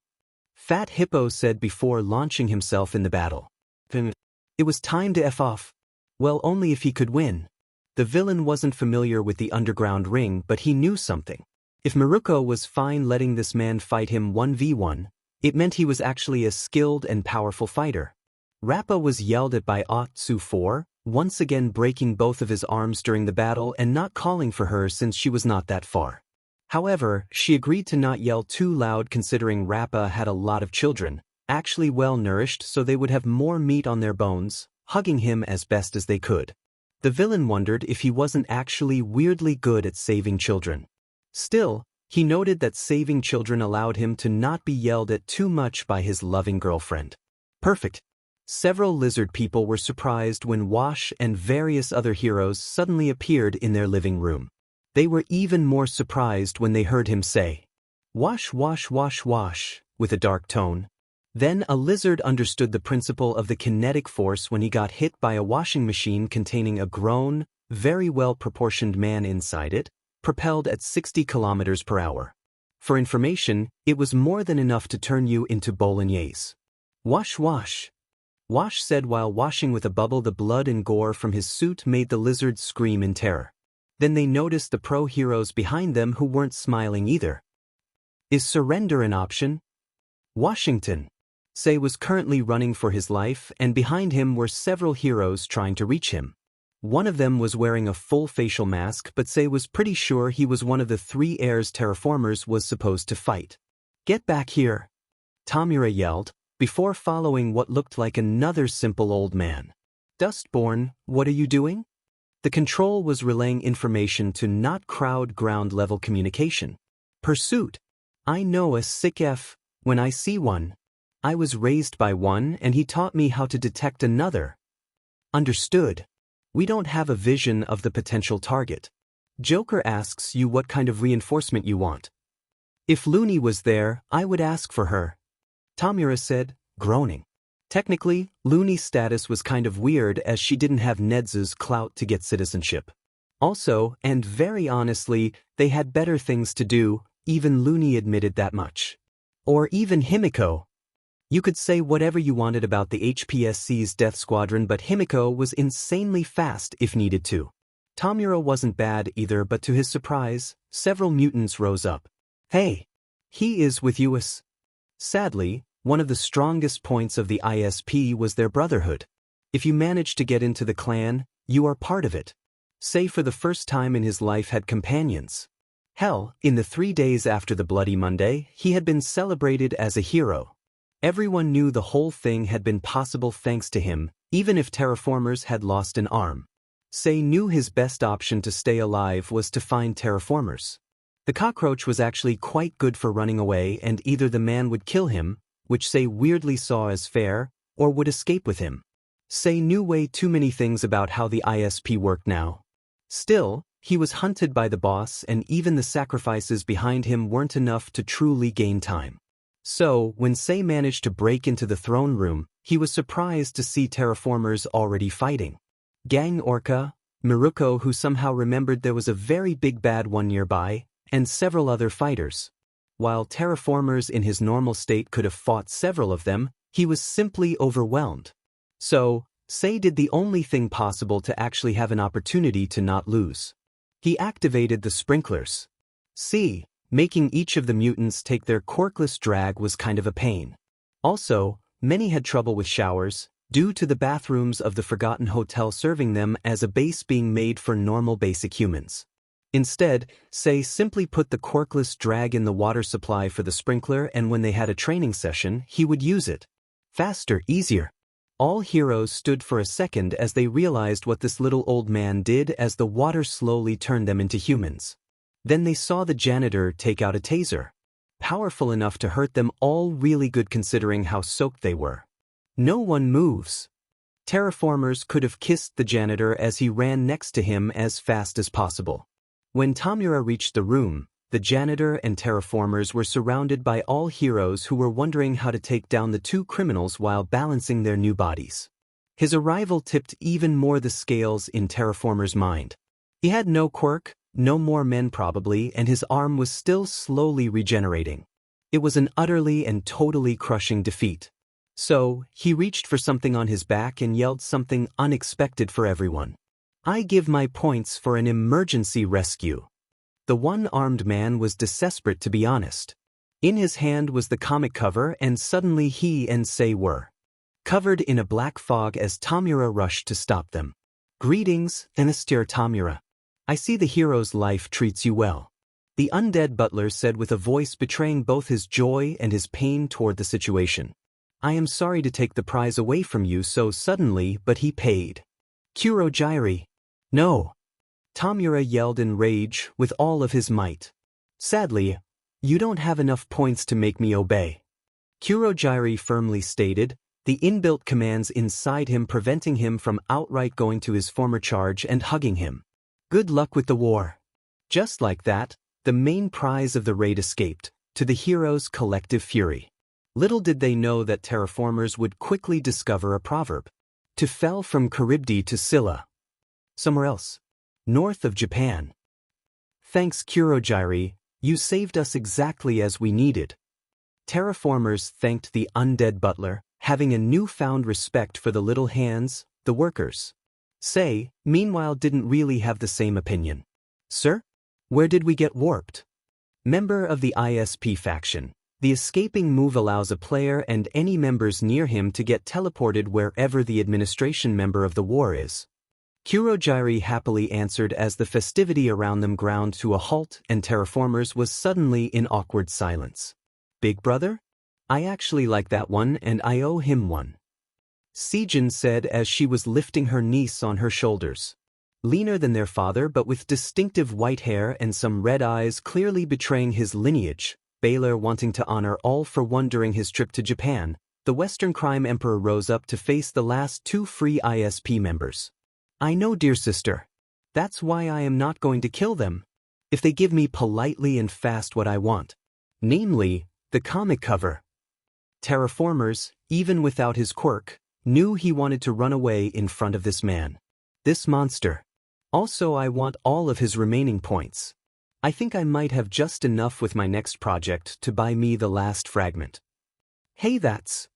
S1: Fat Hippo said before launching himself in the battle. It was time to F off. Well, only if he could win. The villain wasn't familiar with the underground ring, but he knew something. If Miruko was fine letting this man fight him 1v1, it meant he was actually a skilled and powerful fighter. Rappa was yelled at by Otsu, once again breaking both of his arms during the battle and not calling for her since she was not that far. However, she agreed to not yell too loud considering Rappa had a lot of children, actually well nourished, so they would have more meat on their bones, hugging him as best as they could. The villain wondered if he wasn't actually weirdly good at saving children. Still, he noted that saving children allowed him to not be yelled at too much by his loving girlfriend. Perfect. Several lizard people were surprised when Wash and various other heroes suddenly appeared in their living room. They were even more surprised when they heard him say, "Wash, wash, wash, wash," with a dark tone. Then a lizard understood the principle of the kinetic force when he got hit by a washing machine containing a grown, very well-proportioned man inside it, propelled at 60 kilometers per hour. For information, it was more than enough to turn you into bolognese. Wash, wash. Wash said while washing with a bubble. The blood and gore from his suit made the lizard scream in terror. Then they noticed the pro heroes behind them who weren't smiling either. Is surrender an option? Washington. Say was currently running for his life, and behind him were several heroes trying to reach him. One of them was wearing a full facial mask, but Say was pretty sure he was one of the three heirs Terraformers was supposed to fight. Get back here! Chimera yelled, before following what looked like another simple old man. Dustborn, what are you doing? The control was relaying information to not crowd ground-level communication. Pursuit. I know a sick F when I see one. I was raised by one and he taught me how to detect another. Understood. We don't have a vision of the potential target. Joker asks you what kind of reinforcement you want. If Looney was there, I would ask for her. Chimera said, groaning. Technically, Looney's status was kind of weird as she didn't have Nedzu's clout to get citizenship. Also, and very honestly, they had better things to do, even Looney admitted that much. Or even Himiko. You could say whatever you wanted about the HPSC's Death Squadron, but Himiko was insanely fast if needed to. Chimera wasn't bad either, but to his surprise, several mutants rose up. Hey! He is with us. Sadly, one of the strongest points of the ISP was their brotherhood. If you managed to get into the clan, you are part of it. Say for the first time in his life had companions. Hell, in the 3 days after the Bloody Monday, he had been celebrated as a hero. Everyone knew the whole thing had been possible thanks to him, even if Terraformers had lost an arm. Say knew his best option to stay alive was to find Terraformers. The cockroach was actually quite good for running away, and either the man would kill him, which Say weirdly saw as fair, or would escape with him. Say knew way too many things about how the ISP worked now. Still, he was hunted by the boss, and even the sacrifices behind him weren't enough to truly gain time. So, when Say managed to break into the throne room, he was surprised to see Terraformers already fighting. Gang Orca, Miruko, who somehow remembered there was a very big bad one nearby, and several other fighters. While Terraformers in his normal state could have fought several of them, he was simply overwhelmed. So, Say did the only thing possible to actually have an opportunity to not lose. He activated the sprinklers. See, Making each of the mutants take their quirkless drag was kind of a pain. Also, many had trouble with showers, due to the bathrooms of the Forgotten Hotel serving them as a base being made for normal basic humans. Instead, say simply put the quirkless drag in the water supply for the sprinkler, and when they had a training session, he would use it. Faster, easier. All heroes stood for a second as they realized what this little old man did as the water slowly turned them into humans. Then they saw the janitor take out a taser. Powerful enough to hurt them all, really good considering how soaked they were. No one moves. Terraformers could have kissed the janitor as he ran next to him as fast as possible. When Chimera reached the room, the janitor and Terraformers were surrounded by all heroes who were wondering how to take down the two criminals while balancing their new bodies. His arrival tipped even more the scales in Terraformer's mind. He had no quirk, no more men probably, and his arm was still slowly regenerating. It was an utterly and totally crushing defeat. So, he reached for something on his back and yelled something unexpected for everyone. "I give my points for an emergency rescue." The one-armed man was desperate, to be honest. In his hand was the comic cover, and suddenly he and Sei were covered in a black fog as Chimera rushed to stop them. "Greetings, Dear Chimera. I see the hero's life treats you well," the undead butler said with a voice betraying both his joy and his pain toward the situation. "I am sorry to take the prize away from you so suddenly, but he paid." "Kurojiri." "No!" Chimera yelled in rage with all of his might. "Sadly, you don't have enough points to make me obey," Kurojiri firmly stated, the inbuilt commands inside him preventing him from outright going to his former charge and hugging him. "Good luck with the war." Just like that, the main prize of the raid escaped, to the heroes' collective fury. Little did they know that Terraformers would quickly discover a proverb. To fell from Charybdis to Scylla. Somewhere else. North of Japan. "Thanks Kurojiri, you saved us exactly as we needed." Terraformers thanked the undead butler, having a newfound respect for the little hands, the workers. Sei, meanwhile, didn't really have the same opinion. "Sir? Where did we get warped?" Member of the ISP faction. The escaping move allows a player and any members near him to get teleported wherever the administration member of the war is. Kurojiri happily answered as the festivity around them ground to a halt and Terraformers was suddenly in awkward silence. "Big brother? I actually like that one and I owe him one," Sejin said as she was lifting her niece on her shoulders. Leaner than their father but with distinctive white hair and some red eyes clearly betraying his lineage, Baylor wanting to honor all for one during his trip to Japan, the Western Crime Emperor rose up to face the last two free ISP members. "I know, dear sister. That's why I am not going to kill them. If they give me politely and fast what I want. Namely, the comic cover." Terraformers, even without his quirk, knew he wanted to run away in front of this man. This monster. Also, I want all of his remaining points. I think I might have just enough with my next project to buy me the last fragment. "Hey, that's..."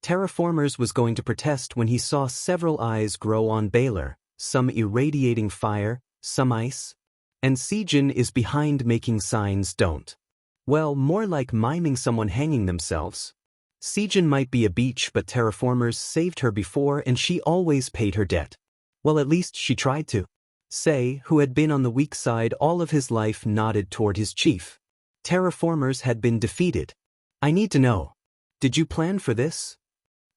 S1: Terraformers was going to protest when he saw several eyes grow on Baylor, some irradiating fire, some ice. And Sejin is behind making signs don't. Well, more like miming someone hanging themselves. Sejin might be a beach but Terraformers saved her before and she always paid her debt. Well, at least she tried to. Sei, who had been on the weak side all of his life, nodded toward his chief. Terraformers had been defeated. "I need to know. Did you plan for this?"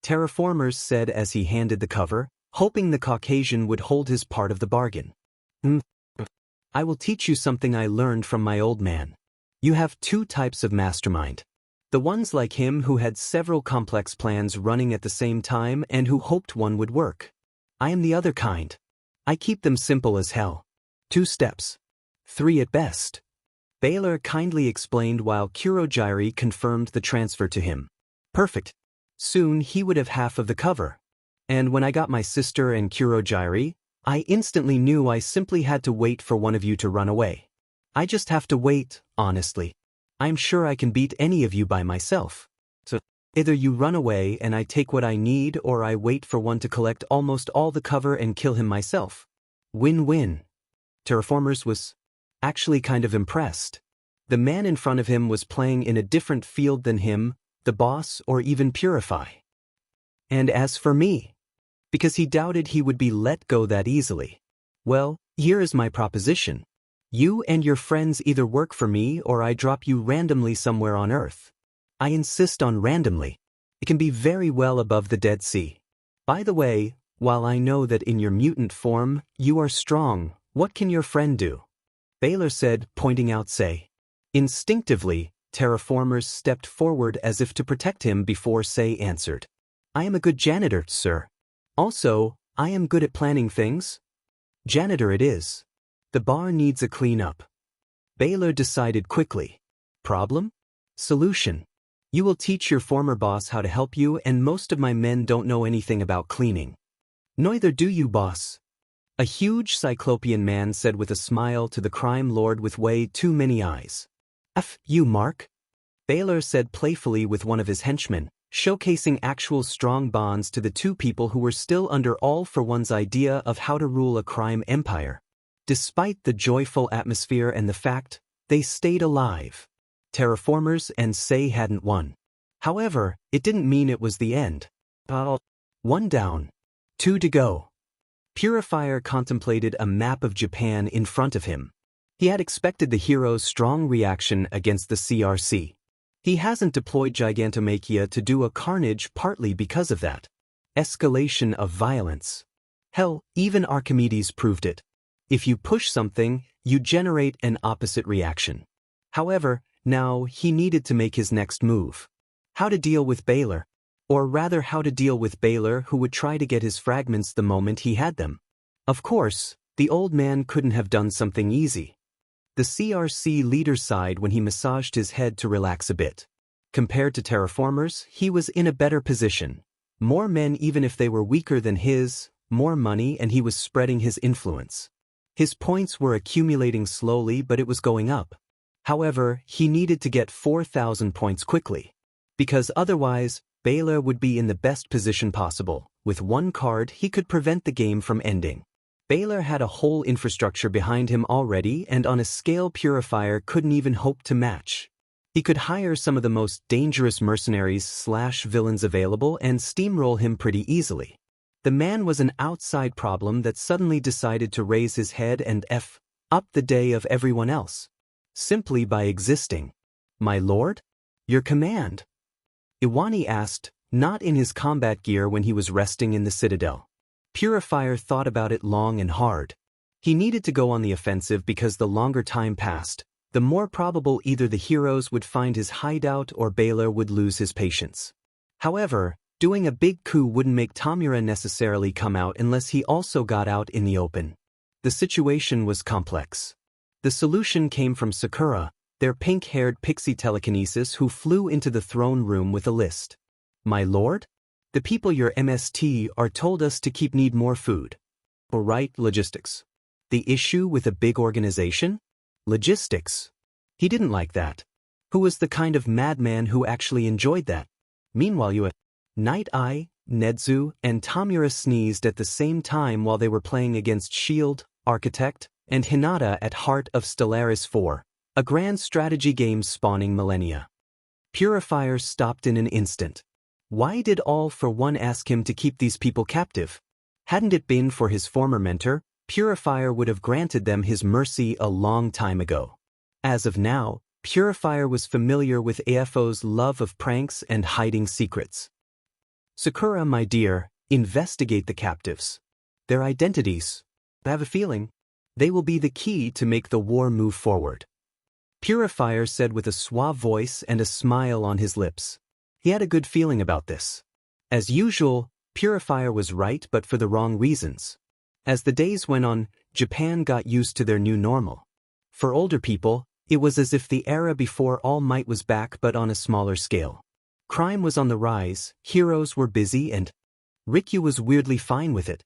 S1: Terraformers said as he handed the cover, hoping the Caucasian would hold his part of the bargain. "I will teach you something I learned from my old man. You have two types of mastermind. The ones like him who had several complex plans running at the same time and who hoped one would work. I am the other kind. I keep them simple as hell. 2 steps. 3 at best." Baylor kindly explained while Kurojiri confirmed the transfer to him. "Perfect. Soon he would have half of the cover. And when I got my sister and Kurojiri, I instantly knew I simply had to wait for one of you to run away. I just have to wait, honestly. I'm sure I can beat any of you by myself. So, either you run away and I take what I need or I wait for one to collect almost all the cover and kill him myself. Win-win." Terraformers was actually kind of impressed. The man in front of him was playing in a different field than him, the boss, or even Purify. And as for me, because he doubted he would be let go that easily. Well, here is my proposition. You and your friends either work for me or I drop you randomly somewhere on Earth. I insist on randomly. It can be very well above the Dead Sea. By the way, while I know that in your mutant form, you are strong, what can your friend do? Baylor said, pointing out Say. Instinctively, Terraformers stepped forward as if to protect him before Say answered. I am a good janitor, sir. Also, I am good at planning things. Janitor it is. The bar needs a clean-up. Baylor decided quickly. Problem? Solution. You will teach your former boss how to help you, and most of my men don't know anything about cleaning. Neither do you, boss. A huge cyclopean man said with a smile to the crime lord with way too many eyes. F you, Mark. Baylor said playfully with one of his henchmen, showcasing actual strong bonds to the two people who were still under all for one's idea of how to rule a crime empire. Despite the joyful atmosphere and the fact they stayed alive, Terraformers and Say hadn't won. However, it didn't mean it was the end. 1 down. 2 to go. Purifier contemplated a map of Japan in front of him. He had expected the hero's strong reaction against the CRC. He hasn't deployed Gigantomachia to do a carnage partly because of that. Escalation of violence. Hell, even Archimedes proved it. If you push something, you generate an opposite reaction. However, now he needed to make his next move. How to deal with Baylor? Or rather, how to deal with Baylor, who would try to get his fragments the moment he had them. Of course, the old man couldn't have done something easy. The CRC leader sighed when he massaged his head to relax a bit. Compared to Terraformers, he was in a better position. More men, even if they were weaker than his, more money, and he was spreading his influence. His points were accumulating slowly, but it was going up. However, he needed to get 4,000 points quickly. Because otherwise, Baylor would be in the best position possible. With one card, he could prevent the game from ending. Baylor had a whole infrastructure behind him already, and on a scale Purifier couldn't even hope to match. He could hire some of the most dangerous mercenaries/villains available and steamroll him pretty easily. The man was an outside problem that suddenly decided to raise his head and F up the day of everyone else. Simply by existing. My lord? Your command? Iwani asked, not in his combat gear when he was resting in the citadel. Purifier thought about it long and hard. He needed to go on the offensive because the longer time passed, the more probable either the heroes would find his hideout or Baylor would lose his patience. However, doing a big coup wouldn't make Chimera necessarily come out unless he also got out in the open. The situation was complex. The solution came from Sakura, their pink-haired pixie telekinesis who flew into the throne room with a list. My lord? The people your MST are told us to keep need more food. Alright, logistics. The issue with a big organization? Logistics. He didn't like that. Who was the kind of madman who actually enjoyed that? Meanwhile Night Eye, Nedzu, and Chimera sneezed at the same time while they were playing against Shield, Architect, and Hinata at Heart of Stellaris 4, a grand strategy game spawning millennia. Purifier stopped in an instant. Why did All for One ask him to keep these people captive? Hadn't it been for his former mentor, Purifier would have granted them his mercy a long time ago. As of now, Purifier was familiar with AFO's love of pranks and hiding secrets. Sakura, my dear, investigate the captives. Their identities. I have a feeling they will be the key to make the war move forward. Purifier said with a suave voice and a smile on his lips. He had a good feeling about this. As usual, Purifier was right, but for the wrong reasons. As the days went on, Japan got used to their new normal. For older people, it was as if the era before All Might was back, but on a smaller scale. Crime was on the rise, heroes were busy, and Rikyu was weirdly fine with it.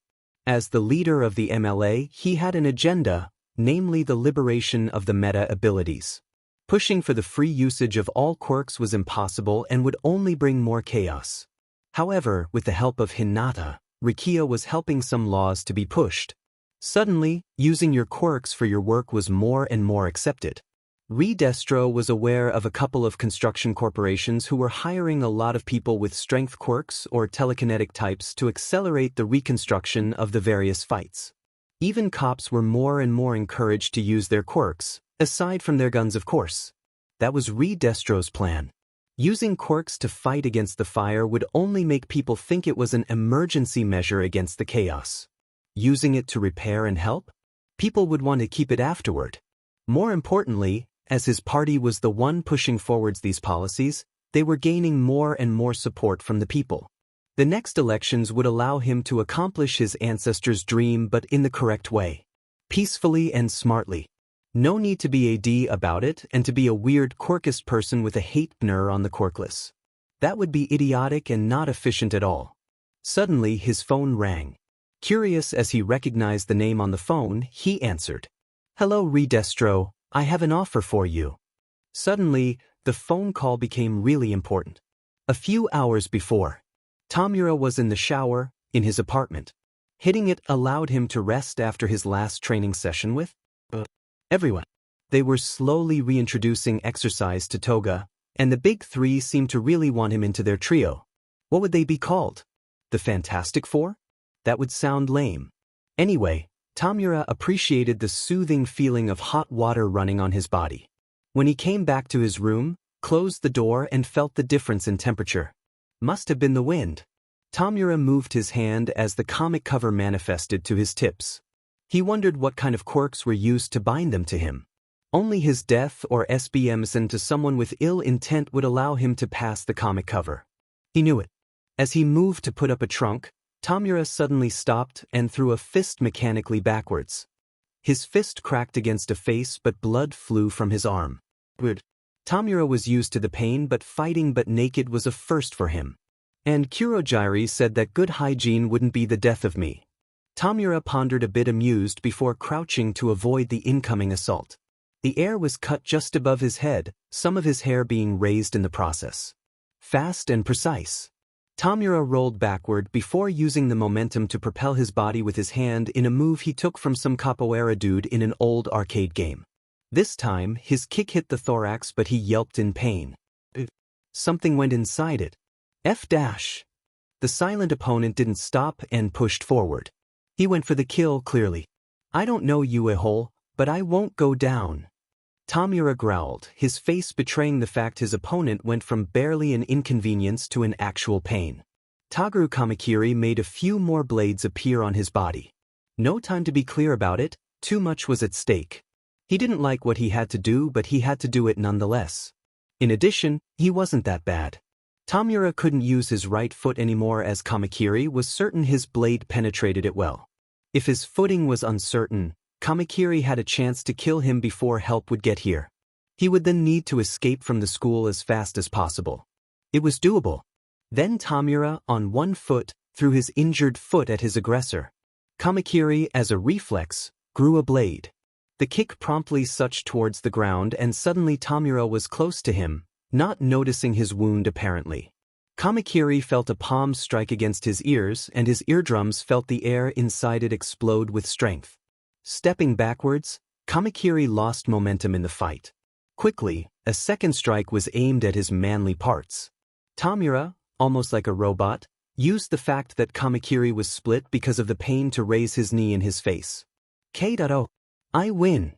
S1: As the leader of the MLA, he had an agenda, namely the liberation of the meta abilities. Pushing for the free usage of all quirks was impossible and would only bring more chaos. However, with the help of Hinata, Rikia was helping some laws to be pushed. Suddenly, using your quirks for your work was more and more accepted. Re-Destro was aware of a couple of construction corporations who were hiring a lot of people with strength quirks or telekinetic types to accelerate the reconstruction of the various fights. Even cops were more and more encouraged to use their quirks, aside from their guns of course. That was Re-Destro's plan. Using quirks to fight against the fire would only make people think it was an emergency measure against the chaos. Using it to repair and help? People would want to keep it afterward. More importantly, as his party was the one pushing forwards these policies, they were gaining more and more support from the people. The next elections would allow him to accomplish his ancestors' dream but in the correct way. Peacefully and smartly. No need to be AD about it and to be a weird quirkist person with a hate-ner on the quirkless. That would be idiotic and not efficient at all. Suddenly his phone rang. Curious as he recognized the name on the phone, he answered. "Hello Re-Destro, I have an offer for you." Suddenly, the phone call became really important. A few hours before, Chimera was in the shower, in his apartment. Hitting it allowed him to rest after his last training session with everyone. They were slowly reintroducing exercise to Toga, and the big three seemed to really want him into their trio. What would they be called? The Fantastic Four? That would sound lame. Anyway, Chimera appreciated the soothing feeling of hot water running on his body. When he came back to his room, closed the door and felt the difference in temperature. Must have been the wind. Chimera moved his hand as the comic cover manifested to his tips. He wondered what kind of quirks were used to bind them to him. Only his death or SBMs to someone with ill intent would allow him to pass the comic cover. He knew it. As he moved to put up a trunk, Chimera suddenly stopped and threw a fist mechanically backwards. His fist cracked against a face but blood flew from his arm. Chimera was used to the pain but fighting but naked was a first for him. And Kurojiri said that good hygiene wouldn't be the death of me. Chimera pondered a bit amused before crouching to avoid the incoming assault. The air was cut just above his head, some of his hair being raised in the process. Fast and precise. Chimera rolled backward before using the momentum to propel his body with his hand in a move he took from some capoeira dude in an old arcade game. This time, his kick hit the thorax but he yelped in pain. Something went inside it. F-dash. The silent opponent didn't stop and pushed forward. He went for the kill clearly. "I don't know you, Overhaul, but I won't go down." Chimera growled, his face betraying the fact his opponent went from barely an inconvenience to an actual pain. Taguru Kamakiri made a few more blades appear on his body. No time to be clear about it, too much was at stake. He didn't like what he had to do but he had to do it nonetheless. In addition, he wasn't that bad. Chimera couldn't use his right foot anymore as Kamakiri was certain his blade penetrated it well. If his footing was uncertain, Kamakiri had a chance to kill him before help would get here. He would then need to escape from the school as fast as possible. It was doable. Then Chimera, on one foot, threw his injured foot at his aggressor. Kamakiri, as a reflex, grew a blade. The kick promptly sucked towards the ground and suddenly Chimera was close to him, not noticing his wound apparently. Kamakiri felt a palm strike against his ears and his eardrums felt the air inside it explode with strength. Stepping backwards, Kamakiri lost momentum in the fight. Quickly, a second strike was aimed at his manly parts. Chimera, almost like a robot, used the fact that Kamakiri was split because of the pain to raise his knee in his face. K.O. I win.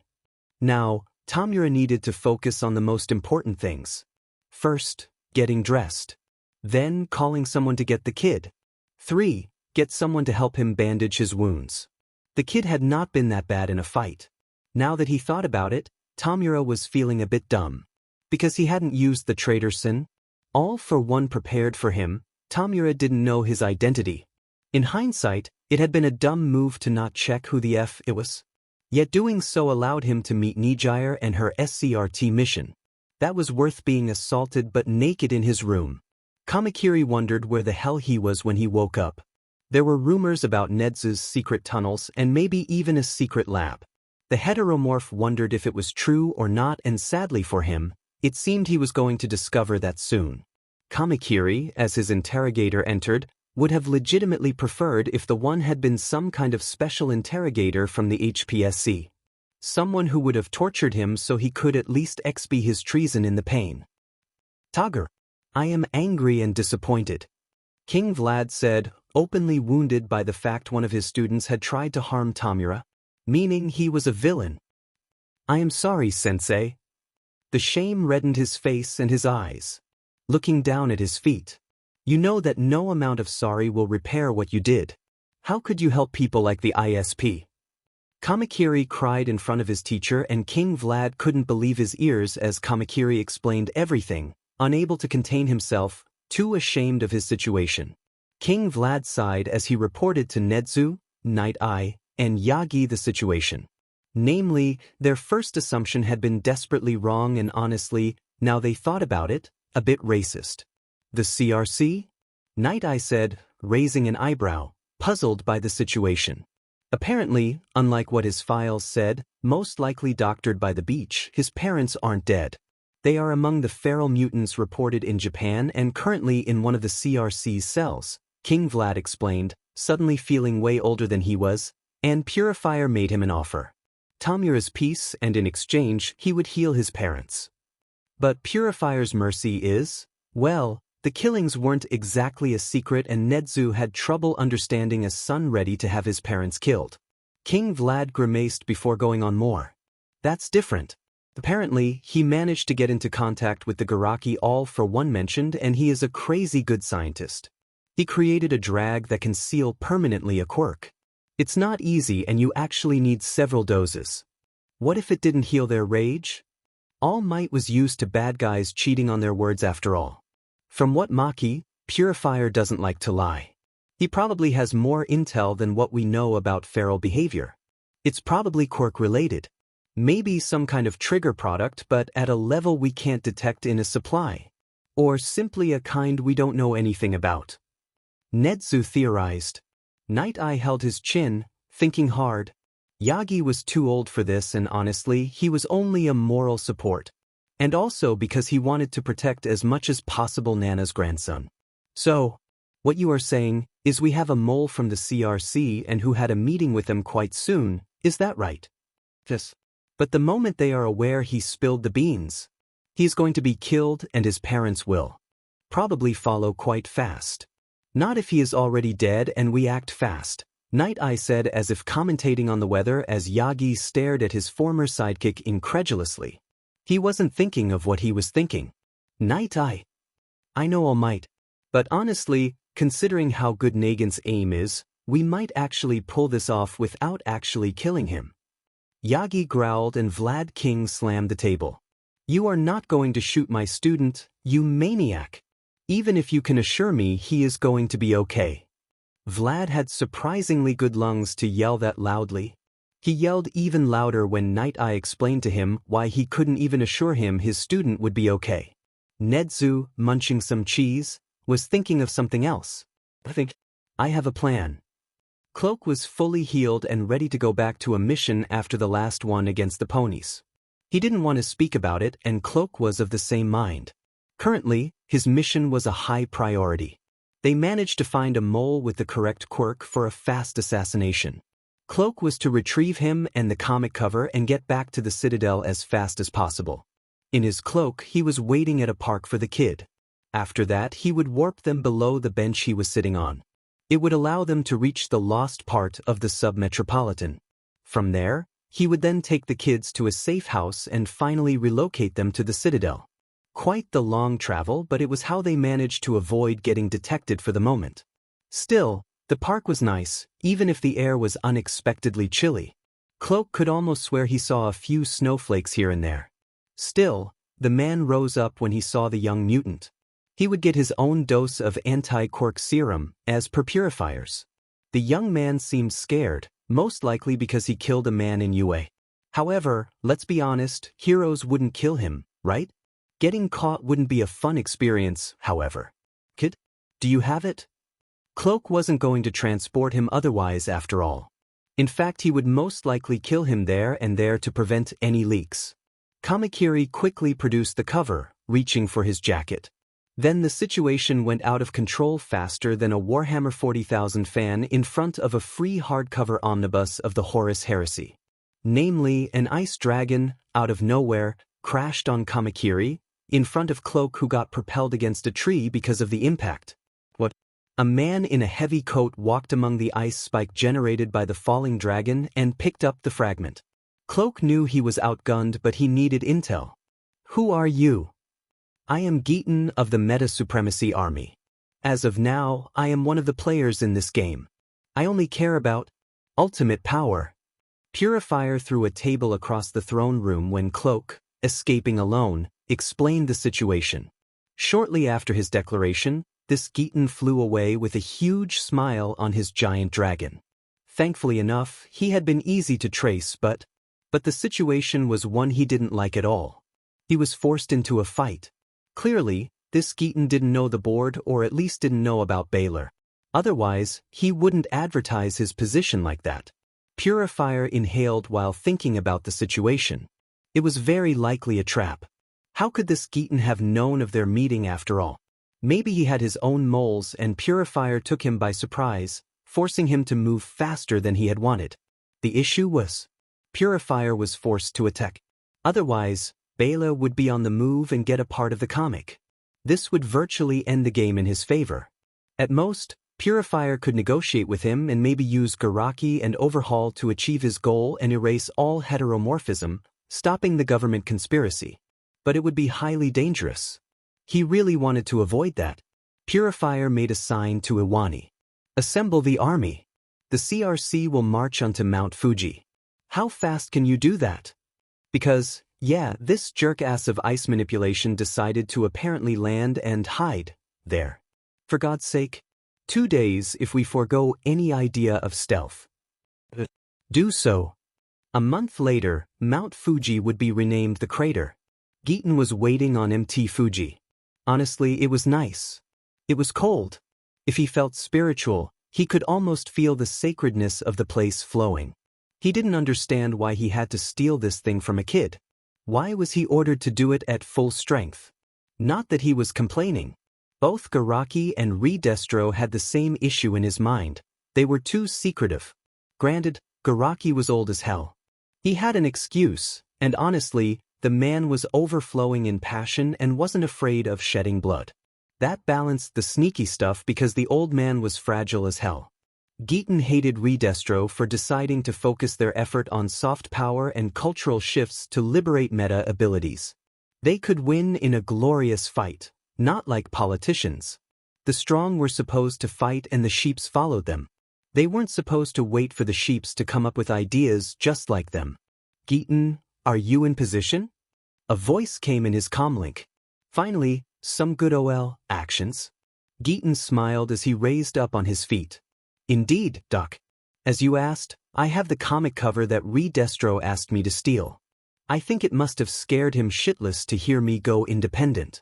S1: Now, Chimera needed to focus on the most important things. First, getting dressed. Then, calling someone to get the kid. 3. Get someone to help him bandage his wounds. The kid had not been that bad in a fight. Now that he thought about it, Chimera was feeling a bit dumb. Because he hadn't used the traitor sin. All for one prepared for him, Chimera didn't know his identity. In hindsight, it had been a dumb move to not check who the F it was. Yet doing so allowed him to meet Nijire and her SCRT mission. That was worth being assaulted but naked in his room. Kamakiri wondered where the hell he was when he woke up. There were rumors about Nedzu's secret tunnels and maybe even a secret lab. The heteromorph wondered if it was true or not and sadly for him, it seemed he was going to discover that soon. Kamakiri, as his interrogator entered, would have legitimately preferred if the one had been some kind of special interrogator from the HPSC. Someone who would have tortured him so he could at least expiate his treason in the pain. Tiger. I am angry and disappointed. King Vlad said, openly wounded by the fact one of his students had tried to harm Tamura, meaning he was a villain. I am sorry, sensei. The shame reddened his face and his eyes. Looking down at his feet. You know that no amount of sorry will repair what you did. How could you help people like the ISP? Kamakiri cried in front of his teacher and King Vlad couldn't believe his ears as Kamakiri explained everything, unable to contain himself, too ashamed of his situation. King Vlad sighed as he reported to Nedzu, Night Eye, and Yagi the situation. Namely, their first assumption had been desperately wrong and honestly, now they thought about it, a bit racist. The CRC? Night Eye said, raising an eyebrow, puzzled by the situation. Apparently, unlike what his files said, most likely doctored by the beach, his parents aren't dead. They are among the feral mutants reported in Japan and currently in one of the CRC's cells, King Vlad explained, suddenly feeling way older than he was, and Purifier made him an offer. Tamura's peace and in exchange he would heal his parents. But Purifier's mercy is, well, the killings weren't exactly a secret and Nedzu had trouble understanding a son ready to have his parents killed. King Vlad grimaced before going on more. That's different. Apparently, he managed to get into contact with the Garaki all for one mentioned and he is a crazy good scientist. He created a drag that can seal permanently a quirk. It's not easy and you actually need several doses. What if it didn't heal their rage? All might was used to bad guys cheating on their words after all. From what Maki, Purifier doesn't like to lie. He probably has more intel than what we know about feral behavior. It's probably quirk-related. Maybe some kind of trigger product but at a level we can't detect in a supply. Or simply a kind we don't know anything about. Nedzu theorized. Night Eye held his chin, thinking hard. Yagi was too old for this and honestly, he was only a moral support. And also because he wanted to protect as much as possible Nana's grandson. So, what you are saying is we have a mole from the CRC and who had a meeting with them quite soon, is that right? Yes. But the moment they are aware he spilled the beans, he's going to be killed and his parents will probably follow quite fast. Not if he is already dead and we act fast, Night Eye said as if commentating on the weather as Yagi stared at his former sidekick incredulously. He wasn't thinking of what he was thinking. Night Eye. I know All Might. But honestly, considering how good Nagant's aim is, we might actually pull this off without actually killing him. Yagi growled and Vlad King slammed the table. You are not going to shoot my student, you maniac. Even if you can assure me he is going to be okay. Vlad had surprisingly good lungs to yell that loudly. He yelled even louder when Night Eye explained to him why he couldn't even assure him his student would be okay. Nedzu, munching some cheese, was thinking of something else. I have a plan. Cloak was fully healed and ready to go back to a mission after the last one against the ponies. He didn't want to speak about it and Cloak was of the same mind. Currently, his mission was a high priority. They managed to find a mole with the correct quirk for a fast assassination. Cloak was to retrieve him and the comic cover and get back to the Citadel as fast as possible. In his cloak, he was waiting at a park for the kid. After that, he would warp them below the bench he was sitting on. It would allow them to reach the lost part of the sub-metropolitan. From there, he would then take the kids to a safe house and finally relocate them to the Citadel. Quite the long travel, but it was how they managed to avoid getting detected for the moment. Still, the park was nice, even if the air was unexpectedly chilly. Cloak could almost swear he saw a few snowflakes here and there. Still, the man rose up when he saw the young mutant. He would get his own dose of anti-quirk serum, as per Purifier's. The young man seemed scared, most likely because he killed a man in UA. However, let's be honest, heroes wouldn't kill him, right? Getting caught wouldn't be a fun experience, however. Kid? Do you have it? Cloak wasn't going to transport him otherwise after all. In fact, he would most likely kill him there and there to prevent any leaks. Kamakiri quickly produced the cover, reaching for his jacket. Then the situation went out of control faster than a Warhammer 40,000 fan in front of a free hardcover omnibus of the Horus Heresy. Namely, an ice dragon, out of nowhere, crashed on Kamakiri, in front of Cloak, who got propelled against a tree because of the impact. What? A man in a heavy coat walked among the ice spike generated by the falling dragon and picked up the fragment. Cloak knew he was outgunned, but he needed intel. Who are you? I am Geaton of the Meta Supremacy Army. As of now, I am one of the players in this game. I only care about ultimate power. Purifier threw a table across the throne room when Cloak, escaping alone, explained the situation. Shortly after his declaration, this Geaton flew away with a huge smile on his giant dragon. Thankfully enough, he had been easy to trace, but the situation was one he didn't like at all. He was forced into a fight. Clearly, this Geaton didn't know the board, or at least didn't know about Baylor. Otherwise, he wouldn't advertise his position like that. Purifier inhaled while thinking about the situation. It was very likely a trap. How could this Geaton have known of their meeting after all? Maybe he had his own moles and Purifier took him by surprise, forcing him to move faster than he had wanted. The issue was, Purifier was forced to attack. Otherwise, Baylor would be on the move and get a part of the comic. This would virtually end the game in his favor. At most, Purifier could negotiate with him and maybe use Garaki and Overhaul to achieve his goal and erase all heteromorphism, stopping the government conspiracy. But it would be highly dangerous. He really wanted to avoid that. Purifier made a sign to Iwani. Assemble the army. The CRC will march onto Mount Fuji. How fast can you do that? Because, yeah, this jerk-ass of ice manipulation decided to apparently land and hide there. For God's sake, 2 days if we forego any idea of stealth. Do so. A month later, Mount Fuji would be renamed the crater. Geaton was waiting on MT Fuji. Honestly, it was nice. It was cold. If he felt spiritual, he could almost feel the sacredness of the place flowing. He didn't understand why he had to steal this thing from a kid. Why was he ordered to do it at full strength? Not that he was complaining. Both Garaki and Re-Destro had the same issue in his mind. They were too secretive. Granted, Garaki was old as hell. He had an excuse, and honestly, the man was overflowing in passion and wasn't afraid of shedding blood. That balanced the sneaky stuff because the old man was fragile as hell. Geaton hated Re-Destro for deciding to focus their effort on soft power and cultural shifts to liberate meta abilities. They could win in a glorious fight, not like politicians. The strong were supposed to fight and the sheeps followed them. They weren't supposed to wait for the sheeps to come up with ideas just like them. Geaton, are you in position? A voice came in his comlink. Finally, some good actions. Geaton smiled as he raised up on his feet. Indeed, Doc. As you asked, I have the comic cover that Re-Destro asked me to steal. I think it must have scared him shitless to hear me go independent.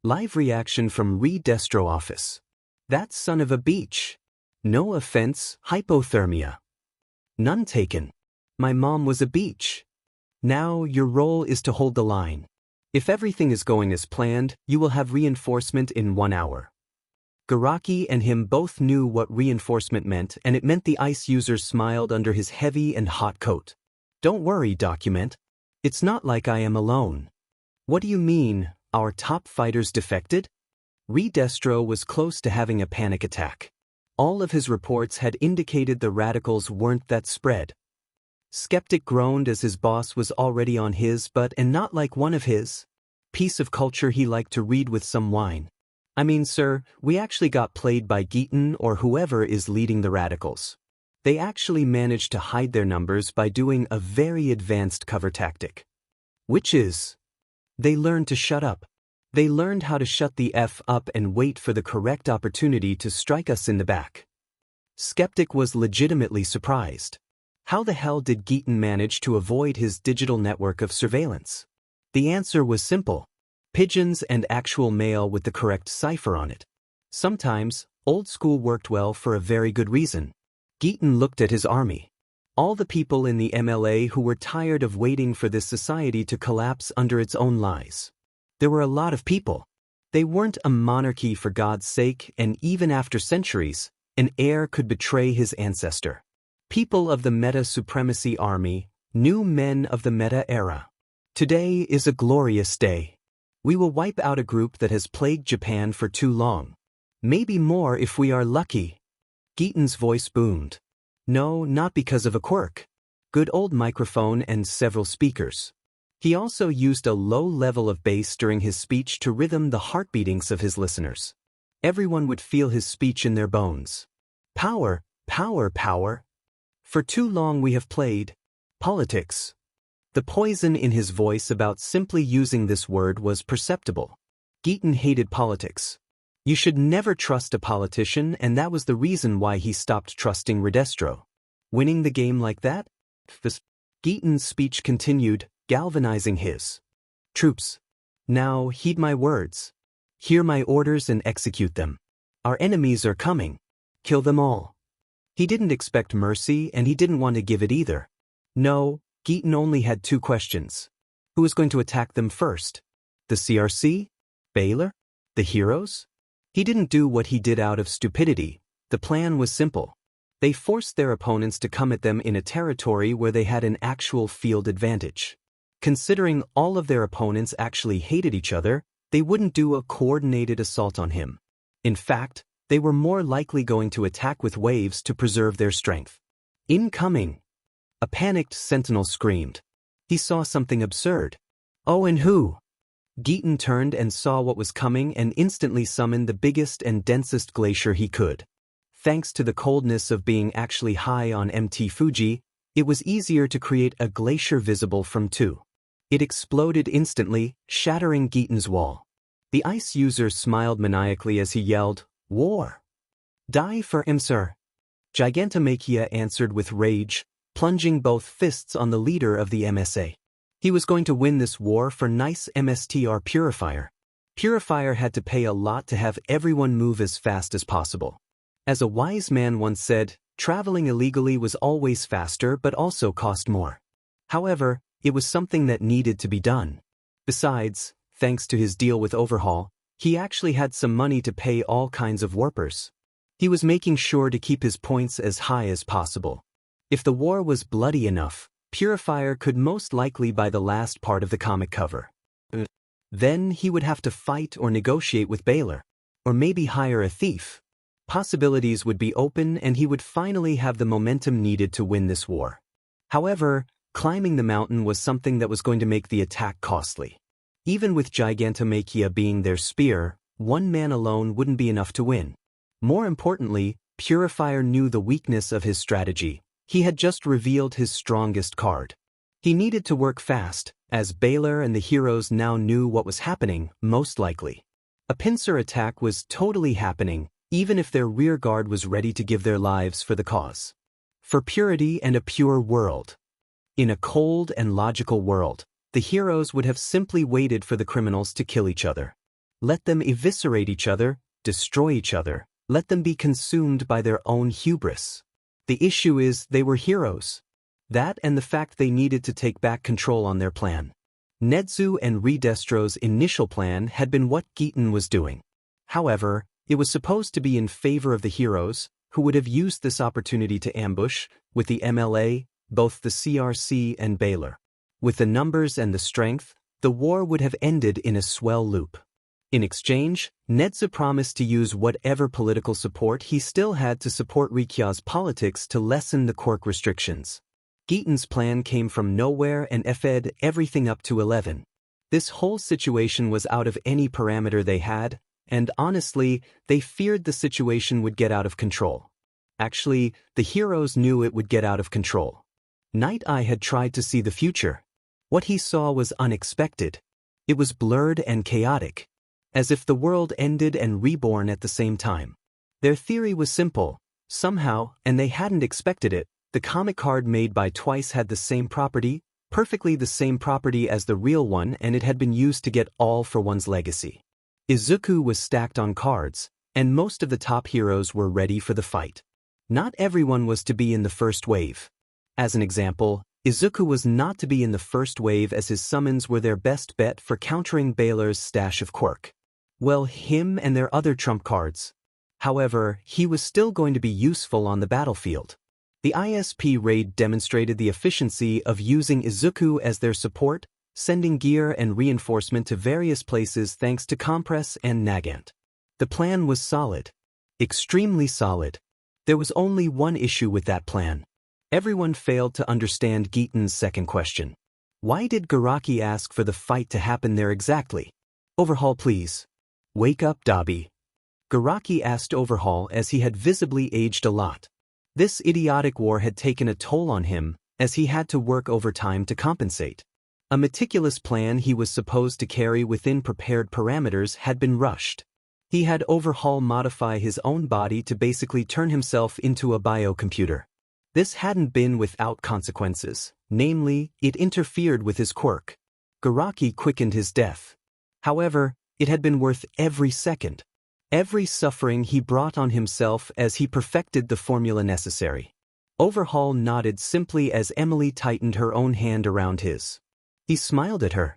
S1: Live reaction from Re-Destro office. That son of a beach. No offense, hypothermia. None taken. My mom was a beach. Now your role is to hold the line. If everything is going as planned, you will have reinforcement in 1 hour. Garaki and him both knew what reinforcement meant, and it meant the ice user smiled under his heavy and hot coat. Don't worry, document. It's not like I am alone. What do you mean, our top fighters defected? Re-Destro was close to having a panic attack. All of his reports had indicated the radicals weren't that spread. Skeptic groaned as his boss was already on his butt, and not like one of his piece of culture he liked to read with some wine. I mean, sir, we actually got played by Geaton or whoever is leading the radicals. They actually managed to hide their numbers by doing a very advanced cover tactic. Which is, they learned to shut up. They learned how to shut the F up and wait for the correct opportunity to strike us in the back. Skeptic was legitimately surprised. How the hell did Geaton manage to avoid his digital network of surveillance? The answer was simple. Pigeons and actual mail with the correct cipher on it. Sometimes, old school worked well for a very good reason. Geaton looked at his army. All the people in the MLA who were tired of waiting for this society to collapse under its own lies. There were a lot of people. They weren't a monarchy for God's sake, and even after centuries, an heir could betray his ancestor. People of the Meta Supremacy Army, New men of the meta era. Today is a glorious day. We will wipe out a group that has plagued Japan for too long. Maybe more if we are lucky. Geaton's voice boomed. No, not because of a quirk. Good old microphone and several speakers. He also used a low level of bass during his speech to rhythm the heartbeatings of his listeners. Everyone would feel his speech in their bones. Power, power, power. For too long we have played politics. The poison in his voice about simply using this word was perceptible. Geaton hated politics. You should never trust a politician, and that was the reason why he stopped trusting Re-Destro. Winning the game like that? Geaton's speech continued, galvanizing his troops. Now heed my words. Hear my orders and execute them. Our enemies are coming. Kill them all. He didn't expect mercy, and he didn't want to give it either. No, Geaton only had two questions. Who was going to attack them first? The CRC? Baylor? The heroes? He didn't do what he did out of stupidity. The plan was simple. They forced their opponents to come at them in a territory where they had an actual field advantage. Considering all of their opponents actually hated each other, they wouldn't do a coordinated assault on him. In fact, they were more likely going to attack with waves to preserve their strength. Incoming! A panicked sentinel screamed. He saw something absurd. Oh, and who? Geaton turned and saw what was coming and instantly summoned the biggest and densest glacier he could. Thanks to the coldness of being actually high on Mt. Fuji, it was easier to create a glacier visible from 2. It exploded instantly, shattering Geaton's wall. The ice user smiled maniacally as he yelled, "War! Die for him, sir!" Gigantomachia answered with rage, plunging both fists on the leader of the MSA. He was going to win this war for nice MSTR Purifier. Purifier had to pay a lot to have everyone move as fast as possible. As a wise man once said, traveling illegally was always faster but also cost more. However, it was something that needed to be done. Besides, thanks to his deal with Overhaul, he actually had some money to pay all kinds of warpers. He was making sure to keep his points as high as possible. If the war was bloody enough, Purifier could most likely buy the last part of the comic cover. Then he would have to fight or negotiate with Baylor. Or maybe hire a thief. Possibilities would be open and he would finally have the momentum needed to win this war. However, climbing the mountain was something that was going to make the attack costly. Even with Gigantomachia being their spear, one man alone wouldn't be enough to win. More importantly, Purifier knew the weakness of his strategy. He had just revealed his strongest card. He needed to work fast, as Baylor and the heroes now knew what was happening, most likely. A pincer attack was totally happening, even if their rear guard was ready to give their lives for the cause. For purity and a pure world. In a cold and logical world, the heroes would have simply waited for the criminals to kill each other. Let them eviscerate each other, destroy each other, let them be consumed by their own hubris. The issue is they were heroes. That and the fact they needed to take back control on their plan. Nedzu and Re-Destro's initial plan had been what Geaton was doing. However, it was supposed to be in favor of the heroes, who would have used this opportunity to ambush, with the MLA, both the CRC and Baylor. With the numbers and the strength, the war would have ended in a swell loop. In exchange, Nedzu promised to use whatever political support he still had to support Rikya's politics to lessen the quirk restrictions. Geaton's plan came from nowhere and fed everything up to 11. This whole situation was out of any parameter they had, and honestly, they feared the situation would get out of control. Actually, the heroes knew it would get out of control. Night Eye had tried to see the future. What he saw was unexpected. It was blurred and chaotic, as if the world ended and reborn at the same time. Their theory was simple. Somehow, and they hadn't expected it, the comic card made by Twice had the same property, perfectly the same property as the real one, and it had been used to get all for one's legacy. Izuku was stacked on cards, and most of the top heroes were ready for the fight. Not everyone was to be in the first wave. As an example, Izuku was not to be in the first wave as his summons were their best bet for countering Baylor's stash of quirk. Well, him and their other trump cards. However, he was still going to be useful on the battlefield. The ISP raid demonstrated the efficiency of using Izuku as their support, sending gear and reinforcement to various places thanks to Compress and Nagant. The plan was solid. Extremely solid. There was only one issue with that plan. Everyone failed to understand Geeton's second question. Why did Garaki ask for the fight to happen there exactly? Overhaul, please. Wake up, Dabi. Garaki asked Overhaul as he had visibly aged a lot. This idiotic war had taken a toll on him, as he had to work overtime to compensate. A meticulous plan he was supposed to carry within prepared parameters had been rushed. He had Overhaul modify his own body to basically turn himself into a biocomputer. This hadn't been without consequences, namely, it interfered with his quirk. Garaki quickened his death. However, it had been worth every second. Every suffering he brought on himself as he perfected the formula necessary. Overhaul nodded simply as Emily tightened her own hand around his. He smiled at her.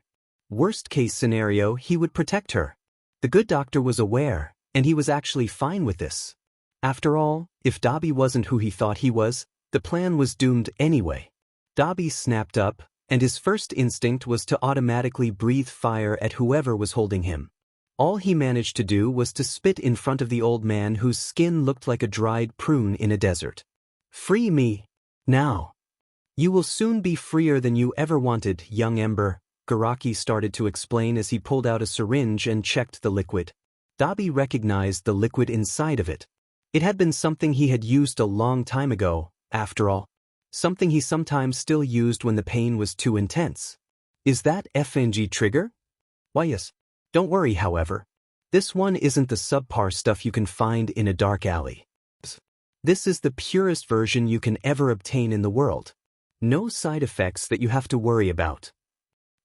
S1: Worst-case scenario, he would protect her. The good doctor was aware, and he was actually fine with this. After all, if Dabi wasn't who he thought he was, the plan was doomed anyway. Dabi snapped up, and his first instinct was to automatically breathe fire at whoever was holding him. All he managed to do was to spit in front of the old man whose skin looked like a dried prune in a desert. Free me. Now. You will soon be freer than you ever wanted, young Ember, Garaki started to explain as he pulled out a syringe and checked the liquid. Dabi recognized the liquid inside of it. It had been something he had used a long time ago, after all. Something he sometimes still used when the pain was too intense. Is that FNG trigger? Why yes. Don't worry, however. This one isn't the subpar stuff you can find in a dark alley. This is the purest version you can ever obtain in the world. No side effects that you have to worry about.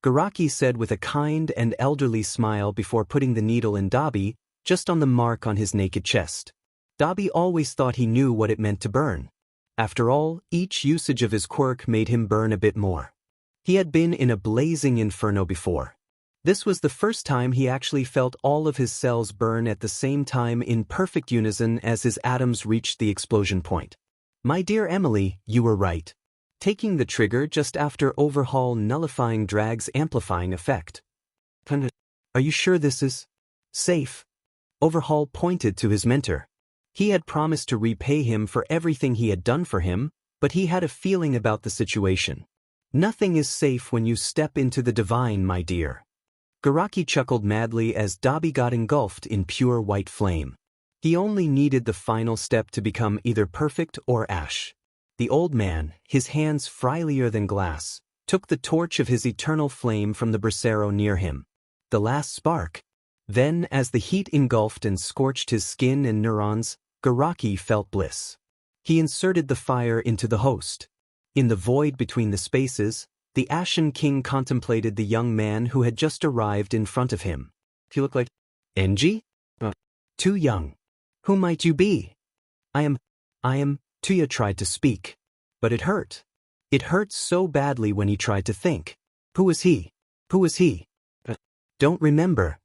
S1: Garaki said with a kind and elderly smile before putting the needle in Dabi, just on the mark on his naked chest. Dabi always thought he knew what it meant to burn. After all, each usage of his quirk made him burn a bit more. He had been in a blazing inferno before. This was the first time he actually felt all of his cells burn at the same time in perfect unison as his atoms reached the explosion point. My dear Emily, you were right. Taking the trigger just after Overhaul nullifying Drag's amplifying effect. Are you sure this is safe? Overhaul pointed to his mentor. He had promised to repay him for everything he had done for him, but he had a feeling about the situation. Nothing is safe when you step into the divine, my dear. Garaki chuckled madly as Dabi got engulfed in pure white flame. He only needed the final step to become either perfect or ash. The old man, his hands frielier than glass, took the torch of his eternal flame from the brasero near him. The last spark. Then, as the heat engulfed and scorched his skin and neurons, Garaki felt bliss. He inserted the fire into the host. In the void between the spaces, the Ashen King contemplated the young man who had just arrived in front of him. You look like Enji? Too young. Who might you be? I am, Tuya tried to speak. But it hurt. It hurt so badly when he tried to think. Who was he? Who was he? Don't remember.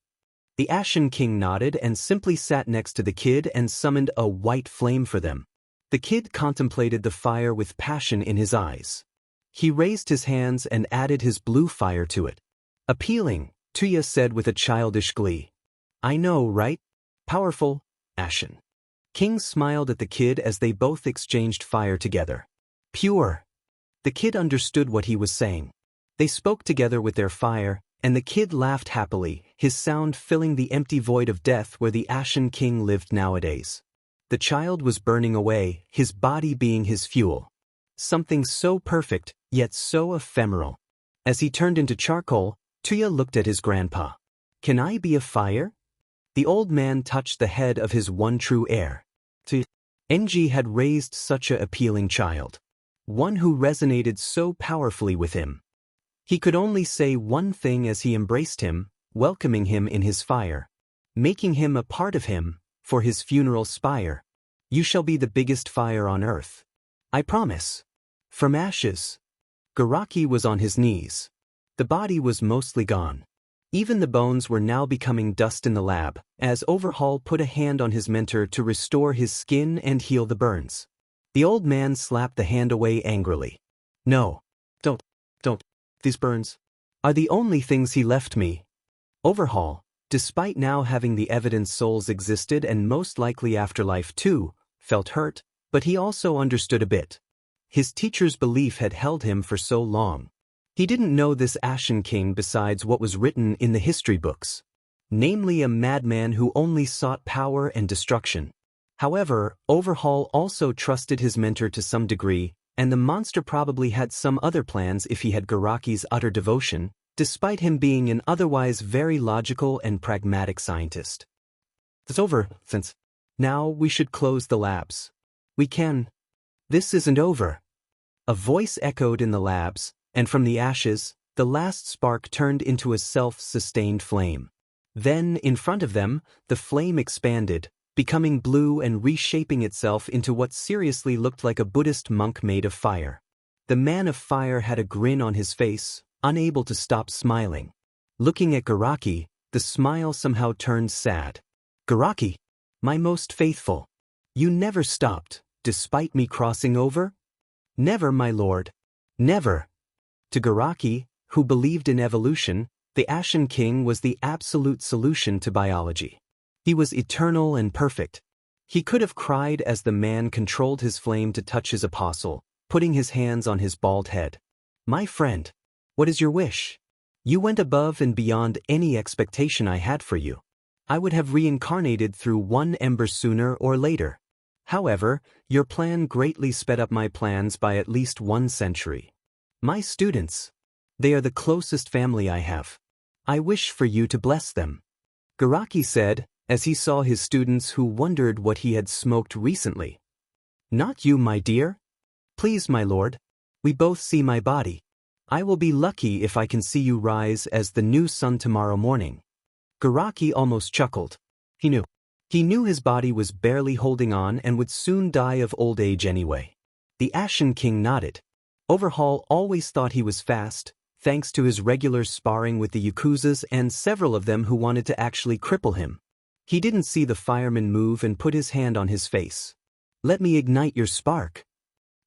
S1: The Ashen King nodded and simply sat next to the kid and summoned a white flame for them. The kid contemplated the fire with passion in his eyes. He raised his hands and added his blue fire to it. Appealing, Tuya said with a childish glee. I know, right? Powerful, Ashen. King smiled at the kid as they both exchanged fire together. Pure. The kid understood what he was saying. They spoke together with their fire, and the kid laughed happily, his sound filling the empty void of death where the Ashen King lived nowadays. The child was burning away, his body being his fuel. Something so perfect, yet so ephemeral. As he turned into charcoal, Tuya looked at his grandpa. Can I be a fire? The old man touched the head of his one true heir. Enji had raised such an appealing child. One who resonated so powerfully with him. He could only say one thing as he embraced him, welcoming him in his fire. Making him a part of him, for his funeral spire. You shall be the biggest fire on earth. I promise. From ashes. Garaki was on his knees. The body was mostly gone. Even the bones were now becoming dust in the lab, as Overhaul put a hand on his mentor to restore his skin and heal the burns. The old man slapped the hand away angrily. No. Don't. These burns are the only things he left me. Overhaul, despite now having the evidence souls existed and most likely afterlife too, felt hurt, but he also understood a bit. His teacher's belief had held him for so long. He didn't know this Ashen King besides what was written in the history books. Namely a madman who only sought power and destruction. However, Overhaul also trusted his mentor to some degree, and the monster probably had some other plans if he had Garaki's utter devotion, despite him being an otherwise very logical and pragmatic scientist. It's over, since. Now we should close the labs. We can. This isn't over. A voice echoed in the labs, and from the ashes, the last spark turned into a self-sustained flame. Then, in front of them, the flame expanded, becoming blue and reshaping itself into what seriously looked like a Buddhist monk made of fire. The man of fire had a grin on his face, unable to stop smiling. Looking at Garaki, the smile somehow turned sad. Garaki, my most faithful. You never stopped, despite me crossing over? Never, my lord. Never. To Garaki, who believed in evolution, the Ashen King was the absolute solution to biology. He was eternal and perfect. He could have cried as the man controlled his flame to touch his apostle, putting his hands on his bald head. My friend, what is your wish? You went above and beyond any expectation I had for you. I would have reincarnated through one ember sooner or later. However, your plan greatly sped up my plans by at least 1 century. My students. They are the closest family I have. I wish for you to bless them. Garaki said, as he saw his students who wondered what he had smoked recently. Not you, my dear. Please, my lord. We both see my body. I will be lucky if I can see you rise as the new sun tomorrow morning. Garaki almost chuckled. He knew his body was barely holding on and would soon die of old age anyway. The Ashen King nodded. Overhaul always thought he was fast, thanks to his regular sparring with the Yakuzas and several of them who wanted to actually cripple him. He didn't see the fireman move and put his hand on his face. Let me ignite your spark.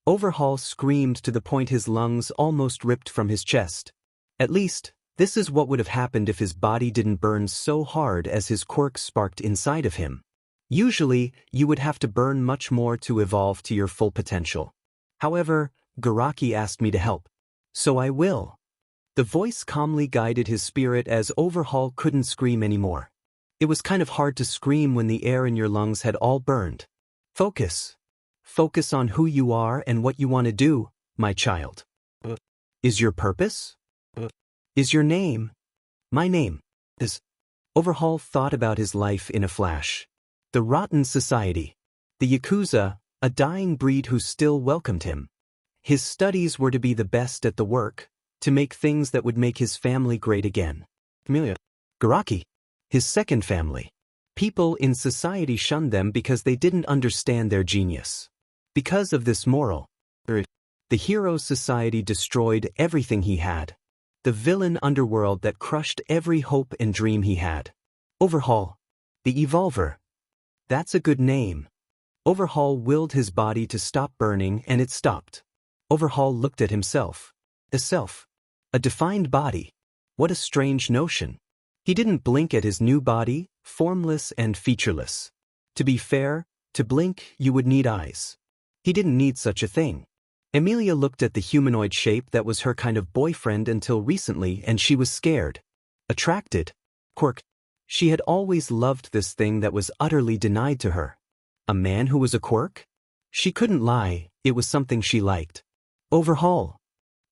S1: Overhaul screamed to the point his lungs almost ripped from his chest. At least, this is what would have happened if his body didn't burn so hard as his quirk sparked inside of him. Usually, you would have to burn much more to evolve to your full potential. However, Garaki asked me to help. So I will. The voice calmly guided his spirit as Overhaul couldn't scream anymore. It was kind of hard to scream when the air in your lungs had all burned. Focus. Focus on who you are and what you want to do, my child. Is your purpose? Is your name? My name is. Overhaul thought about his life in a flash. The rotten society. The Yakuza, a dying breed who still welcomed him. His studies were to be the best at the work, to make things that would make his family great again. Garaki. His second family. People in society shunned them because they didn't understand their genius. Because of this moral, the hero society destroyed everything he had. The villain underworld that crushed every hope and dream he had. Overhaul. The Evolver. That's a good name. Overhaul willed his body to stop burning and it stopped. Overhaul looked at himself. A self. A defined body. What a strange notion. He didn't blink at his new body, formless and featureless. To be fair, to blink you would need eyes. He didn't need such a thing. Emilia looked at the humanoid shape that was her kind of boyfriend until recently and she was scared. Attracted. Quirk. She had always loved this thing that was utterly denied to her. A man who was a quirk? She couldn't lie, it was something she liked. Overhaul.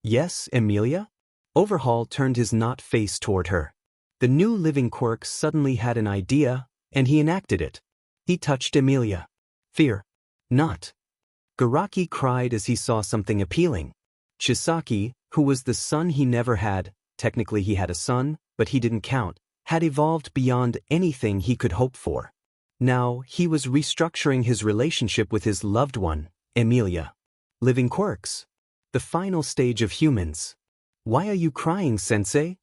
S1: Yes, Emilia? Overhaul turned his knot face toward her. The new living quirk suddenly had an idea, and he enacted it. He touched Emilia. Fear. Not. Garaki cried as he saw something appealing. Chisaki, who was the son he never had, technically he had a son, but he didn't count, had evolved beyond anything he could hope for. Now, he was restructuring his relationship with his loved one, Emilia. Living quirks. The final stage of humans. Why are you crying, sensei?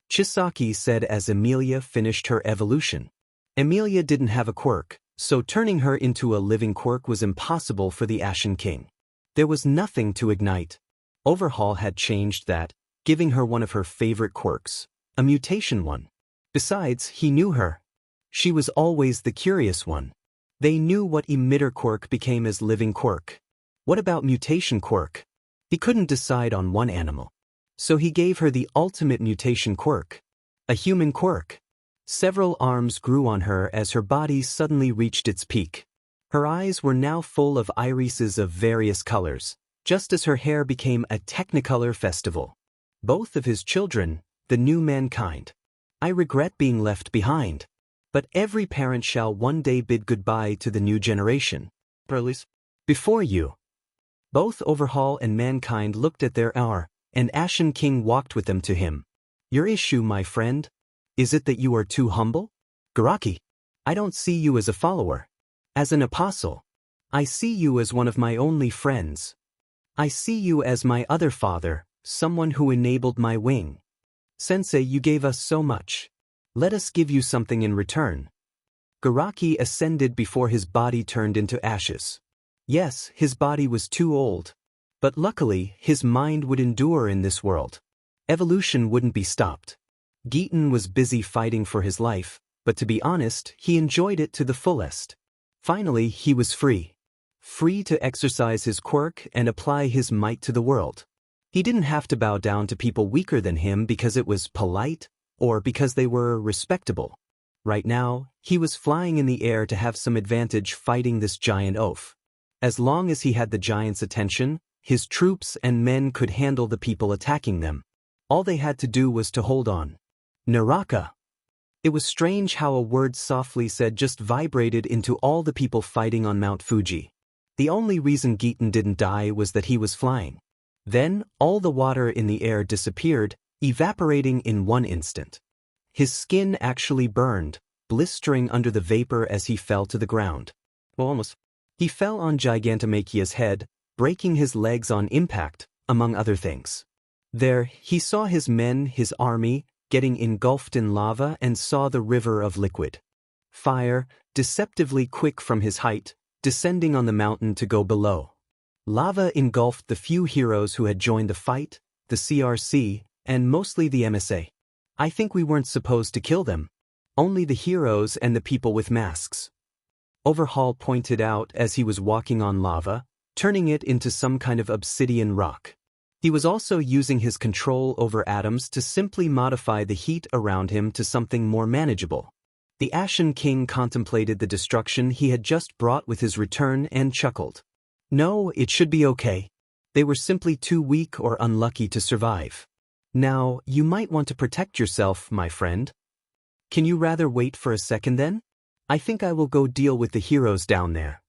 S1: Chisaki said as Emilia finished her evolution. Emilia didn't have a quirk, So turning her into a living quirk was impossible for the Ashen King. There was nothing to ignite. Overhaul had changed that, giving her one of her favorite quirks, a mutation one. Besides, he knew her. She was always the curious one. They knew what emitter quirk became as living quirk. What about mutation quirk? He couldn't decide on one animal. So he gave her the ultimate mutation quirk, a human quirk. Several arms grew on her as her body suddenly reached its peak. Her eyes were now full of irises of various colors, just as her hair became a technicolor festival. Both of his children, the new mankind. I regret being left behind. But every parent shall one day bid goodbye to the new generation. Before you. Both Overhaul and mankind looked at their hour, and Ashen King walked with them to him. Your issue, my friend? Is it that you are too humble? Garaki, I don't see you as a follower. As an apostle. I see you as one of my only friends. I see you as my other father, someone who enabled my wing. Sensei, you gave us so much. Let us give you something in return. Garaki ascended before his body turned into ashes. Yes, his body was too old. But luckily, his mind would endure in this world. Evolution wouldn't be stopped. Geeton was busy fighting for his life, but to be honest, he enjoyed it to the fullest. Finally, he was free. Free to exercise his quirk and apply his might to the world. He didn't have to bow down to people weaker than him because it was polite, or because they were respectable. Right now, he was flying in the air to have some advantage fighting this giant oaf. As long as he had the giant's attention, his troops and men could handle the people attacking them. All they had to do was to hold on. Naraka. It was strange how a word softly said just vibrated into all the people fighting on Mount Fuji. The only reason Geeton didn't die was that he was flying. Then, all the water in the air disappeared, evaporating in one instant. His skin actually burned, blistering under the vapor as he fell to the ground. Almost. He fell on Gigantamachia's head, breaking his legs on impact, among other things. There, he saw his men, his army, getting engulfed in lava and saw the river of liquid fire, deceptively quick from his height, descending on the mountain to go below. Lava engulfed the few heroes who had joined the fight, the CRC, and mostly the MSA. I think we weren't supposed to kill them. Only the heroes and the people with masks. Overhaul pointed out as he was walking on lava, turning it into some kind of obsidian rock. He was also using his control over atoms to simply modify the heat around him to something more manageable. The Ashen King contemplated the destruction he had just brought with his return and chuckled. No, it should be okay. They were simply too weak or unlucky to survive. Now, you might want to protect yourself, my friend. Can you rather wait for a second then? I think I will go deal with the heroes down there.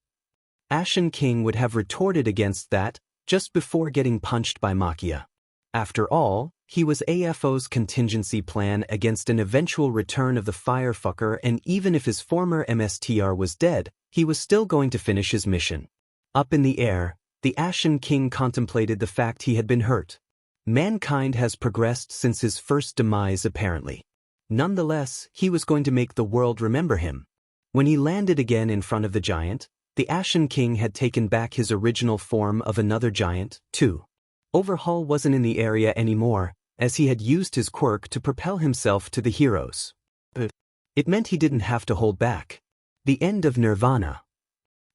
S1: Ashen King would have retorted against that just before getting punched by Machia. After all, he was AFO's contingency plan against an eventual return of the firefucker, and even if his former MSTR was dead, he was still going to finish his mission. Up in the air, the Ashen King contemplated the fact he had been hurt. Mankind has progressed since his first demise apparently. Nonetheless, he was going to make the world remember him. When he landed again in front of the giant, the Ashen King had taken back his original form of another giant, too. Overhaul wasn't in the area anymore, as he had used his quirk to propel himself to the heroes. It meant he didn't have to hold back. The end of Nirvana.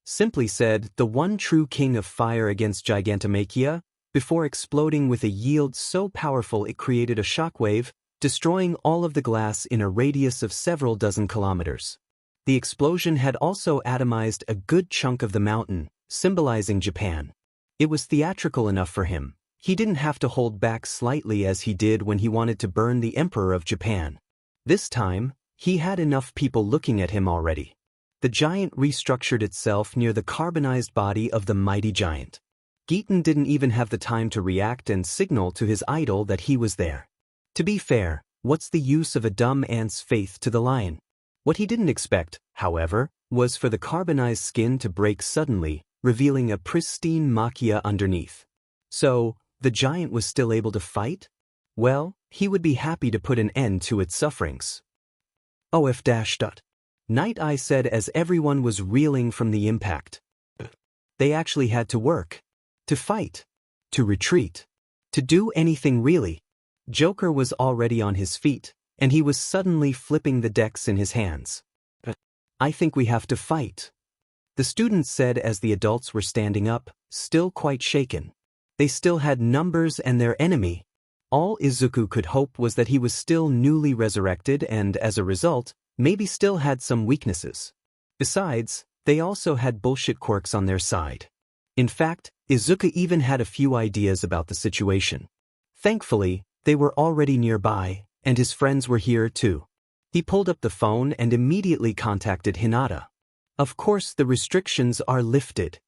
S1: Simply said, the one true king of fire against Gigantomachia, before exploding with a yield so powerful it created a shockwave, destroying all of the glass in a radius of several dozen kilometers. The explosion had also atomized a good chunk of the mountain, symbolizing Japan. It was theatrical enough for him. He didn't have to hold back slightly as he did when he wanted to burn the Emperor of Japan. This time, he had enough people looking at him already. The giant restructured itself near the carbonized body of the mighty giant. Geeton didn't even have the time to react and signal to his idol that he was there. To be fair, what's the use of a dumb ant's faith to the lion? What he didn't expect, however, was for the carbonized skin to break suddenly, revealing a pristine Machia underneath. So, the giant was still able to fight? Well, he would be happy to put an end to its sufferings. OF-. Night Eye said as everyone was reeling from the impact. They actually had to work. To fight. To retreat. To do anything really. Joker was already on his feet, and he was suddenly flipping the decks in his hands. I think we have to fight. The students said as the adults were standing up, still quite shaken. They still had numbers and their enemy. All Izuku could hope was that he was still newly resurrected and, as a result, maybe still had some weaknesses. Besides, they also had bullshit quirks on their side. In fact, Izuku even had a few ideas about the situation. Thankfully, they were already nearby, and his friends were here too. He pulled up the phone and immediately contacted Hinata. Of course the restrictions are lifted.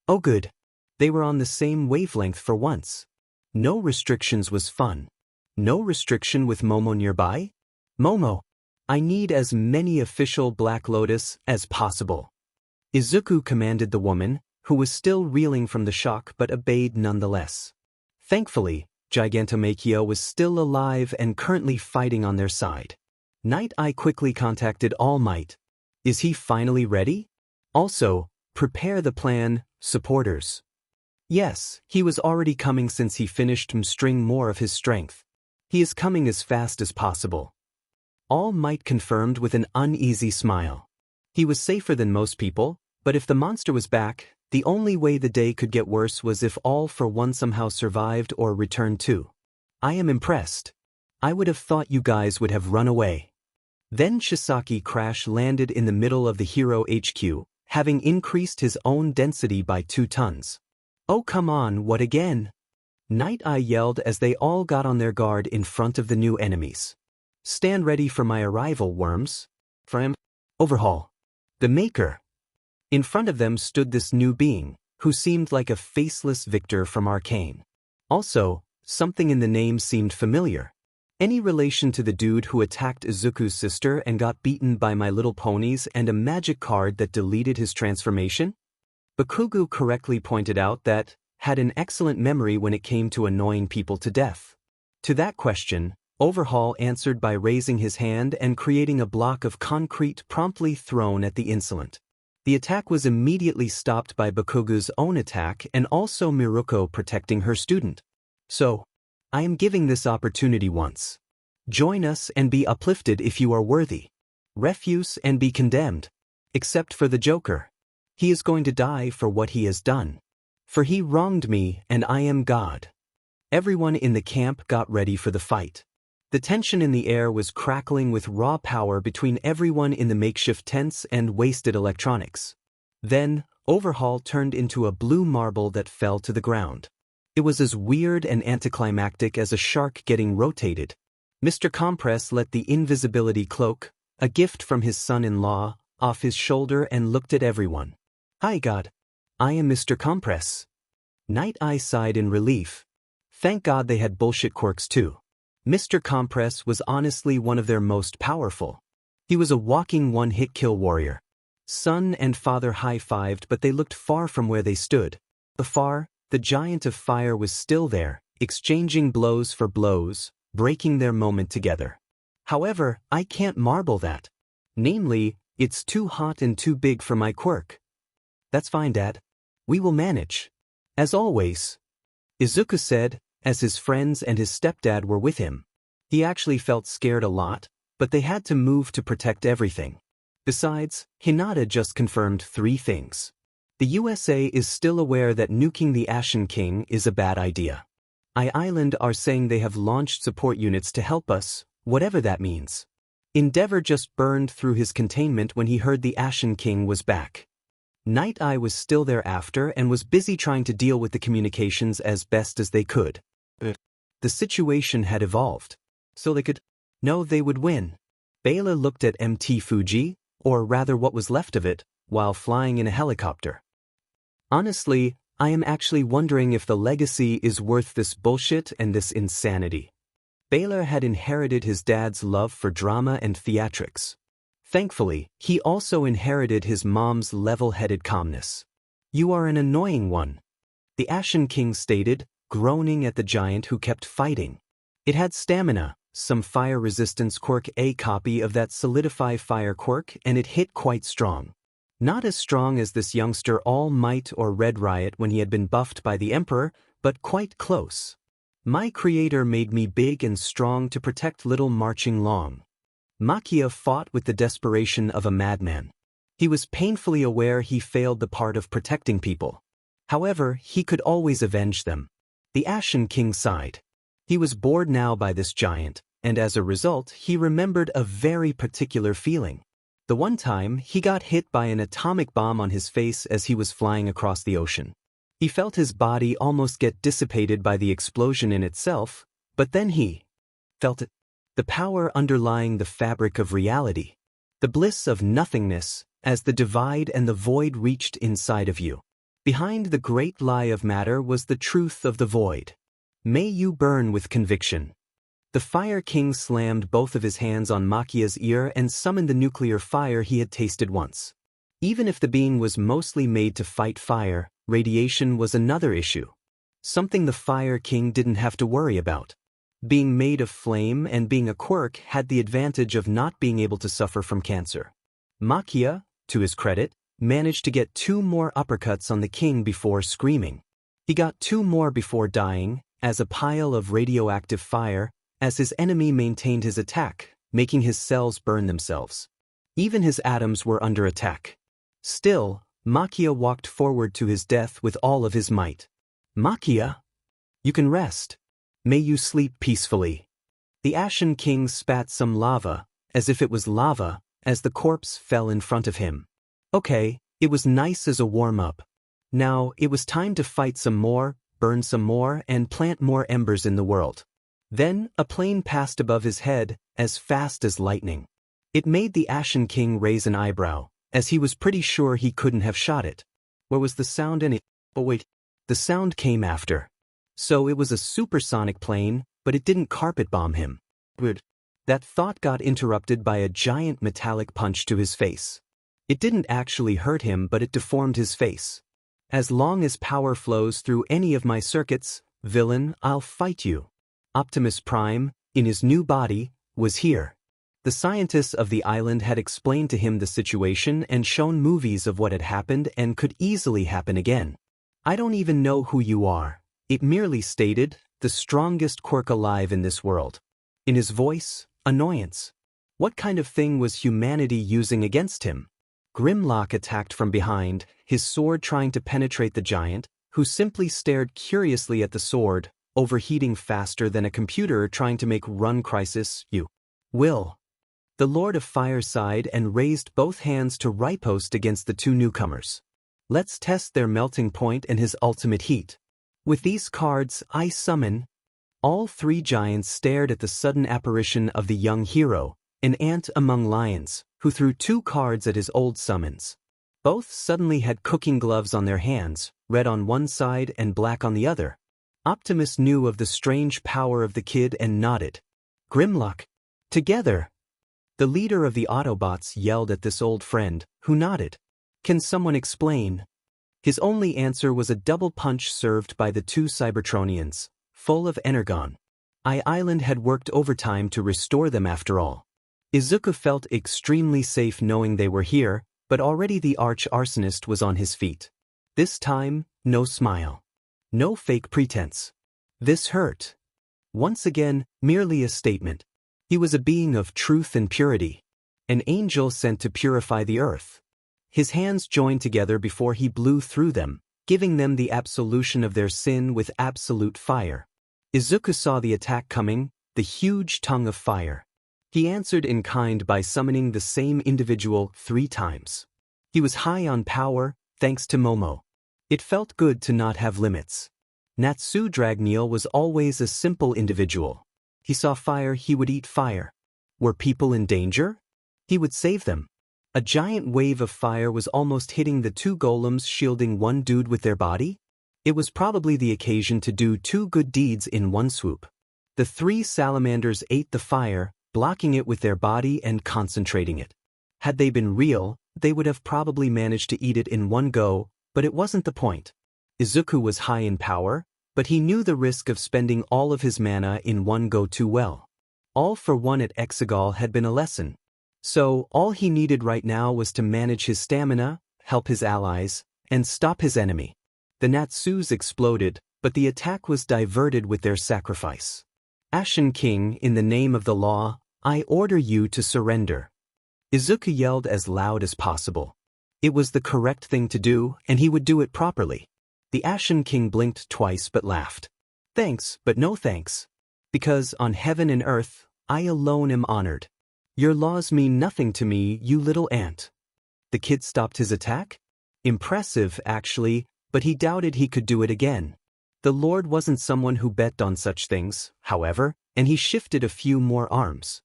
S1: Oh good. They were on the same wavelength for once. No restrictions was fun. No restriction with Momo nearby? Momo, I need as many official Black Lotus as possible. Izuku commanded the woman, who was still reeling from the shock but obeyed nonetheless. Thankfully, Gigantomachia was still alive and currently fighting on their side. Night Eye quickly contacted All Might. Is he finally ready? Also, prepare the plan, supporters. Yes, he was already coming since he finished mstring more of his strength. He is coming as fast as possible. All Might confirmed with an uneasy smile. He was safer than most people, but if the monster was back, the only way the day could get worse was if All for One somehow survived or returned too. I am impressed. I would have thought you guys would have run away. Then Shisaki crash-landed in the middle of the hero HQ, having increased his own density by 2 tons. Oh come on, what again? Night Eye yelled as they all got on their guard in front of the new enemies. Stand ready for my arrival, worms. From Overhaul. The Maker. In front of them stood this new being, who seemed like a faceless victor from Arcane. Also, something in the name seemed familiar. Any relation to the dude who attacked Izuku's sister and got beaten by My Little Ponies and a magic card that deleted his transformation? Bakugu correctly pointed out that, had an excellent memory when it came to annoying people to death. To that question, Overhaul answered by raising his hand and creating a block of concrete promptly thrown at the insolent. The attack was immediately stopped by Bakugu's own attack and also Miruko protecting her student. So, I am giving this opportunity once. Join us and be uplifted if you are worthy. Refuse and be condemned. Except for the Joker. He is going to die for what he has done. For he wronged me and I am God. Everyone in the camp got ready for the fight. The tension in the air was crackling with raw power between everyone in the makeshift tents and wasted electronics. Then, Overhaul turned into a blue marble that fell to the ground. It was as weird and anticlimactic as a shark getting rotated. Mr. Compress let the invisibility cloak, a gift from his son-in-law, off his shoulder and looked at everyone. Hi God. I am Mr. Compress. Night Eye sighed in relief. Thank God they had bullshit quirks too. Mr. Compress was honestly one of their most powerful. He was a walking one-hit kill warrior. Son and father high-fived, but they looked far from where they stood. Afar, the giant of fire was still there, exchanging blows for blows, breaking their moment together. However, I can't marble that. Namely, it's too hot and too big for my quirk. That's fine, Dad. We will manage. As always. Izuku said, as his friends and his stepdad were with him. He actually felt scared a lot, but they had to move to protect everything. Besides, Hinata just confirmed 3 things. The USA is still aware that nuking the Ashen King is a bad idea. Island are saying they have launched support units to help us, whatever that means. Endeavor just burned through his containment when he heard the Ashen King was back. Night Eye was still there after and was busy trying to deal with the communications as best as they could. The situation had evolved. So they could know they would win. Baylor looked at MT Fuji, or rather what was left of it, while flying in a helicopter. Honestly, I am actually wondering if the legacy is worth this bullshit and this insanity. Baylor had inherited his dad's love for drama and theatrics. Thankfully, he also inherited his mom's level-headed calmness. You are an annoying one. The Ashen King stated, groaning at the giant who kept fighting. It had stamina, some fire resistance quirk, a copy of that solidify fire quirk, and it hit quite strong. Not as strong as this youngster All Might or Red Riot when he had been buffed by the Emperor, but quite close. My creator made me big and strong to protect little marching long. Makia fought with the desperation of a madman. He was painfully aware he failed the part of protecting people. However, he could always avenge them. The Ashen King sighed. He was bored now by this giant, and as a result, he remembered a very particular feeling. The one time he got hit by an atomic bomb on his face as he was flying across the ocean. He felt his body almost get dissipated by the explosion in itself, but then he felt it. The power underlying the fabric of reality. The bliss of nothingness, as the divide and the void reached inside of you. Behind the great lie of matter was the truth of the void. May you burn with conviction. The Fire King slammed both of his hands on Makia's ear and summoned the nuclear fire he had tasted once. Even if the being was mostly made to fight fire, radiation was another issue. Something the Fire King didn't have to worry about. Being made of flame and being a quirk had the advantage of not being able to suffer from cancer. Makia, to his credit, managed to get 2 more uppercuts on the king before screaming. He got 2 more before dying, as a pile of radioactive fire, as his enemy maintained his attack, making his cells burn themselves. Even his atoms were under attack. Still, Makia walked forward to his death with all of his might. Makia? You can rest. May you sleep peacefully. The Ashen King spat some lava, as if it was lava, as the corpse fell in front of him. Okay, it was nice as a warm-up. Now, it was time to fight some more, burn some more, and plant more embers in the world. Then, a plane passed above his head, as fast as lightning. It made the Ashen King raise an eyebrow, as he was pretty sure he couldn't have shot it. Where was the sound in it? But wait, the sound came after. So it was a supersonic plane, but it didn't carpet bomb him. Weird. That thought got interrupted by a giant metallic punch to his face. It didn't actually hurt him, but it deformed his face. As long as power flows through any of my circuits, villain, I'll fight you. Optimus Prime, in his new body, was here. The scientists of the island had explained to him the situation and shown movies of what had happened and could easily happen again. I don't even know who you are. It merely stated, the strongest quirk alive in this world. In his voice, annoyance. What kind of thing was humanity using against him? Grimlock attacked from behind, his sword trying to penetrate the giant, who simply stared curiously at the sword, overheating faster than a computer trying to make run crisis, you will. The Lord of Fire sighed and raised both hands to riposte against the 2 newcomers. Let's test their melting point and his ultimate heat. With these cards, I summon. All 3 giants stared at the sudden apparition of the young hero, an ant among lions, who threw 2 cards at his old summons. Both suddenly had cooking gloves on their hands, red on one side and black on the other. Optimus knew of the strange power of the kid and nodded. Grimlock. Together. The leader of the Autobots yelled at this old friend, who nodded. Can someone explain? His only answer was a double punch served by the 2 Cybertronians, full of energon. Island had worked overtime to restore them after all. Izuku felt extremely safe knowing they were here, but already the arch-arsonist was on his feet. This time, no smile. No fake pretense. This hurt. Once again, merely a statement. He was a being of truth and purity. An angel sent to purify the earth. His hands joined together before he blew through them, giving them the absolution of their sin with absolute fire. Izuku saw the attack coming, the huge tongue of fire. He answered in kind by summoning the same individual 3 times. He was high on power, thanks to Momo. It felt good to not have limits. Natsu Dragneel was always a simple individual. He saw fire, he would eat fire. Were people in danger? He would save them. A giant wave of fire was almost hitting the 2 golems shielding 1 dude with their body. It was probably the occasion to do 2 good deeds in one swoop. The 3 salamanders ate the fire, blocking it with their body and concentrating it. Had they been real, they would have probably managed to eat it in one go, but it wasn't the point. Izuku was high in power, but he knew the risk of spending all of his mana in one go too well. All for One at Exegol had been a lesson. So, all he needed right now was to manage his stamina, help his allies, and stop his enemy. The Natsus exploded, but the attack was diverted with their sacrifice. Ashen King, in the name of the law, I order you to surrender. Izuku yelled as loud as possible. It was the correct thing to do, and he would do it properly. The Ashen King blinked twice but laughed. Thanks, but no thanks. Because on heaven and earth, I alone am honored. Your laws mean nothing to me, you little ant. The kid stopped his attack? Impressive, actually, but he doubted he could do it again. The Lord wasn't someone who bet on such things, however, and he shifted a few more arms.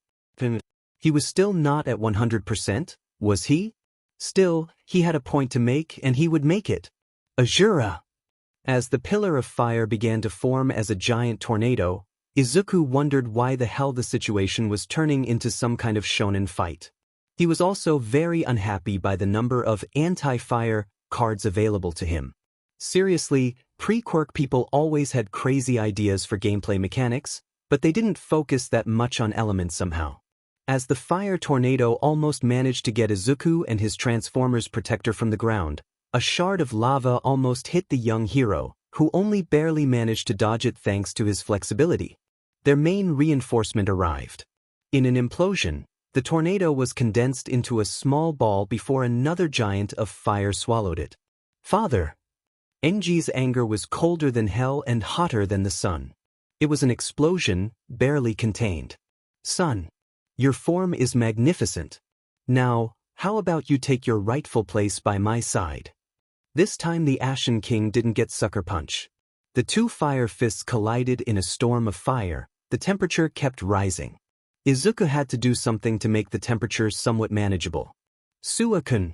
S1: He was still not at 100%, was he? Still, he had a point to make and he would make it. Azura! As the pillar of fire began to form as a giant tornado, Izuku wondered why the hell the situation was turning into some kind of shonen fight. He was also very unhappy by the number of anti-fire cards available to him. Seriously, pre-Quirk people always had crazy ideas for gameplay mechanics, but they didn't focus that much on elements somehow. As the fire tornado almost managed to get Izuku and his Transformers protector from the ground, a shard of lava almost hit the young hero, who only barely managed to dodge it thanks to his flexibility. Their main reinforcement arrived. In an implosion, the tornado was condensed into a small ball before another giant of fire swallowed it. Father! Enji's anger was colder than hell and hotter than the sun. It was an explosion, barely contained. Son! Your form is magnificent. Now, how about you take your rightful place by my side? This time the Ashen King didn't get sucker punch. The two fire fists collided in a storm of fire. The temperature kept rising. Izuku had to do something to make the temperature somewhat manageable. Suakun.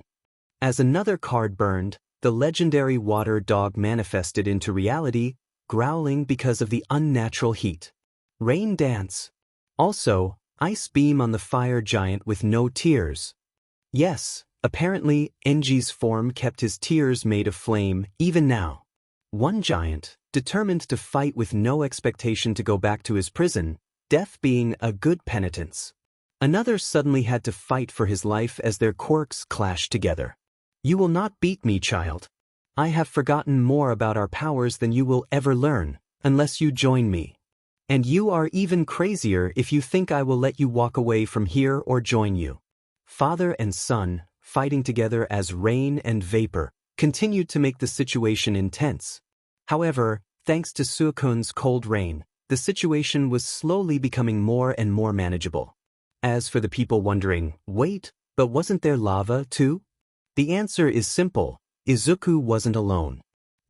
S1: As another card burned, the legendary water dog manifested into reality, growling because of the unnatural heat. Rain dance. Also, ice beam on the fire giant with no tears. Yes, apparently, Enji's form kept his tears made of flame, even now. One giant, determined to fight with no expectation to go back to his prison, death being a good penitence. Another suddenly had to fight for his life as their quirks clashed together. You will not beat me, child. I have forgotten more about our powers than you will ever learn, unless you join me. And you are even crazier if you think I will let you walk away from here or join you. Father and son, fighting together as rain and vapor, continued to make the situation intense. However, thanks to Suakun's cold rain, the situation was slowly becoming more and more manageable. As for the people wondering, wait, but wasn't there lava too? The answer is simple, Izuku wasn't alone.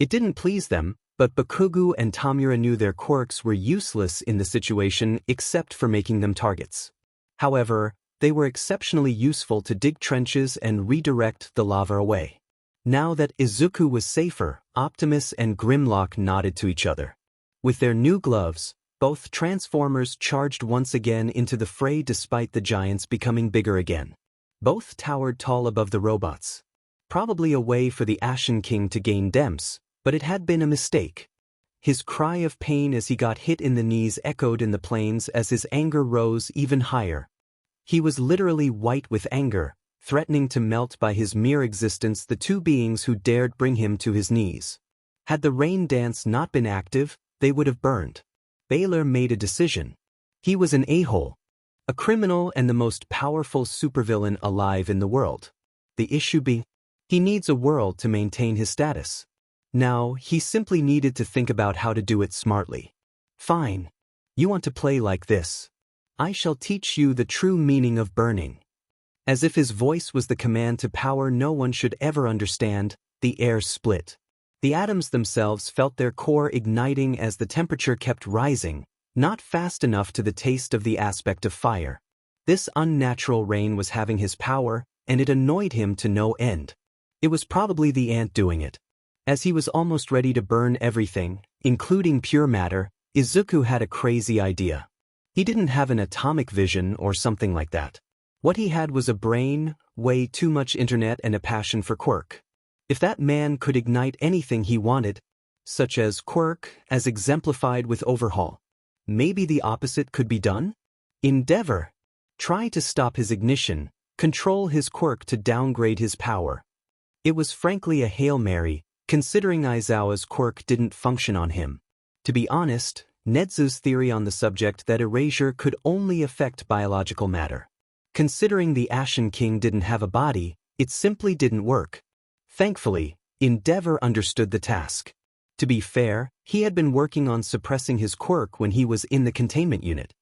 S1: It didn't please them, but Bakugu and Tamura knew their quirks were useless in the situation except for making them targets. However, they were exceptionally useful to dig trenches and redirect the lava away. Now that Izuku was safer, Optimus and Grimlock nodded to each other. With their new gloves, both Transformers charged once again into the fray despite the giants becoming bigger again. Both towered tall above the robots. Probably a way for the Ashen King to gain demps, but it had been a mistake. His cry of pain as he got hit in the knees echoed in the plains as his anger rose even higher. He was literally white with anger, threatening to melt by his mere existence the two beings who dared bring him to his knees. Had the rain dance not been active, they would have burned. Baylor made a decision. He was an a-hole. A criminal and the most powerful supervillain alive in the world. The issue being, he needs a world to maintain his status. Now, he simply needed to think about how to do it smartly. Fine. You want to play like this? I shall teach you the true meaning of burning. As if his voice was the command to power no one should ever understand, the air split. The atoms themselves felt their core igniting as the temperature kept rising, not fast enough to the taste of the aspect of fire. This unnatural rain was having his power, and it annoyed him to no end. It was probably the ant doing it. As he was almost ready to burn everything, including pure matter, Izuku had a crazy idea. He didn't have an atomic vision or something like that. What he had was a brain, way too much internet and a passion for Quirk. If that man could ignite anything he wanted, such as Quirk, as exemplified with Overhaul, maybe the opposite could be done? Endeavor. Try to stop his ignition, control his quirk to downgrade his power. It was frankly a Hail Mary, considering Aizawa's quirk didn't function on him. To be honest, Nedzu's theory on the subject that erasure could only affect biological matter. Considering the Ashen King didn't have a body, it simply didn't work. Thankfully, Endeavor understood the task. To be fair, he had been working on suppressing his quirk when he was in the containment unit.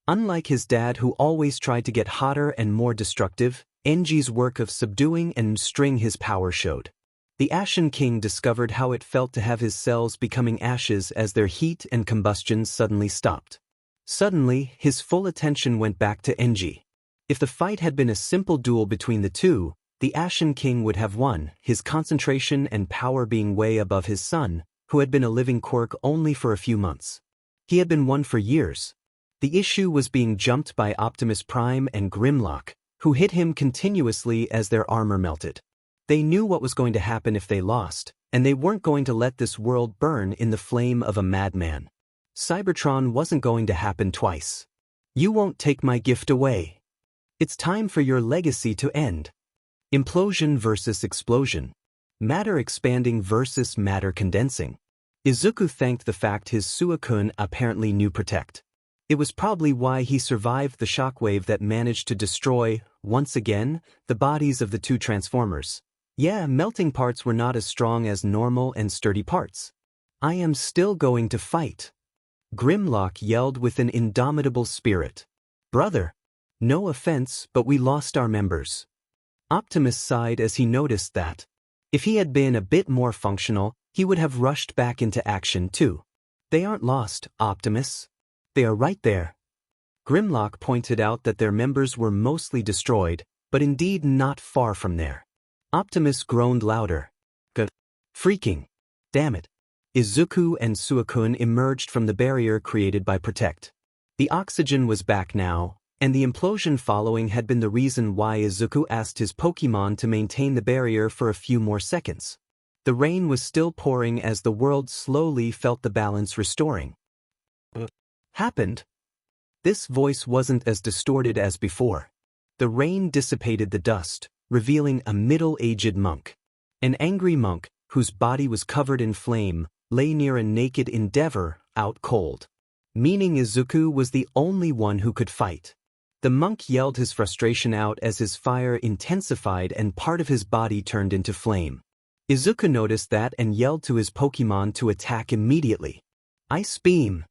S1: Unlike his dad who always tried to get hotter and more destructive, Enji's work of subduing and mastering his power showed. The Ashen King discovered how it felt to have his cells becoming ashes as their heat and combustion suddenly stopped. Suddenly, his full attention went back to Enji. If the fight had been a simple duel between the two, the Ashen King would have won, his concentration and power being way above his son, who had been a living quirk only for a few months. He had been one for years. The issue was being jumped by Optimus Prime and Grimlock, who hit him continuously as their armor melted. They knew what was going to happen if they lost, and they weren't going to let this world burn in the flame of a madman. Cybertron wasn't going to happen twice. You won't take my gift away. It's time for your legacy to end. Implosion versus explosion. Matter expanding versus matter condensing. Izuku thanked the fact his Suicune apparently knew Protect. It was probably why he survived the shockwave that managed to destroy, once again, the bodies of the two Transformers. Yeah, melting parts were not as strong as normal and sturdy parts. I am still going to fight. Grimlock yelled with an indomitable spirit. Brother. No offense, but we lost our members. Optimus sighed as he noticed that. If he had been a bit more functional, he would have rushed back into action too. They aren't lost, Optimus. They are right there. Grimlock pointed out that their members were mostly destroyed, but indeed not far from there. Optimus groaned louder. Freaking. Damn it. Izuku and Suicune emerged from the barrier created by Protect. The oxygen was back now, and the implosion following had been the reason why Izuku asked his Pokémon to maintain the barrier for a few more seconds. The rain was still pouring as the world slowly felt the balance restoring. Happened? This voice wasn't as distorted as before. The rain dissipated the dust, revealing a middle-aged monk. An angry monk, whose body was covered in flame, lay near a naked Endeavor, out cold. Meaning Izuku was the only one who could fight. The monk yelled his frustration out as his fire intensified and part of his body turned into flame. Izuku noticed that and yelled to his Pokémon to attack immediately. Ice Beam.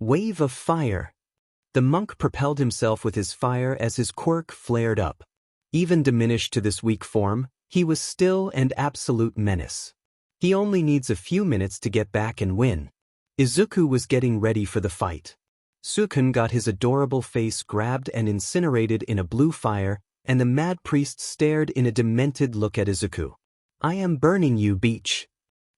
S1: Wave of fire. The monk propelled himself with his fire as his quirk flared up. Even diminished to this weak form, he was still an absolute menace. He only needs a few minutes to get back and win. Izuku was getting ready for the fight. Suicune got his adorable face grabbed and incinerated in a blue fire, and the mad priest stared in a demented look at Izuku. I am burning you, Beach.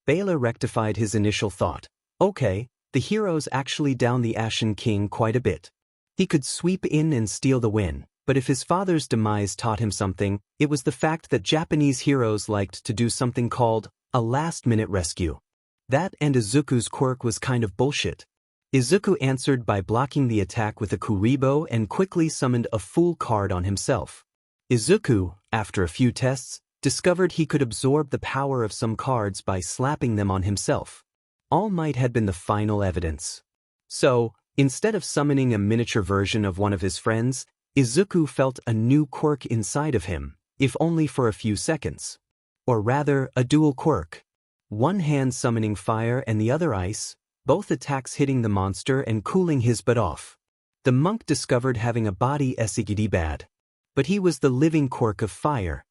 S1: Baylor rectified his initial thought. Okay, the heroes actually downed the Ashen King quite a bit. He could sweep in and steal the win, but if his father's demise taught him something, it was the fact that Japanese heroes liked to do something called a last-minute rescue. That and Izuku's quirk was kind of bullshit. Izuku answered by blocking the attack with a Kuribo and quickly summoned a Fool card on himself. Izuku, after a few tests, discovered he could absorb the power of some cards by slapping them on himself. All Might had been the final evidence. So, instead of summoning a miniature version of one of his friends, Izuku felt a new quirk inside of him, if only for a few seconds. Or rather, a dual quirk. One hand summoning fire and the other ice, both attacks hitting the monster and cooling his butt off. The monk discovered having a body esigidi bad. But he was the living quirk of fire.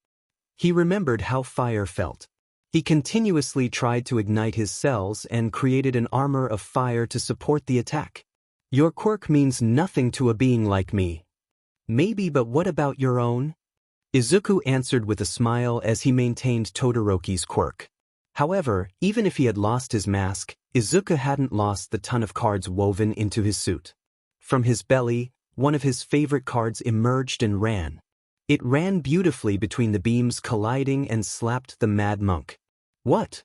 S1: He remembered how fire felt. He continuously tried to ignite his cells and created an armor of fire to support the attack. Your quirk means nothing to a being like me. Maybe, but what about your own? Izuku answered with a smile as he maintained Todoroki's quirk. However, even if he had lost his mask, Izuku hadn't lost the ton of cards woven into his suit. From his belly, one of his favorite cards emerged and ran. It ran beautifully between the beams colliding and slapped the mad monk. What?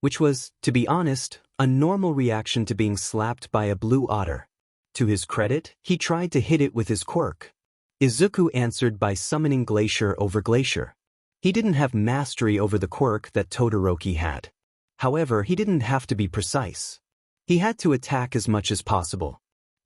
S1: Which was, to be honest, a normal reaction to being slapped by a blue otter. To his credit, he tried to hit it with his quirk. Izuku answered by summoning Glacier over Glacier. He didn't have mastery over the quirk that Todoroki had. However, he didn't have to be precise. He had to attack as much as possible.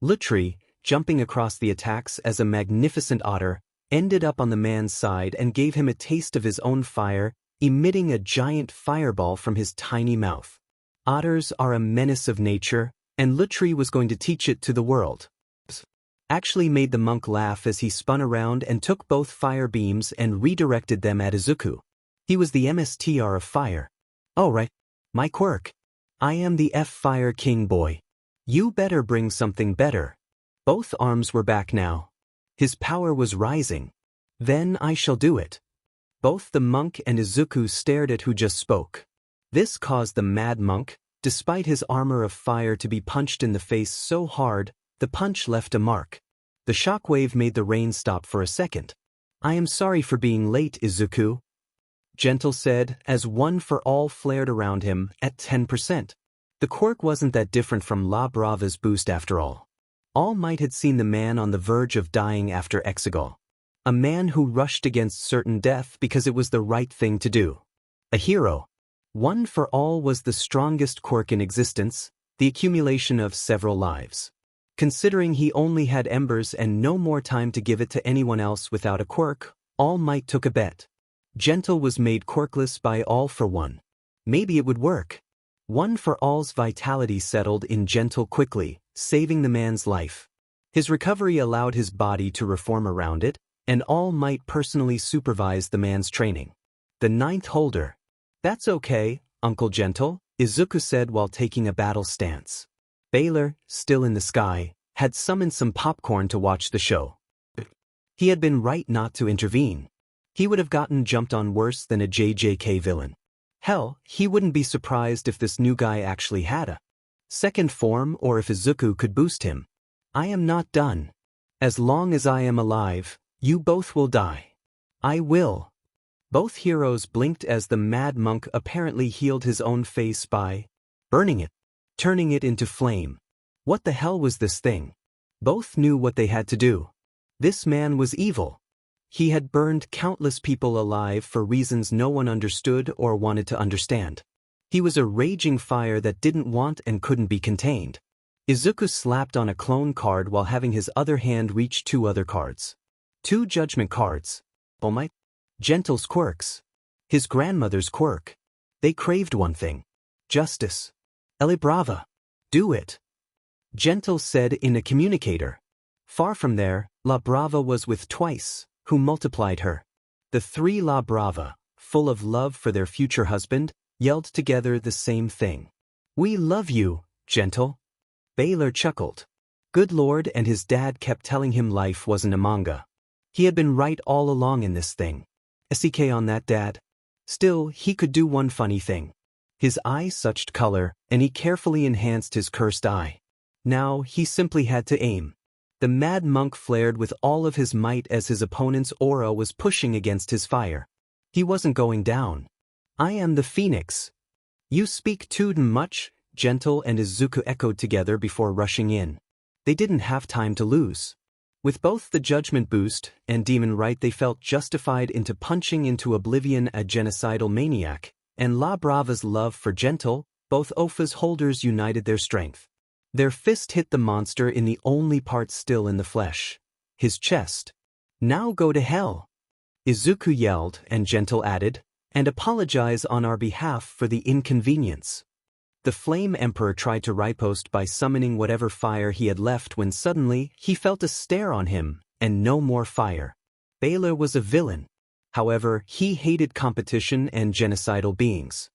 S1: Lutri, jumping across the attacks as a magnificent otter, ended up on the man's side and gave him a taste of his own fire, emitting a giant fireball from his tiny mouth. Otters are a menace of nature, and Lutri was going to teach it to the world. Actually made the monk laugh as he spun around and took both fire beams and redirected them at Izuku. He was the MSTR of fire. Oh right, my quirk. I am the Fire King boy. You better bring something better. Both arms were back now. His power was rising. Then I shall do it. Both the monk and Izuku stared at who just spoke. This caused the mad monk, despite his armor of fire, to be punched in the face so hard, the punch left a mark. The shockwave made the rain stop for a second. I am sorry for being late, Izuku, Gentle said, as One for All flared around him at 10%. The quirk wasn't that different from La Brava's boost after all. All Might had seen the man on the verge of dying after Exegol. A man who rushed against certain death because it was the right thing to do. A hero. One for All was the strongest quirk in existence, the accumulation of several lives. Considering he only had embers and no more time to give it to anyone else without a quirk, All Might took a bet. Gentle was made quirkless by All for One. Maybe it would work. One for All's vitality settled in Gentle quickly, saving the man's life. His recovery allowed his body to reform around it, and All Might personally supervise the man's training. The ninth holder. That's okay, Uncle Gentle, Izuku said while taking a battle stance. Baylor, still in the sky, had summoned some popcorn to watch the show. He had been right not to intervene. He would have gotten jumped on worse than a JJK villain. Hell, he wouldn't be surprised if this new guy actually had a second form or if Izuku could boost him. I am not done. As long as I am alive, you both will die. I will. Both heroes blinked as the mad monk apparently healed his own face by burning it, turning it into flame. What the hell was this thing? Both knew what they had to do. This man was evil. He had burned countless people alive for reasons no one understood or wanted to understand. He was a raging fire that didn't want and couldn't be contained. Izuku slapped on a clone card while having his other hand reach two other cards. Two judgment cards. All Might. Gentle's quirks. His grandmother's quirk. They craved one thing. Justice. Ele Brava. Do it. Gentle said in a communicator. Far from there, La Brava was with Twice, who multiplied her. The three La Brava, full of love for their future husband, yelled together the same thing. We love you, Gentle. Baylor chuckled. Good Lord, and his dad kept telling him life wasn't a manga. He had been right all along in this thing. SEK on that, Dad. Still, he could do one funny thing. His eye sucked color, and he carefully enhanced his cursed eye. Now, he simply had to aim. The mad monk flared with all of his might as his opponent's aura was pushing against his fire. He wasn't going down. I am the Phoenix. You speak too much, Gentle and Izuku echoed together before rushing in. They didn't have time to lose. With both the judgment boost and demon right, they felt justified into punching into oblivion a genocidal maniac, and La Brava's love for Gentle, both Opha's holders united their strength. Their fist hit the monster in the only part still in the flesh. His chest. Now go to hell. Izuku yelled, and Gentle added, and apologize on our behalf for the inconvenience. The Flame Emperor tried to riposte by summoning whatever fire he had left when suddenly he felt a stare on him, and no more fire. Baylor was a villain. However, he hated competition and genocidal beings.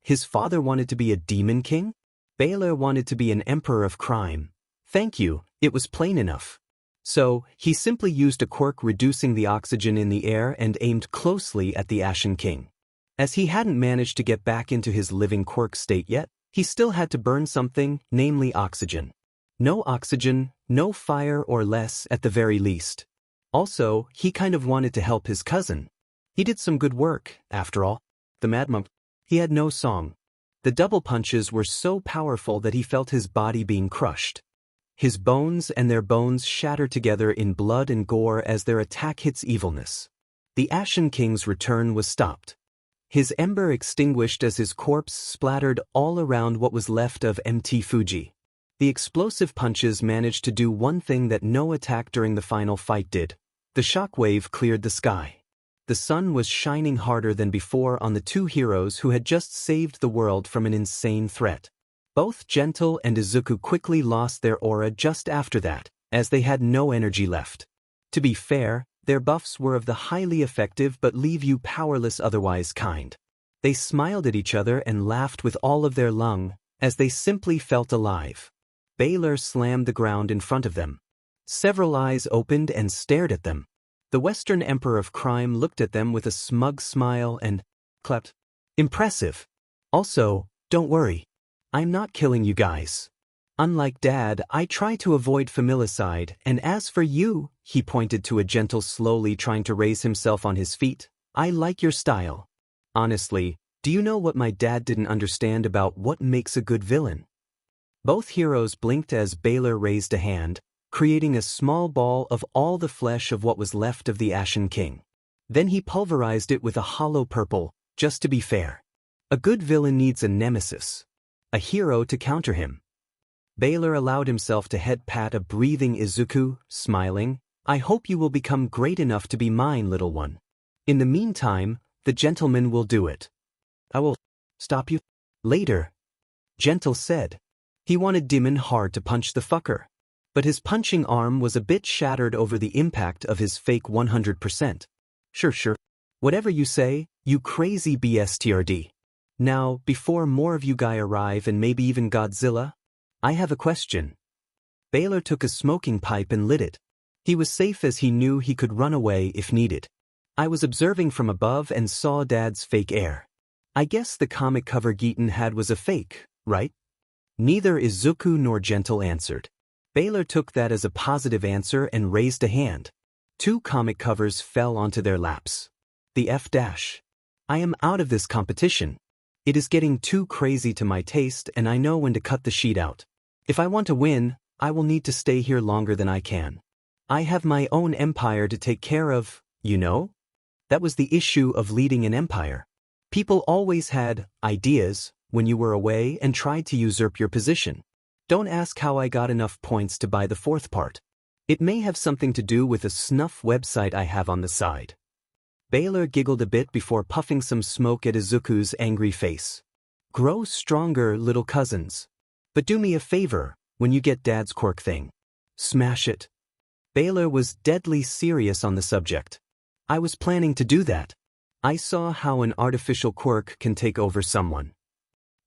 S1: His father wanted to be a demon king? Baylor wanted to be an emperor of crime. Thank you, it was plain enough. So, he simply used a quirk reducing the oxygen in the air and aimed closely at the Ashen King. As he hadn't managed to get back into his living quirk state yet, he still had to burn something, namely oxygen. No oxygen, no fire, or less at the very least. Also, he kind of wanted to help his cousin. He did some good work, after all. The Mad Monk. He had no song. The double punches were so powerful that he felt his body being crushed. His bones and their bones shatter together in blood and gore as their attack hits evilness. The Ashen King's return was stopped. His ember extinguished as his corpse splattered all around what was left of MT Fuji. The explosive punches managed to do one thing that no attack during the final fight did. The shockwave cleared the sky. The sun was shining harder than before on the two heroes who had just saved the world from an insane threat. Both Gentle and Izuku quickly lost their aura just after that, as they had no energy left. To be fair, their buffs were of the highly effective but leave you powerless otherwise kind. They smiled at each other and laughed with all of their lung, as they simply felt alive. Baylor slammed the ground in front of them. Several eyes opened and stared at them. The Western Emperor of Crime looked at them with a smug smile and clapped. Impressive. Also, don't worry. I'm not killing you guys. Unlike Dad, I try to avoid familicide, and as for you, he pointed to a Gentle slowly trying to raise himself on his feet, I like your style. Honestly, do you know what my dad didn't understand about what makes a good villain? Both heroes blinked as Baylor raised a hand, creating a small ball of all the flesh of what was left of the Ashen King. Then he pulverized it with a hollow purple, just to be fair. A good villain needs a nemesis. A hero to counter him. Baylor allowed himself to head pat a breathing Izuku, smiling, I hope you will become great enough to be mine, little one. In the meantime, the gentleman will do it. I will stop you later, Gentle said. He wanted Demon hard to punch the fucker. But his punching arm was a bit shattered over the impact of his fake 100%. Sure. Whatever you say, you crazy BSTRD. Now, before more of you guys arrive and maybe even Godzilla, I have a question. Baylor took a smoking pipe and lit it. He was safe as he knew he could run away if needed. I was observing from above and saw Dad's fake air. I guess the comic cover Geaton had was a fake, right? Neither Izuku nor Gentle answered. Baylor took that as a positive answer and raised a hand. 2 comic covers fell onto their laps. The F-. I am out of this competition. It is getting too crazy to my taste and I know when to cut the sheet out. If I want to win, I will need to stay here longer than I can. I have my own empire to take care of, you know? That was the issue of leading an empire. People always had ideas when you were away and tried to usurp your position. Don't ask how I got enough points to buy the 4th part. It may have something to do with a snuff website I have on the side. Baylor giggled a bit before puffing some smoke at Izuku's angry face. Grow stronger, little cousins. But do me a favor, when you get Dad's quirk thing. Smash it. Baylor was deadly serious on the subject. I was planning to do that. I saw how an artificial quirk can take over someone.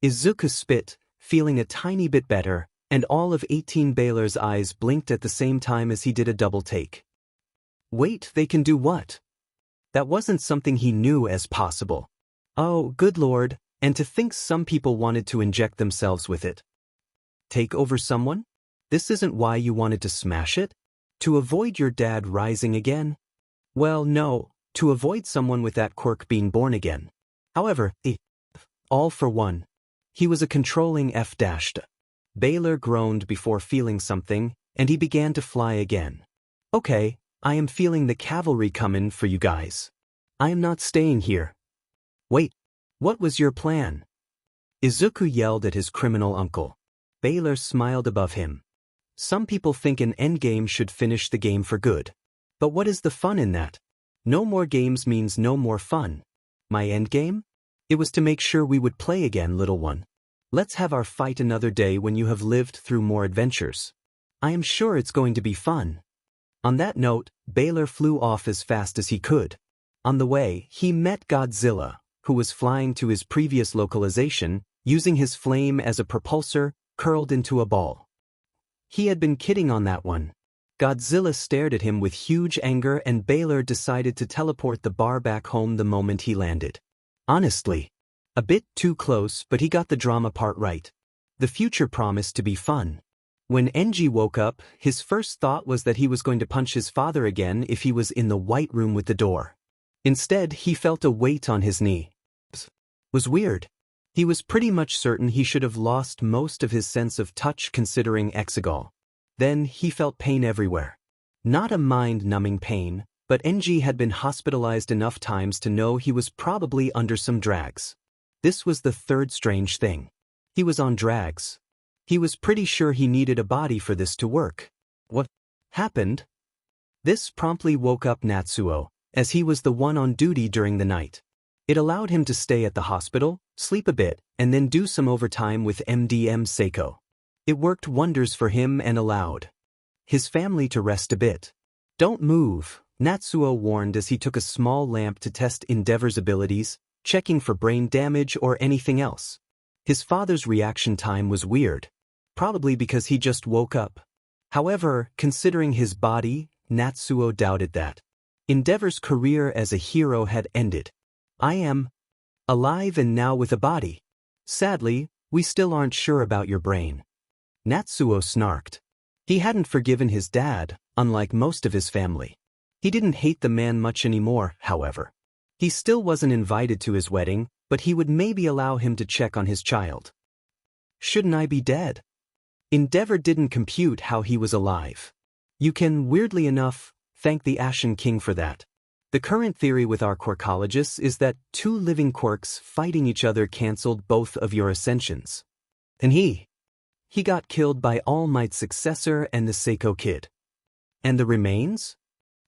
S1: Izuku spit, feeling a tiny bit better, and all of 18 Baylor's eyes blinked at the same time as he did a double take. Wait, they can do what? That wasn't something he knew as possible. Oh, good lord, and to think some people wanted to inject themselves with it. Take over someone? This isn't why you wanted to smash it? To avoid your dad rising again? Well, no, to avoid someone with that quirk being born again. However, all for one. He was a controlling F-. Baylor groaned before feeling something, and he began to fly again. Okay, I am feeling the cavalry coming for you guys. I am not staying here. Wait, what was your plan? Izuku yelled at his criminal uncle. Baylor smiled above him. Some people think an endgame should finish the game for good. But what is the fun in that? No more games means no more fun. My endgame? It was to make sure we would play again, little one. Let's have our fight another day when you have lived through more adventures. I am sure it's going to be fun. On that note, Baylor flew off as fast as he could. On the way, he met Godzilla, who was flying to his previous localization, using his flame as a propulsor, curled into a ball. He had been kidding on that one. Godzilla stared at him with huge anger and Baylor decided to teleport the bar back home the moment he landed. Honestly, a bit too close, but he got the drama part right. The future promised to be fun. When Enji woke up, his first thought was that he was going to punch his father again if he was in the white room with the door. Instead, he felt a weight on his knee. Was weird. He was pretty much certain he should have lost most of his sense of touch considering Exegol. Then he felt pain everywhere. Not a mind-numbing pain, but NG had been hospitalized enough times to know he was probably under some drags. This was the third strange thing. He was on drags. He was pretty sure he needed a body for this to work. What happened? This promptly woke up Natsuo, as he was the one on duty during the night. It allowed him to stay at the hospital, sleep a bit, and then do some overtime with MDM Seiko. It worked wonders for him and allowed his family to rest a bit. Don't move, Natsuo warned as he took a small lamp to test Endeavor's abilities, checking for brain damage or anything else. His father's reaction time was weird, probably because he just woke up. However, considering his body, Natsuo doubted that. Endeavor's career as a hero had ended. I am alive and now with a body. Sadly, we still aren't sure about your brain. Natsuo snarked. He hadn't forgiven his dad, unlike most of his family. He didn't hate the man much anymore, however. He still wasn't invited to his wedding, but he would maybe allow him to check on his child. Shouldn't I be dead? Endeavor didn't compute how he was alive. You can, weirdly enough, thank the Ashen King for that. The current theory with our quirkologists is that two living quirks fighting each other cancelled both of your ascensions. And he got killed by All Might's successor and the Seiko Kid. And the remains?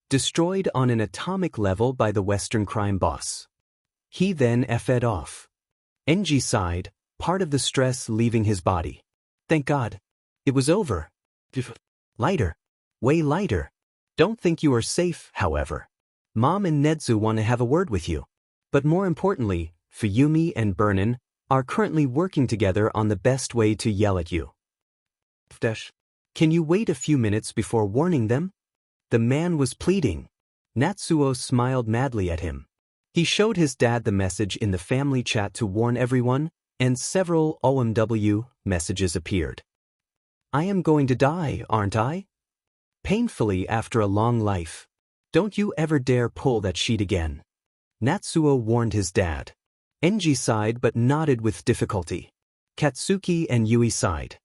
S1: Destroyed on an atomic level by the Western crime boss. He then fed off. NG sighed, part of the stress leaving his body. Thank God. It was over. Lighter. Way lighter. Don't think you are safe, however. Mom and Nedzu want to have a word with you. But more importantly, Fuyumi and Burnin are currently working together on the best way to yell at you. Can you wait a few minutes before warning them? The man was pleading. Natsuo smiled madly at him. He showed his dad the message in the family chat to warn everyone, and several OMW messages appeared. I am going to die, aren't I? Painfully after a long life. Don't you ever dare pull that sheet again. Natsuo warned his dad. Enji sighed but nodded with difficulty. Katsuki and Yui sighed.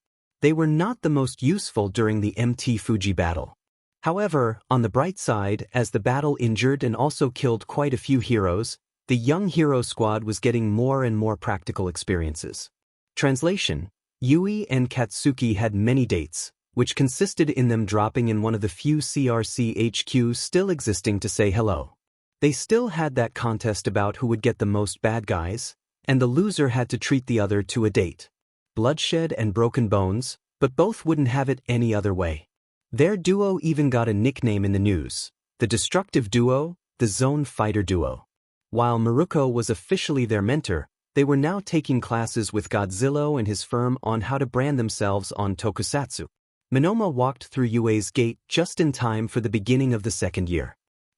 S1: They were not the most useful during the MT Fuji battle. However, on the bright side, as the battle injured and also killed quite a few heroes, the young hero squad was getting more and more practical experiences. Translation: Yui and Katsuki had many dates, which consisted in them dropping in one of the few CRC HQs still existing to say hello. They still had that contest about who would get the most bad guys, and the loser had to treat the other to a date. Bloodshed and broken bones, but both wouldn't have it any other way. Their duo even got a nickname in the news, the Destructive Duo, the Zone Fighter Duo. While Maruko was officially their mentor, they were now taking classes with Godzilla and his firm on how to brand themselves on tokusatsu. Monoma walked through UA's gate just in time for the beginning of the second year.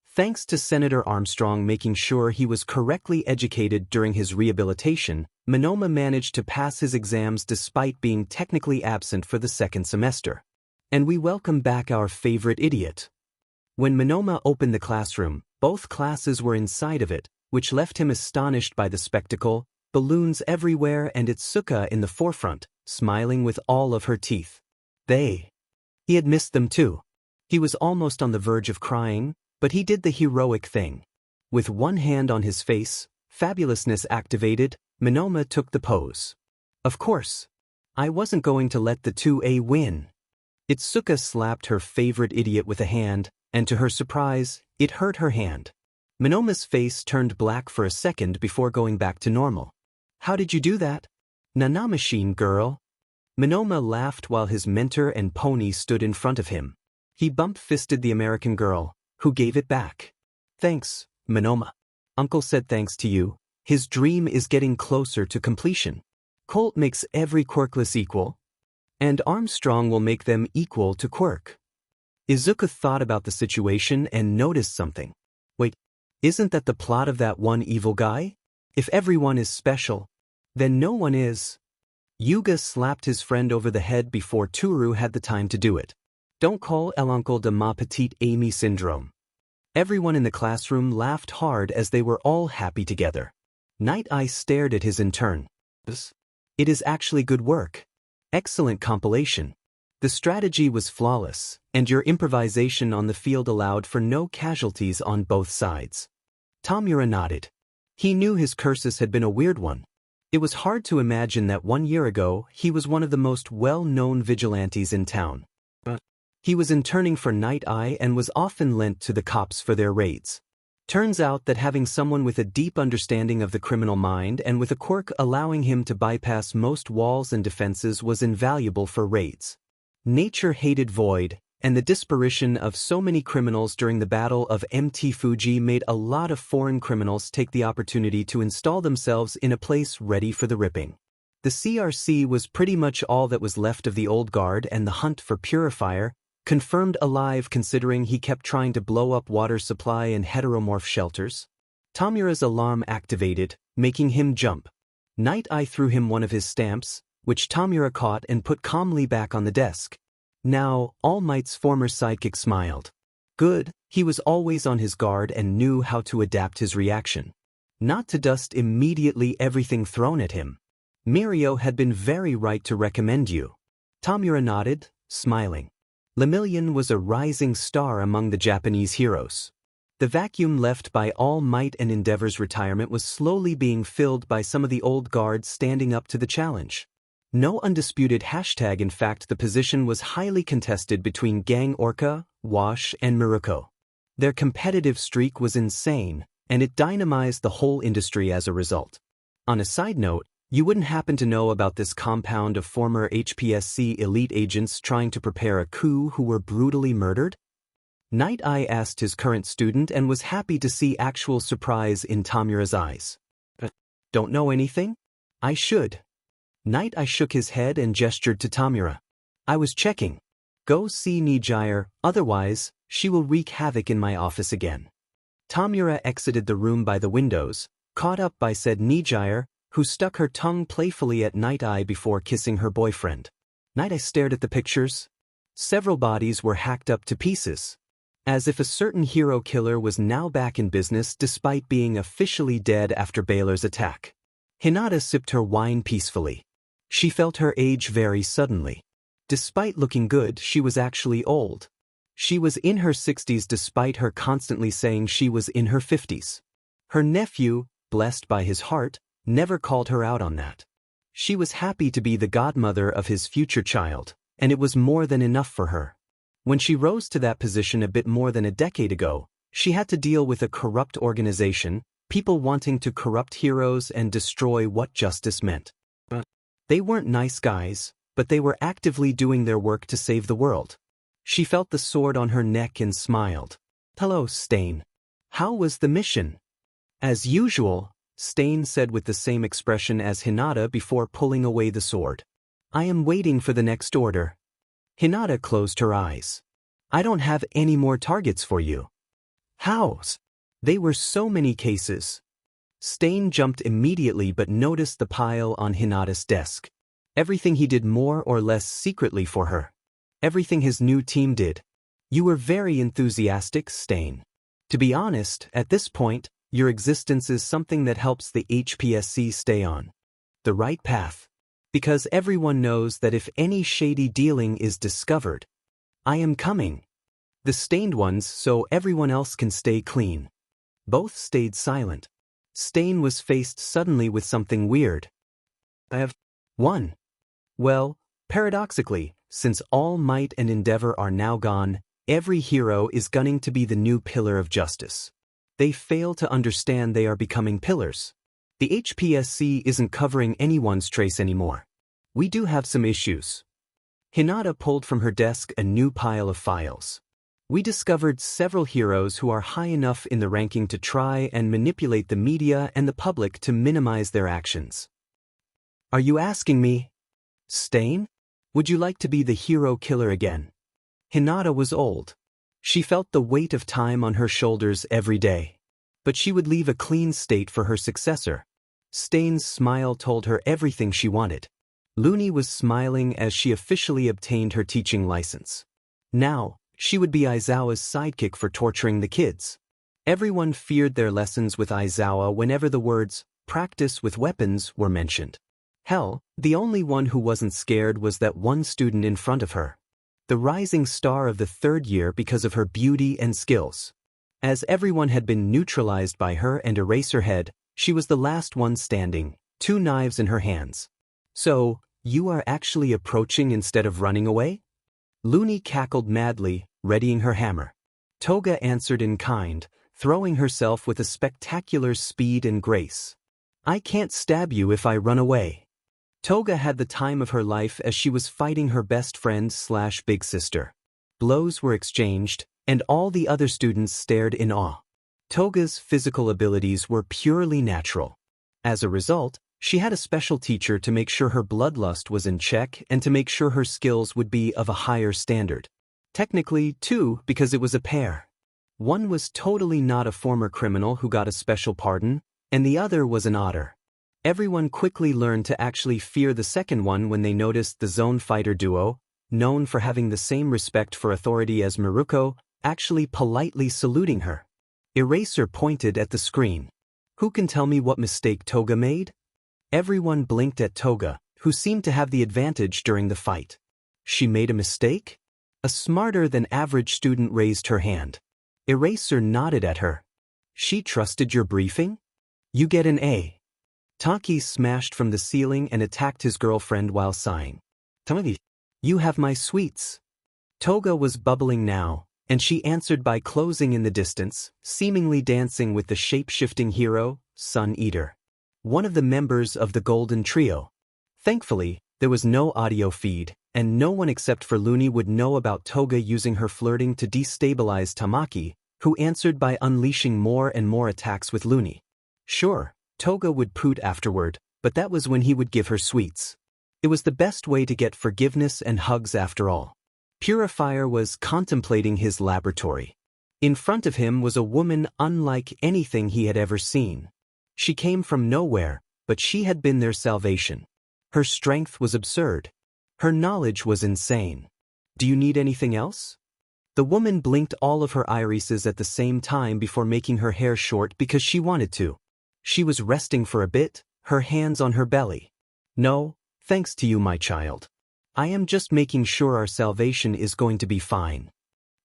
S1: Thanks to Senator Armstrong making sure he was correctly educated during his rehabilitation, Monoma managed to pass his exams despite being technically absent for the second semester. And we welcome back our favorite idiot. When Monoma opened the classroom, both classes were inside of it, which left him astonished by the spectacle, balloons everywhere and Itsuka in the forefront, smiling with all of her teeth. He had missed them too. He was almost on the verge of crying, but he did the heroic thing. With one hand on his face, fabulousness activated, Monoma took the pose. Of course. I wasn't going to let the 2A win. Itsuka slapped her favorite idiot with a hand, and to her surprise, it hurt her hand. Monoma's face turned black for a second before going back to normal. How did you do that? Nanamachine girl. Monoma laughed while his mentor and pony stood in front of him. He bump-fisted the American girl, who gave it back. Thanks, Monoma. Uncle said thanks to you. His dream is getting closer to completion. Colt makes every quirkless equal, and Armstrong will make them equal to Quirk. Izuka thought about the situation and noticed something. Wait, isn't that the plot of that one evil guy? If everyone is special, then no one is. Yuga slapped his friend over the head before Toru had the time to do it. Don't call l'oncle de ma petite Amy syndrome. Everyone in the classroom laughed hard as they were all happy together. Night Eye stared at his in turn. It is actually good work. Excellent compilation. The strategy was flawless, and your improvisation on the field allowed for no casualties on both sides. Chimera nodded. He knew his curses had been a weird one. It was hard to imagine that 1 year ago he was one of the most well-known vigilantes in town. But he was interning for Night Eye and was often lent to the cops for their raids. Turns out that having someone with a deep understanding of the criminal mind and with a quirk allowing him to bypass most walls and defenses was invaluable for raids. Nature hated void, and the disparition of so many criminals during the Battle of Mt. Fuji made a lot of foreign criminals take the opportunity to install themselves in a place ready for the ripping. The CRC was pretty much all that was left of the old guard, and the hunt for Purifier, confirmed alive considering he kept trying to blow up water supply and heteromorph shelters. Chimera's alarm activated, making him jump. Night Eye threw him one of his stamps, which Chimera caught and put calmly back on the desk. Now, All Might's former sidekick smiled. Good, he was always on his guard and knew how to adapt his reaction. Not to dust immediately everything thrown at him. Mirio had been very right to recommend you. Chimera nodded, smiling. Lemillion was a rising star among the Japanese heroes. The vacuum left by All Might and Endeavor's retirement was slowly being filled by some of the old guards standing up to the challenge. No undisputed hashtag. In fact, the position was highly contested between Gang Orca, Wash, and Miruko. Their competitive streak was insane, and it dynamized the whole industry as a result. On a side note, you wouldn't happen to know about this compound of former HPSC elite agents trying to prepare a coup who were brutally murdered? Night Eye asked his current student and was happy to see actual surprise in Chimera's eyes. Don't know anything? I should. Night Eye shook his head and gestured to Chimera. I was checking. Go see Nijire, otherwise, she will wreak havoc in my office again. Chimera exited the room by the windows, caught up by said Nijire, who stuck her tongue playfully at Night Eye before kissing her boyfriend. Night Eye stared at the pictures. Several bodies were hacked up to pieces. As if a certain hero killer was now back in business despite being officially dead after Baylor's attack. Hinata sipped her wine peacefully. She felt her age very suddenly. Despite looking good, she was actually old. She was in her 60s despite her constantly saying she was in her 50s. Her nephew, blessed by his heart, never called her out on that. She was happy to be the godmother of his future child, and it was more than enough for her. When she rose to that position a bit more than a decade ago, she had to deal with a corrupt organization, people wanting to corrupt heroes and destroy what justice meant. They weren't nice guys, but they were actively doing their work to save the world. She felt the sword on her neck and smiled. Hello, Stain. How was the mission? As usual, Stain said with the same expression as Hinata before pulling away the sword. I am waiting for the next order. Hinata closed her eyes. I don't have any more targets for you. Hows? They were so many cases. Stain jumped immediately but noticed the pile on Hinata's desk. Everything he did more or less secretly for her. Everything his new team did. You were very enthusiastic, Stain. To be honest, at this point, your existence is something that helps the HPSC stay on the right path. Because everyone knows that if any shady dealing is discovered, I am coming. The stained ones so everyone else can stay clean. Both stayed silent. Stain was faced suddenly with something weird. I have won. Well, paradoxically, since All Might and Endeavor are now gone, every hero is gunning to be the new pillar of justice. They fail to understand they are becoming pillars. The HPSC isn't covering anyone's trace anymore. We do have some issues. Hinata pulled from her desk a new pile of files. We discovered several heroes who are high enough in the ranking to try and manipulate the media and the public to minimize their actions. Are you asking me? Stain? Would you like to be the hero killer again? Hinata was old. She felt the weight of time on her shoulders every day. But she would leave a clean state for her successor. Stain's smile told her everything she wanted. Looney was smiling as she officially obtained her teaching license. Now, she would be Aizawa's sidekick for torturing the kids. Everyone feared their lessons with Aizawa whenever the words, practice with weapons, were mentioned. Hell, the only one who wasn't scared was that one student in front of her. the rising star of the third year because of her beauty and skills. As everyone had been neutralized by her and Eraserhead, she was the last one standing, 2 knives in her hands. So, you are actually approaching instead of running away? Looney cackled madly, readying her hammer. Toga answered in kind, throwing herself with a spectacular speed and grace. I can't stab you if I run away. Toga had the time of her life as she was fighting her best friend/big sister. Blows were exchanged, and all the other students stared in awe. Toga's physical abilities were purely natural. As a result, she had a special teacher to make sure her bloodlust was in check and to make sure her skills would be of a higher standard. Technically, 2, because it was a pair. One was totally not a former criminal who got a special pardon, and the other was an otter. Everyone quickly learned to actually fear the second one when they noticed the zone fighter duo, known for having the same respect for authority as Miruko, actually politely saluting her. Eraser pointed at the screen. Who can tell me what mistake Toga made? Everyone blinked at Toga, who seemed to have the advantage during the fight. She made a mistake? A smarter-than-average student raised her hand. Eraser nodded at her. She trusted your briefing? You get an A. Taki smashed from the ceiling and attacked his girlfriend while sighing. Tamagi, you have my sweets. Toga was bubbling now, and she answered by closing in the distance, seemingly dancing with the shape-shifting hero, Sun Eater, one of the members of the Golden Trio. Thankfully, there was no audio feed, and no one except for Looney would know about Toga using her flirting to destabilize Tamaki, who answered by unleashing more and more attacks with Looney. Sure, Toga would poot afterward, but that was when he would give her sweets. It was the best way to get forgiveness and hugs after all. Purifier was contemplating his laboratory. In front of him was a woman unlike anything he had ever seen. She came from nowhere, but she had been their salvation. Her strength was absurd. Her knowledge was insane. Do you need anything else? The woman blinked all of her irises at the same time before making her hair short because she wanted to. She was resting for a bit, her hands on her belly. No, thanks to you, my child. I am just making sure our salvation is going to be fine.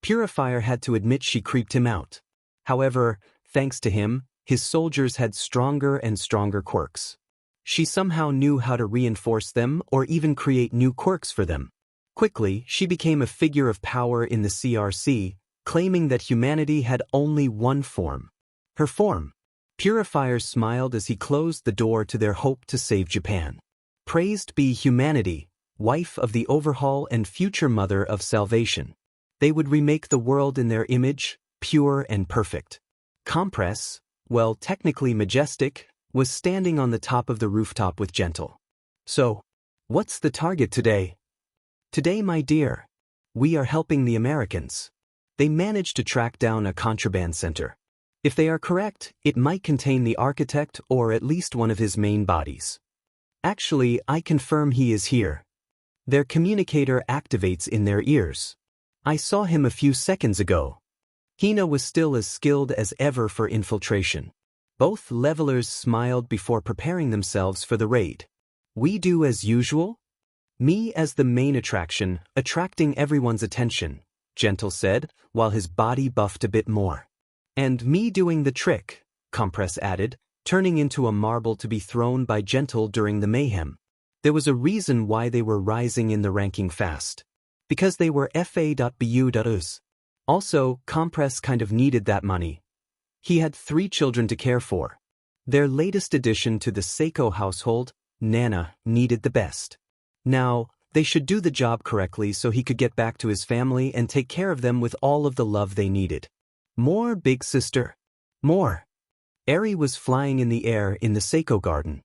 S1: Purifier had to admit she creeped him out. However, thanks to him, his soldiers had stronger and stronger quirks. She somehow knew how to reinforce them or even create new quirks for them. Quickly, she became a figure of power in the CRC, claiming that humanity had only one form. Her form. Purifier smiled as he closed the door to their hope to save Japan. Praised be humanity, wife of the Overhaul and future mother of salvation. They would remake the world in their image, pure and perfect. Compress, well, technically majestic, was standing on the top of the rooftop with Gentle. So, what's the target today? Today, my dear, we are helping the Americans. They managed to track down a contraband center. If they are correct, it might contain the architect or at least one of his main bodies. Actually, I confirm he is here. Their communicator activates in their ears. I saw him a few seconds ago. Hina was still as skilled as ever for infiltration. Both levelers smiled before preparing themselves for the raid. We do as usual? Me as the main attraction, attracting everyone's attention, Gentle said, while his body buffed a bit more. And me doing the trick, Compress added, turning into a marble to be thrown by Gentle during the mayhem. There was a reason why they were rising in the ranking fast. Because they were fa.bu.us. Also, Compress kind of needed that money. He had 3 children to care for. Their latest addition to the Seiko household, Nana, needed the best. Now, they should do the job correctly so he could get back to his family and take care of them with all of the love they needed. More, big sister. More. Eri was flying in the air in the Seiko garden.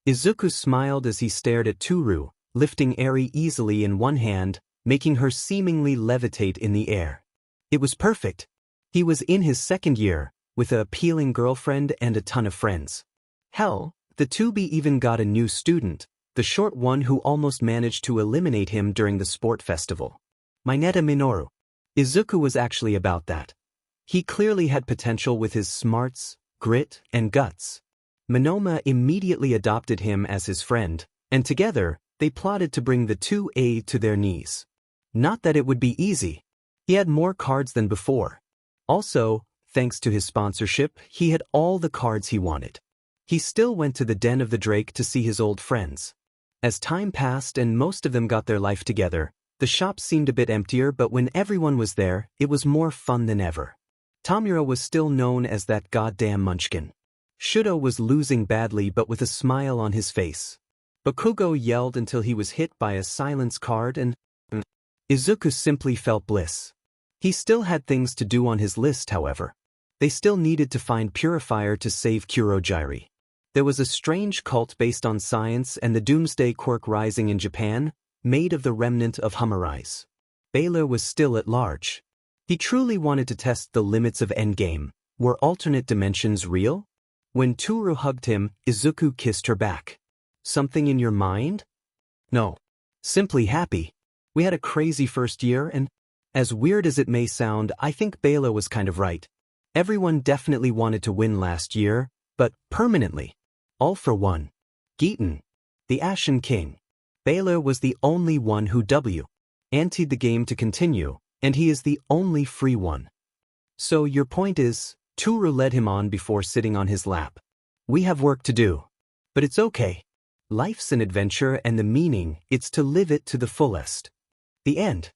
S1: Izuku smiled as he stared at Toru, lifting Eri easily in one hand, making her seemingly levitate in the air. It was perfect. He was in his 2nd year, with an appealing girlfriend and a ton of friends. Hell, the 2B even got a new student, the short one who almost managed to eliminate him during the sport festival. Mineta Minoru. Izuku was actually about that. He clearly had potential with his smarts, grit, and guts. Monoma immediately adopted him as his friend, and together, they plotted to bring the 2A to their knees. Not that it would be easy. He had more cards than before. Also, thanks to his sponsorship, he had all the cards he wanted. He still went to the Den of the Drake to see his old friends. As time passed and most of them got their life together, the shop seemed a bit emptier, but when everyone was there, it was more fun than ever. Chimera was still known as that goddamn munchkin. Shudo was losing badly but with a smile on his face. Bakugo yelled until he was hit by a silence card and Izuku simply felt bliss. He still had things to do on his list, however. They still needed to find Purifier to save Kurogiri. There was a strange cult based on science and the doomsday quirk rising in Japan, made of the remnant of Hummerize. Baylor was still at large. He truly wanted to test the limits of Endgame. Were alternate dimensions real? When Toru hugged him, Izuku kissed her back. Something in your mind? No. Simply happy. We had a crazy first year and, as weird as it may sound, I think Baylor was kind of right. Everyone definitely wanted to win last year, but permanently. All for one. Geaton, the Ashen King. Baylor was the only one who anteed the game to continue, and he is the only free one. So your point is, Toru led him on before sitting on his lap. We have work to do. But it's okay. Life's an adventure and the meaning, it's to live it to the fullest. The end.